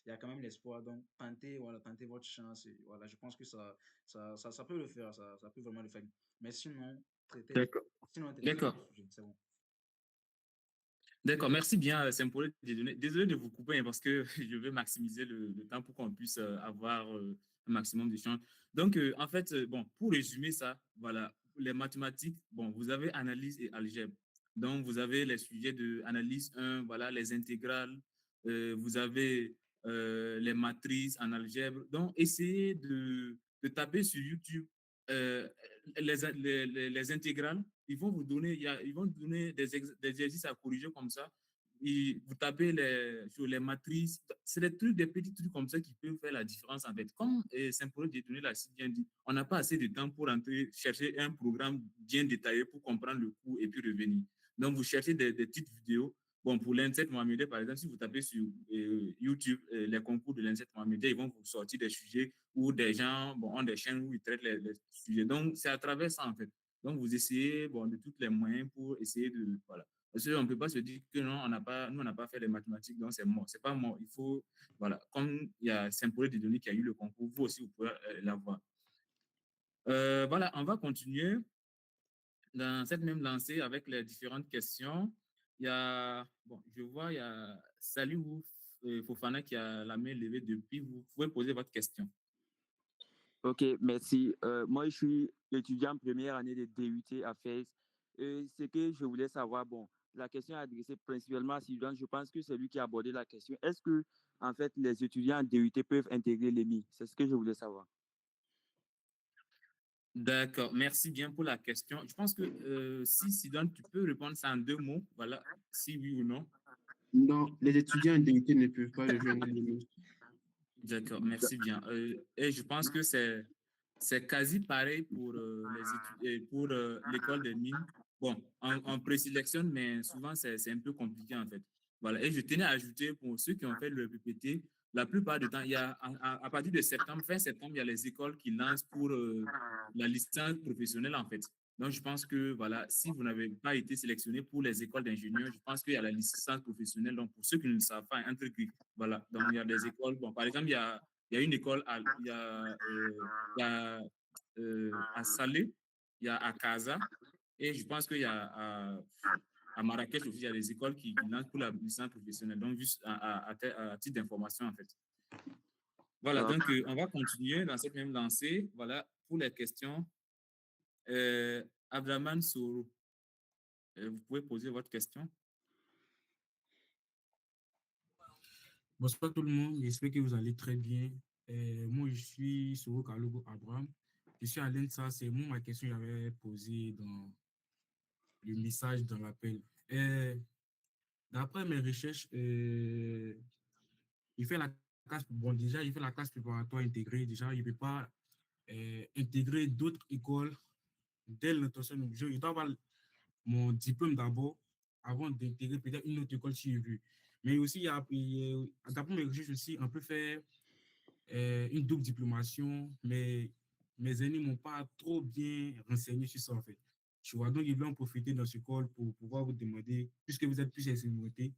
Speaker 2: a quand même l'espoir. Donc, tentez votre chance. Et voilà, je pense que ça peut le faire, ça peut vraiment le faire. Mais sinon, traitez les
Speaker 1: D'accord.
Speaker 2: sujets, c'est bon.
Speaker 1: D'accord, merci bien, Saint-Paul. Désolé de vous couper hein, parce que je veux maximiser le temps pour qu'on puisse avoir un maximum d'échanges. Donc, en fait, bon, pour résumer ça, voilà, les mathématiques, bon, vous avez analyse et algèbre. Donc, vous avez les sujets de analyse 1, voilà, les intégrales, vous avez les matrices en algèbre. Donc, essayez de taper sur YouTube euh, les intégrales ils vont vous donner, ils vont vous donner des exercices à corriger comme ça. Et vous tapez sur les matrices. C'est des petits trucs comme ça qui peuvent faire la différence en fait. Comme Saint-Paul Détourné l'a si bien dit, on n'a pas assez de temps pour entrer, chercher un programme bien détaillé pour comprendre le cours et puis revenir. Donc, vous cherchez des petites vidéos. Bon, pour l'INSET Mohamed, par exemple, si vous tapez sur YouTube les concours de l'INSET Mohamed, ils vont vous sortir des sujets où des gens bon, ont des chaînes où ils traitent les sujets. Donc, c'est à travers ça, en fait. Donc, vous essayez bon, de tous les moyens pour essayer de. Voilà. Parce qu'on ne peut pas se dire que non, nous, on n'a pas fait les mathématiques, donc c'est mort. Ce n'est pas mort. Il faut. Voilà. Comme il y a Saint-Paul de Denis qui a eu le concours, vous aussi, vous pouvez l'avoir. Voilà, on va continuer dans cette même lancée avec les différentes questions. Il y a. Bon, je vois, il y a Salut Fofana qui a la main levée depuis. Vous pouvez poser votre question.
Speaker 9: Ok, merci. Moi, je suis étudiant en première année de DUT à FES. Ce que je voulais savoir, bon, la question est adressée principalement à Sylvain. Je pense que c'est lui qui a abordé la question. Est-ce que, en fait, les étudiants en DUT peuvent intégrer l'EMI? C'est ce que je voulais savoir.
Speaker 1: D'accord, merci bien pour la question. Je pense que si Sidoine, tu peux répondre ça en 2 mots, voilà, si oui ou non.
Speaker 4: Non, les étudiants en DUT ne peuvent pas rejoindre l'EMI.
Speaker 1: D'accord, merci bien. Et je pense que c'est quasi pareil pour pour l'école des mines. Bon, on présélectionne, mais souvent c'est un peu compliqué en fait. Voilà. Et je tenais à ajouter pour ceux qui ont fait le PPT, la plupart du temps, il y a à partir de septembre, fin septembre, il y a les écoles qui lancent pour la licence professionnelle en fait. Donc, je pense que voilà, si vous n'avez pas été sélectionné pour les écoles d'ingénieurs, je pense qu'il y a la licence professionnelle. Donc, pour ceux qui ne le savent pas, entre voilà, donc il y a des écoles. Bon, par exemple, il y a une école à Salé, il y a à Casa, et je pense qu'il y a à Marrakech aussi, il y a des écoles qui lancent pour la licence professionnelle. Donc, juste à titre d'information, en fait. Voilà, donc on va continuer dans cette même lancée. Voilà, pour les questions. Abdraman Souro, vous pouvez poser votre question.
Speaker 10: Bonsoir tout le monde, j'espère que vous allez très bien. Moi, je suis Souro Kalogo Abraham. Je suis à l'ENSA, c'est moi ma question que j'avais posée dans le message dans l'appel. D'après mes recherches, il fait la classe, bon déjà, il fait la classe préparatoire intégrée. Déjà, il ne peut pas intégrer d'autres écoles dès l'intention. Je dois avoir mon diplôme d'abord avant d'intégrer peut-être une autre école si je veux. Mais aussi, d'après mes recherches aussi, on peut faire une double diplomation, mais mes aînés ne m'ont pas trop bien renseigné sur ça, en fait. Tu vois, donc ils vont en profiter dans ce call pour pouvoir vous demander, puisque vous êtes plus expérimenté,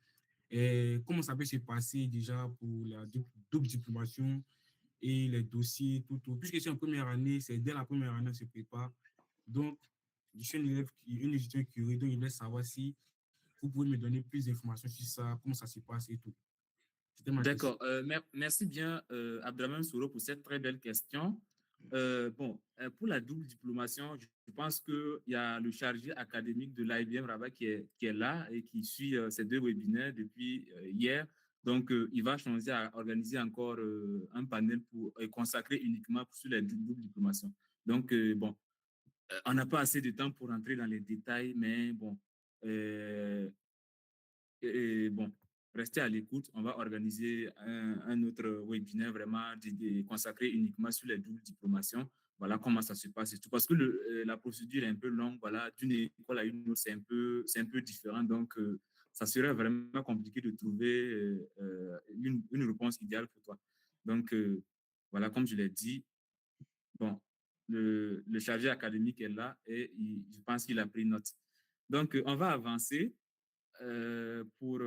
Speaker 10: comment ça peut se passer déjà pour la double diplomation et les dossiers, tout. Puisque c'est en première année, c'est dès la première année qu'on se prépare. Donc, je suis un élève, un étudiant curieux, donc il voulait savoir si vous pouvez me donner plus d'informations sur ça, comment ça se passe et tout.
Speaker 1: D'accord. Merci bien, Abdraman Souro, pour cette très belle question. Pour la double diplomation, je pense qu'il y a le chargé académique de l'IBM Rabat qui est là et qui suit ces 2 webinaires depuis hier. Donc, il va changer à organiser encore un panel pour consacrer uniquement sur la double diplomation. Donc, on n'a pas assez de temps pour entrer dans les détails, mais bon, bon, restez à l'écoute. On va organiser un autre webinaire vraiment consacré uniquement sur les doubles diplomations. Voilà comment ça se passe et tout. Parce que la procédure est un peu longue. Voilà, d'une école à une autre, c'est un peu différent. Donc, ça serait vraiment compliqué de trouver une réponse idéale pour toi. Donc, voilà, comme je l'ai dit, bon, le chargé académique est là et je pense qu'il a pris note. Donc, on va avancer pour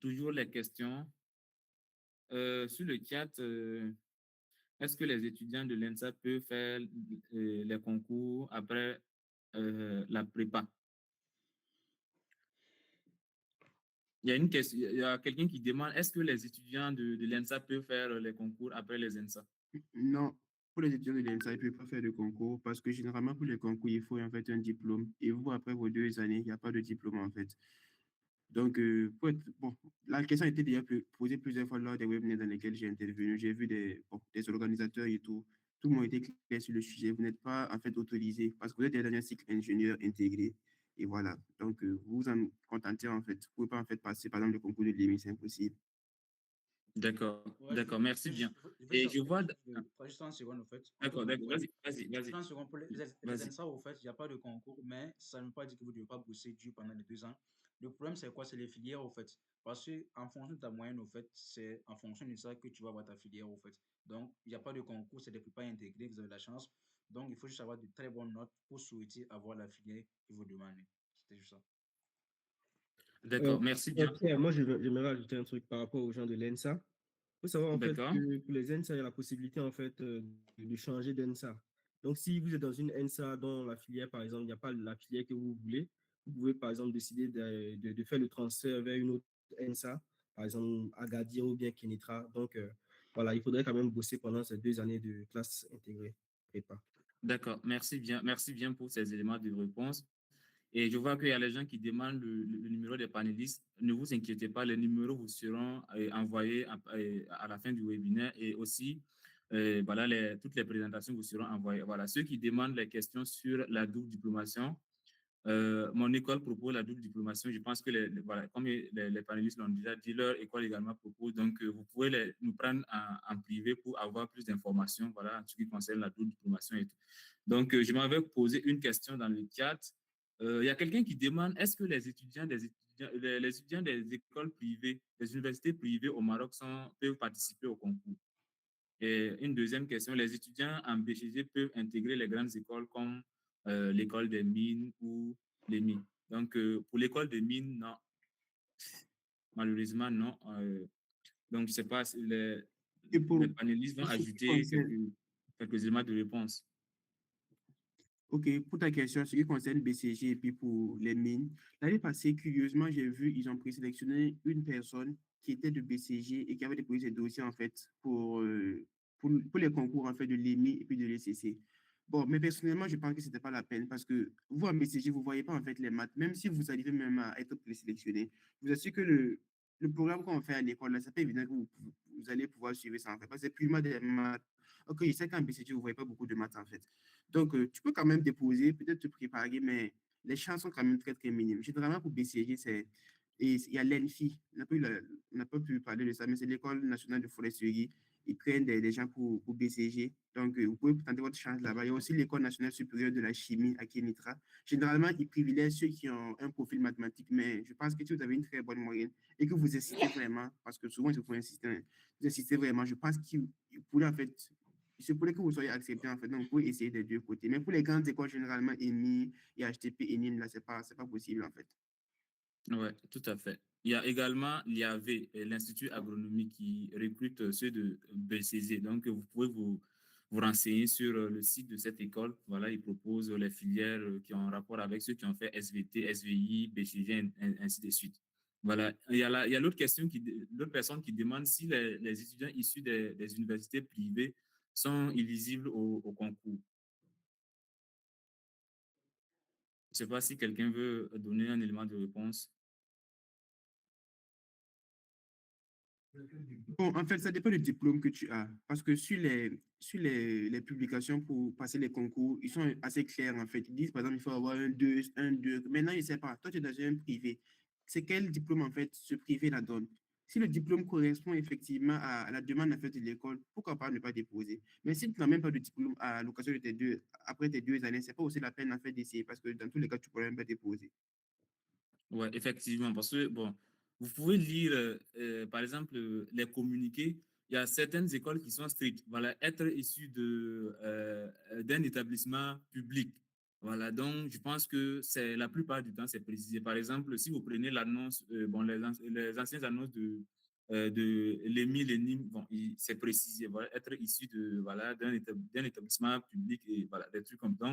Speaker 1: toujours les questions. Sur le chat, est-ce que les étudiants de l'ENSA peuvent faire les concours après la prépa? Il y a une question, il y a quelqu'un qui demande, est-ce que les étudiants de l'ENSA peuvent faire les concours après les ENSA?
Speaker 4: Non, pour les étudiants de l'ENSA, ils ne peuvent pas faire de concours parce que généralement, pour les concours, il faut en fait un diplôme. Et vous, après vos 2 années, il n'y a pas de diplôme en fait. Donc, bon, la question a été déjà posée plusieurs fois lors des webinaires dans lesquels j'ai intervenu. J'ai vu des organisateurs et tout. Tout le monde était clair sur le sujet. Vous n'êtes pas en fait autorisé parce que vous êtes déjà dans un cycle ingénieur intégré. Et voilà. Donc, vous vous en contentez en fait. Vous ne pouvez pas en fait passer par exemple le concours de l'EMI, c'est impossible.
Speaker 1: D'accord,
Speaker 2: Ouais,
Speaker 1: d'accord, merci bien.
Speaker 2: je veux
Speaker 1: Et je vois...
Speaker 2: juste 30 secondes, en fait.
Speaker 1: D'accord, d'accord, vas-y, vas-y,
Speaker 2: Juste
Speaker 1: vas-y.
Speaker 2: 30 secondes pour les
Speaker 1: Vas-y.
Speaker 2: ENSA, au fait, il n'y a pas de concours, mais ça ne veut pas dire que vous ne devez pas bosser dur pendant les 2 ans. Le problème, c'est quoi? C'est les filières, au fait. Parce qu'en fonction de ta moyenne, au fait, c'est en fonction de ça que tu vas avoir ta filière, au fait. Donc, il n'y a pas de concours, c'est des prépas intégrés, vous avez la chance. Donc, il faut juste avoir de très bonnes notes pour souhaiter avoir la filière que vous demandez. C'était juste ça.
Speaker 1: D'accord, merci bien.
Speaker 3: Pierre, moi, j'aimerais rajouter un truc par rapport aux gens de l'ENSA. Il faut savoir en fait
Speaker 1: D'accord.
Speaker 3: que pour les ENSA, il y a la possibilité en fait de changer d'ENSA. Donc, si vous êtes dans une ENSA dont la filière, par exemple, il n'y a pas la filière que vous voulez, vous pouvez par exemple décider de faire le transfert vers une autre ENSA, par exemple Agadir ou bien Kenitra. Donc, voilà, il faudrait quand même bosser pendant ces 2 années de classe intégrée prépa.
Speaker 1: D'accord, merci bien pour ces éléments de réponse. Et je vois qu'il y a les gens qui demandent le numéro des panélistes. Ne vous inquiétez pas, les numéros vous seront envoyés à la fin du webinaire et aussi, voilà, toutes les présentations vous seront envoyées. Voilà, ceux qui demandent les questions sur la double diplomation, mon école propose la double diplomation. Je pense que, voilà, comme les panélistes l'ont déjà dit, leur école également propose. Donc, vous pouvez nous prendre en privé pour avoir plus d'informations, voilà, en ce qui concerne la double diplomation et tout. Donc, je m'avais posé une question dans le chat. Il y a quelqu'un qui demande, est-ce que les étudiants des écoles privées, des universités privées au Maroc peuvent participer au concours? Et une deuxième question, les étudiants en BCG peuvent intégrer les grandes écoles comme l'école des mines ou les mines. Donc, pour l'école des mines, non. Malheureusement, non. Donc, je ne sais pas si les panélistes vont
Speaker 4: pour ce qui
Speaker 1: ajouter
Speaker 4: concerne,
Speaker 1: quelques éléments de réponse.
Speaker 4: OK, pour ta question, ce qui concerne BCG et puis pour les mines, l'année passée, curieusement, j'ai vu, ils ont présélectionné une personne qui était de BCG et qui avait déposé ses dossiers, en fait, pour les concours, en fait, de l'EMI et puis de l'ECC. Bon, mais personnellement, je pense que ce n'était pas la peine parce que vous, en BCG, vous ne voyez pas, en fait, les maths, même si vous arrivez même à être présélectionné. Je vous assure que le programme qu'on fait à l'école, là, c'est pas évident que vous allez pouvoir suivre ça, en fait, parce que c'est purement des maths. OK, je sais qu'en BCG, vous ne voyez pas beaucoup de maths, en fait. Donc, tu peux quand même déposer, peut-être te préparer, mais les chances sont quand même très, très minimes. Généralement, pour BCG, et il y a l'ENFI. On n'a pas pu parler de ça, mais c'est l'École nationale de foresterie. Ils prennent des gens pour BCG. Donc, vous pouvez tenter votre chance là-bas. Il y a aussi l'École nationale supérieure de la chimie à Kenitra. Généralement, ils privilègent ceux qui ont un profil mathématique, mais je pense que si vous avez une très bonne moyenne et que vous insistez vraiment, parce que souvent, il faut insister, vous insistez vraiment, je pense qu'il pourrait en fait il se pourrait que vous soyez accepté, en fait. Donc, vous pouvez essayer des deux côtés. Mais pour les grandes écoles, généralement, EMI et HTP, ENIM, là, c'est pas possible, en fait.
Speaker 1: Oui, tout à fait. Il y a également l'IAV, l'Institut agronomique, qui recrute ceux de BCG. Donc, vous pouvez vous renseigner sur le site de cette école. Voilà, ils proposent les filières qui ont un rapport avec ceux qui ont fait SVT, SVI, BCG, ainsi de suite. Voilà. Il y a l'autre personne qui demande si les étudiants issus des universités privées sont éligibles au concours. Je ne sais pas si quelqu'un veut donner un élément de réponse.
Speaker 4: Bon, en fait, ça dépend du diplôme que tu as. Parce que sur les publications pour passer les concours, ils sont assez clairs, en fait. Ils disent, par exemple, il faut avoir un 2 un 2. Maintenant, je ne sais pas. Toi, tu es dans un privé. C'est quel diplôme, en fait, ce privé la donne? Si le diplôme correspond effectivement à la demande, en fait, de l'école, pourquoi pas ne pas déposer? Mais si tu n'as même pas de diplôme à l'occasion de après tes 2 années, ce n'est pas aussi la peine, en fait, d'essayer. Parce que dans tous les cas, tu pourrais même pas déposer.
Speaker 1: Oui, effectivement, parce que, bon, vous pouvez lire, par exemple, les communiqués. Il y a certaines écoles qui sont strictes. Voilà, être issu d'un établissement public. Voilà, donc je pense que c'est la plupart du temps, c'est précisé. Par exemple, si vous prenez l'annonce, bon, les anciennes annonces de l'EMI, l'ENIM, bon, c'est précisé. Voilà, être issu voilà, d'un établissement public et voilà, des trucs comme ça.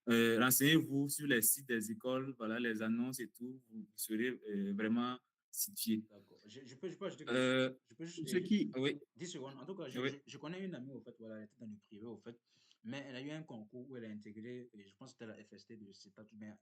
Speaker 1: Renseignez-vous sur les sites des écoles, voilà, les annonces et tout. Vous serez vraiment situé.
Speaker 2: D'accord. Je peux ajouter quelque
Speaker 1: Euh,
Speaker 2: chose. Je peux juste,
Speaker 4: Ce qui,
Speaker 1: oui,
Speaker 2: 10 secondes. En tout cas,
Speaker 1: oui,
Speaker 2: je connais une amie, au fait, voilà, elle était dans le privé, au fait, mais elle a eu un concours où elle a intégré, et je pense que c'était la FST de, je sais pas tout bien,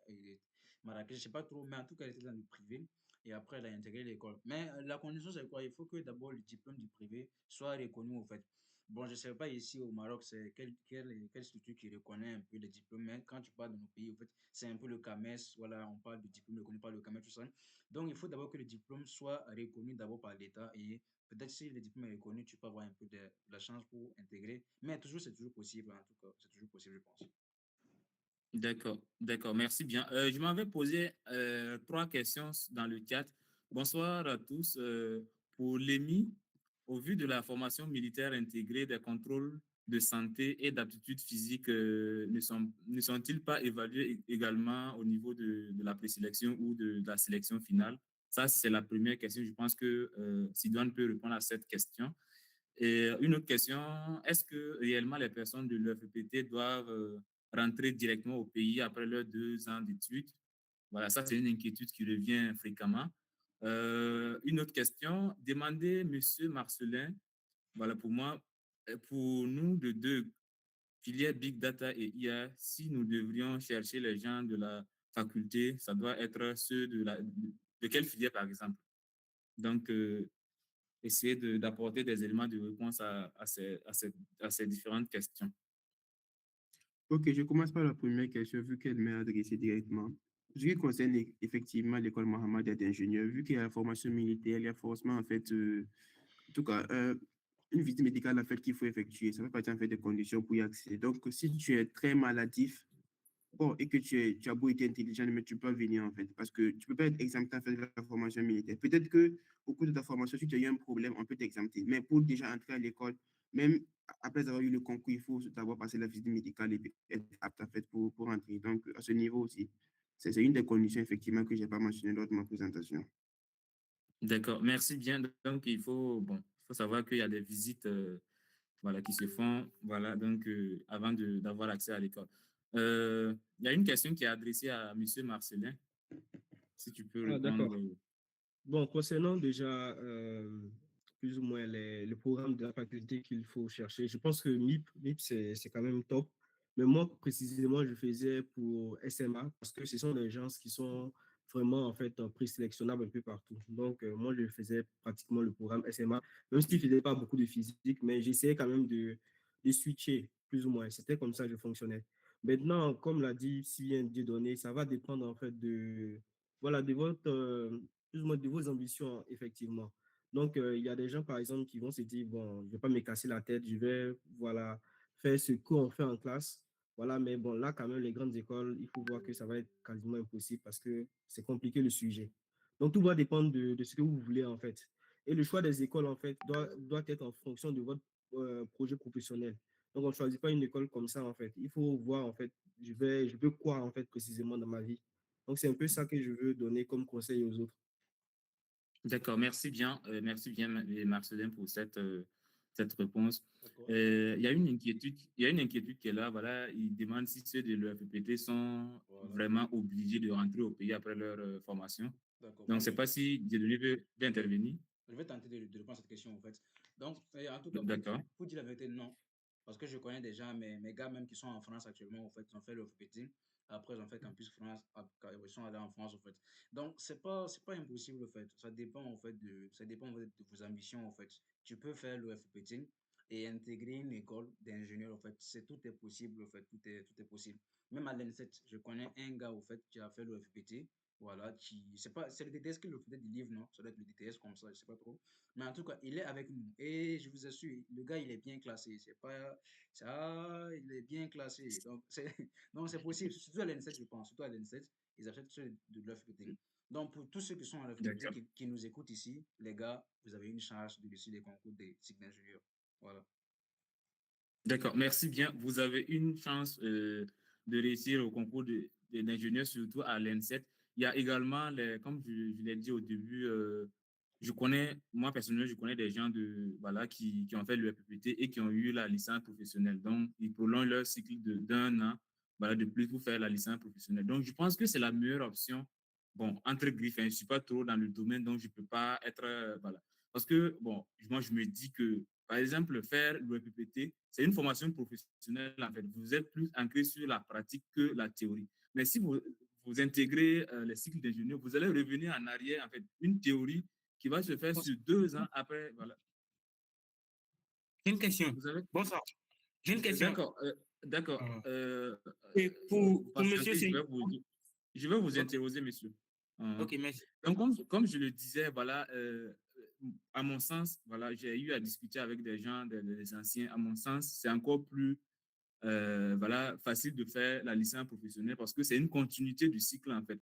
Speaker 2: Marrakech, je sais pas trop, mais en tout cas, elle était dans le privé, et après, elle a intégré l'école. Mais la condition, c'est quoi? Il faut que d'abord le diplôme du privé soit reconnu, au fait. Bon, je ne sais pas ici au Maroc, c'est quelle structure qui reconnaît un peu les diplômes, mais quand tu parles de nos pays, au fait, c'est un peu le CAMES, voilà, on parle de diplôme reconnu par le CAMES, tout ça. Donc, il faut d'abord que le diplôme soit reconnu d'abord par l'État et peut-être si le diplôme est reconnu, tu peux avoir un peu de la chance pour intégrer. Mais toujours, c'est toujours possible, en tout cas. C'est toujours possible, je pense.
Speaker 1: d'accord, d'accord, merci bien. Je m'avais posé 3 questions dans le chat. Bonsoir à tous. Pour l'EMI, au vu de la formation militaire intégrée, des contrôles de santé et d'aptitude physique ne sont-ils pas évalués également au niveau de la présélection ou de la sélection finale? Ça, c'est la première question. Je pense que Sidoine peut répondre à cette question. Et une autre question, est-ce que réellement les personnes de l'UFPT doivent rentrer directement au pays après leurs 2 ans d'études? Voilà, ça c'est une inquiétude qui revient fréquemment. Une autre question, demandez Monsieur Marcelin, voilà pour moi, pour nous de deux filières Big Data et IA, si nous devrions chercher les gens de la faculté, ça doit être ceux de quelle filière par exemple? Donc, essayer d'apporter des éléments de réponse à ces différentes questions.
Speaker 4: ok, je commence par la première question, vu qu'elle m'est adressée directement. Ce qui concerne effectivement l'école Mohamed d'ingénieur, vu qu'il y a la formation militaire, il y a forcément, en fait, en tout cas, une visite médicale en fait, qu'il faut effectuer. Ça fait partie en fait, des conditions pour y accéder. Donc, si tu es très maladif, bon, et que tu as beau être intelligent, mais tu peux pas venir en fait, parce que tu peux pas être exempté en fait, de la formation militaire. Peut-être que au cours de ta formation, si tu as eu un problème, on peut t'exempter. Mais pour déjà entrer à l'école, même après avoir eu le concours, il faut avoir passé la visite médicale et être apte en fait, pour entrer. Donc, à ce niveau aussi, c'est une des conditions effectivement que je n'ai pas mentionné lors de ma présentation.
Speaker 1: D'accord, merci bien. Donc, il faut savoir qu'il y a des visites voilà, qui se font voilà, donc, avant d'avoir accès à l'école. Il y a une question qui est adressée à M. Marcelin, si tu peux
Speaker 3: Ah, d'accord.
Speaker 1: répondre.
Speaker 3: Bon, concernant déjà plus ou moins le programme de la faculté qu'il faut chercher, je pense que MIP c'est quand même top. Mais moi, précisément, je faisais pour SMA parce que ce sont des gens qui sont vraiment en fait présélectionnables un peu partout. Donc, moi, je faisais pratiquement le programme SMA, même s'il ne faisait pas beaucoup de physique, mais j'essayais quand même de switcher plus ou moins. C'était comme ça que je fonctionnais. Maintenant, comme l'a dit si bien Dieudonné, ça va dépendre en fait voilà, de votre plus ou moins de vos ambitions, effectivement. Donc, il y a des gens, par exemple, qui vont se dire, bon, je ne vais pas me casser la tête, je vais, voilà, faire ce qu'on fait en classe. Voilà, mais bon, là, quand même, les grandes écoles, il faut voir que ça va être quasiment impossible parce que c'est compliqué le sujet. Donc, tout va dépendre de ce que vous voulez, en fait. Et le choix des écoles, en fait, doit être en fonction de votre projet professionnel. Donc, on ne choisit pas une école comme ça, en fait. Il faut voir, en fait, je veux quoi, en fait, précisément dans ma vie. Donc, c'est un peu ça que je veux donner comme conseil aux autres.
Speaker 1: D'accord, merci bien, Marcelin, pour cette réponse.
Speaker 2: D'accord.
Speaker 1: Il y a une inquiétude qui est là. Voilà, il demande si ceux de l'UFPT sont
Speaker 2: Voilà.
Speaker 1: vraiment obligés de rentrer au pays après leur formation.
Speaker 2: D'accord.
Speaker 1: Donc, je
Speaker 2: Bon,
Speaker 1: ne sais pas si Dieudonné veut intervenir.
Speaker 2: je vais tenter de répondre à cette question, en fait. Donc, en tout cas,
Speaker 1: D'accord.
Speaker 2: pour dire la vérité, non. Parce que je connais des gens, mes gars même qui sont en France actuellement, en fait, ils ont fait le FPT. Après, ils ont fait Campus France. Ils sont allés en France, en fait. Donc, c'est pas impossible, en fait. Ça dépend, en fait, ça dépend, en fait, de vos ambitions, en fait. Tu peux faire le FPT et intégrer une école d'ingénieur, en fait. Tout est possible, en fait. Tout est possible. Même à l'N7, je connais un gars, en fait, qui a fait le FPT. Voilà, c'est le DTS qui le faisait du livre, non? Ça doit être le DTS comme ça, je sais pas trop. Mais en tout cas, il est avec nous. Et je vous assure, le gars, il est bien classé. C'est pas ça, il est bien classé. Donc, non, c'est possible. Surtout à l'N7, je pense. Surtout à l'N7, ils achètent ceux de l'UFPT. Donc, pour tous ceux qui sont à l'UFPT,
Speaker 1: D'accord.
Speaker 2: qui nous écoutent ici, les gars, vous avez une chance de réussir les concours des cycles d'ingénieurs. Voilà.
Speaker 1: D'accord, merci bien. Vous avez une chance de réussir au concours d'ingénieur, surtout à l'N7. Il y a également, comme je l'ai dit au début, moi personnellement, je connais des gens voilà, qui ont fait le FPT et qui ont eu la licence professionnelle. Donc, ils prolongent leur cycle d'1 an voilà, de plus pour faire la licence professionnelle. Donc, je pense que c'est la meilleure option bon, entre griffes, hein, je ne suis pas trop dans le domaine, donc je ne peux pas être, voilà. Parce que, bon, moi, je me dis que, par exemple, faire le PPT, c'est une formation professionnelle, en fait. Vous êtes plus ancré sur la pratique que la théorie. Mais si vous intégrez les cycles d'ingénieur, vous allez revenir en arrière, en fait, une théorie qui va se faire sur 2 ans après, voilà.
Speaker 10: J'ai une question.
Speaker 1: Vous avez...
Speaker 10: Bonsoir. J'ai une question.
Speaker 1: D'accord.
Speaker 10: Et pour monsieur,
Speaker 1: je vais vous interroger, monsieur.
Speaker 10: Ok, merci.
Speaker 1: Donc, comme je le disais, voilà, à mon sens, voilà, j'ai eu à discuter avec des gens, des anciens. À mon sens, c'est encore plus voilà, facile de faire la licence professionnelle parce que c'est une continuité du cycle, en fait.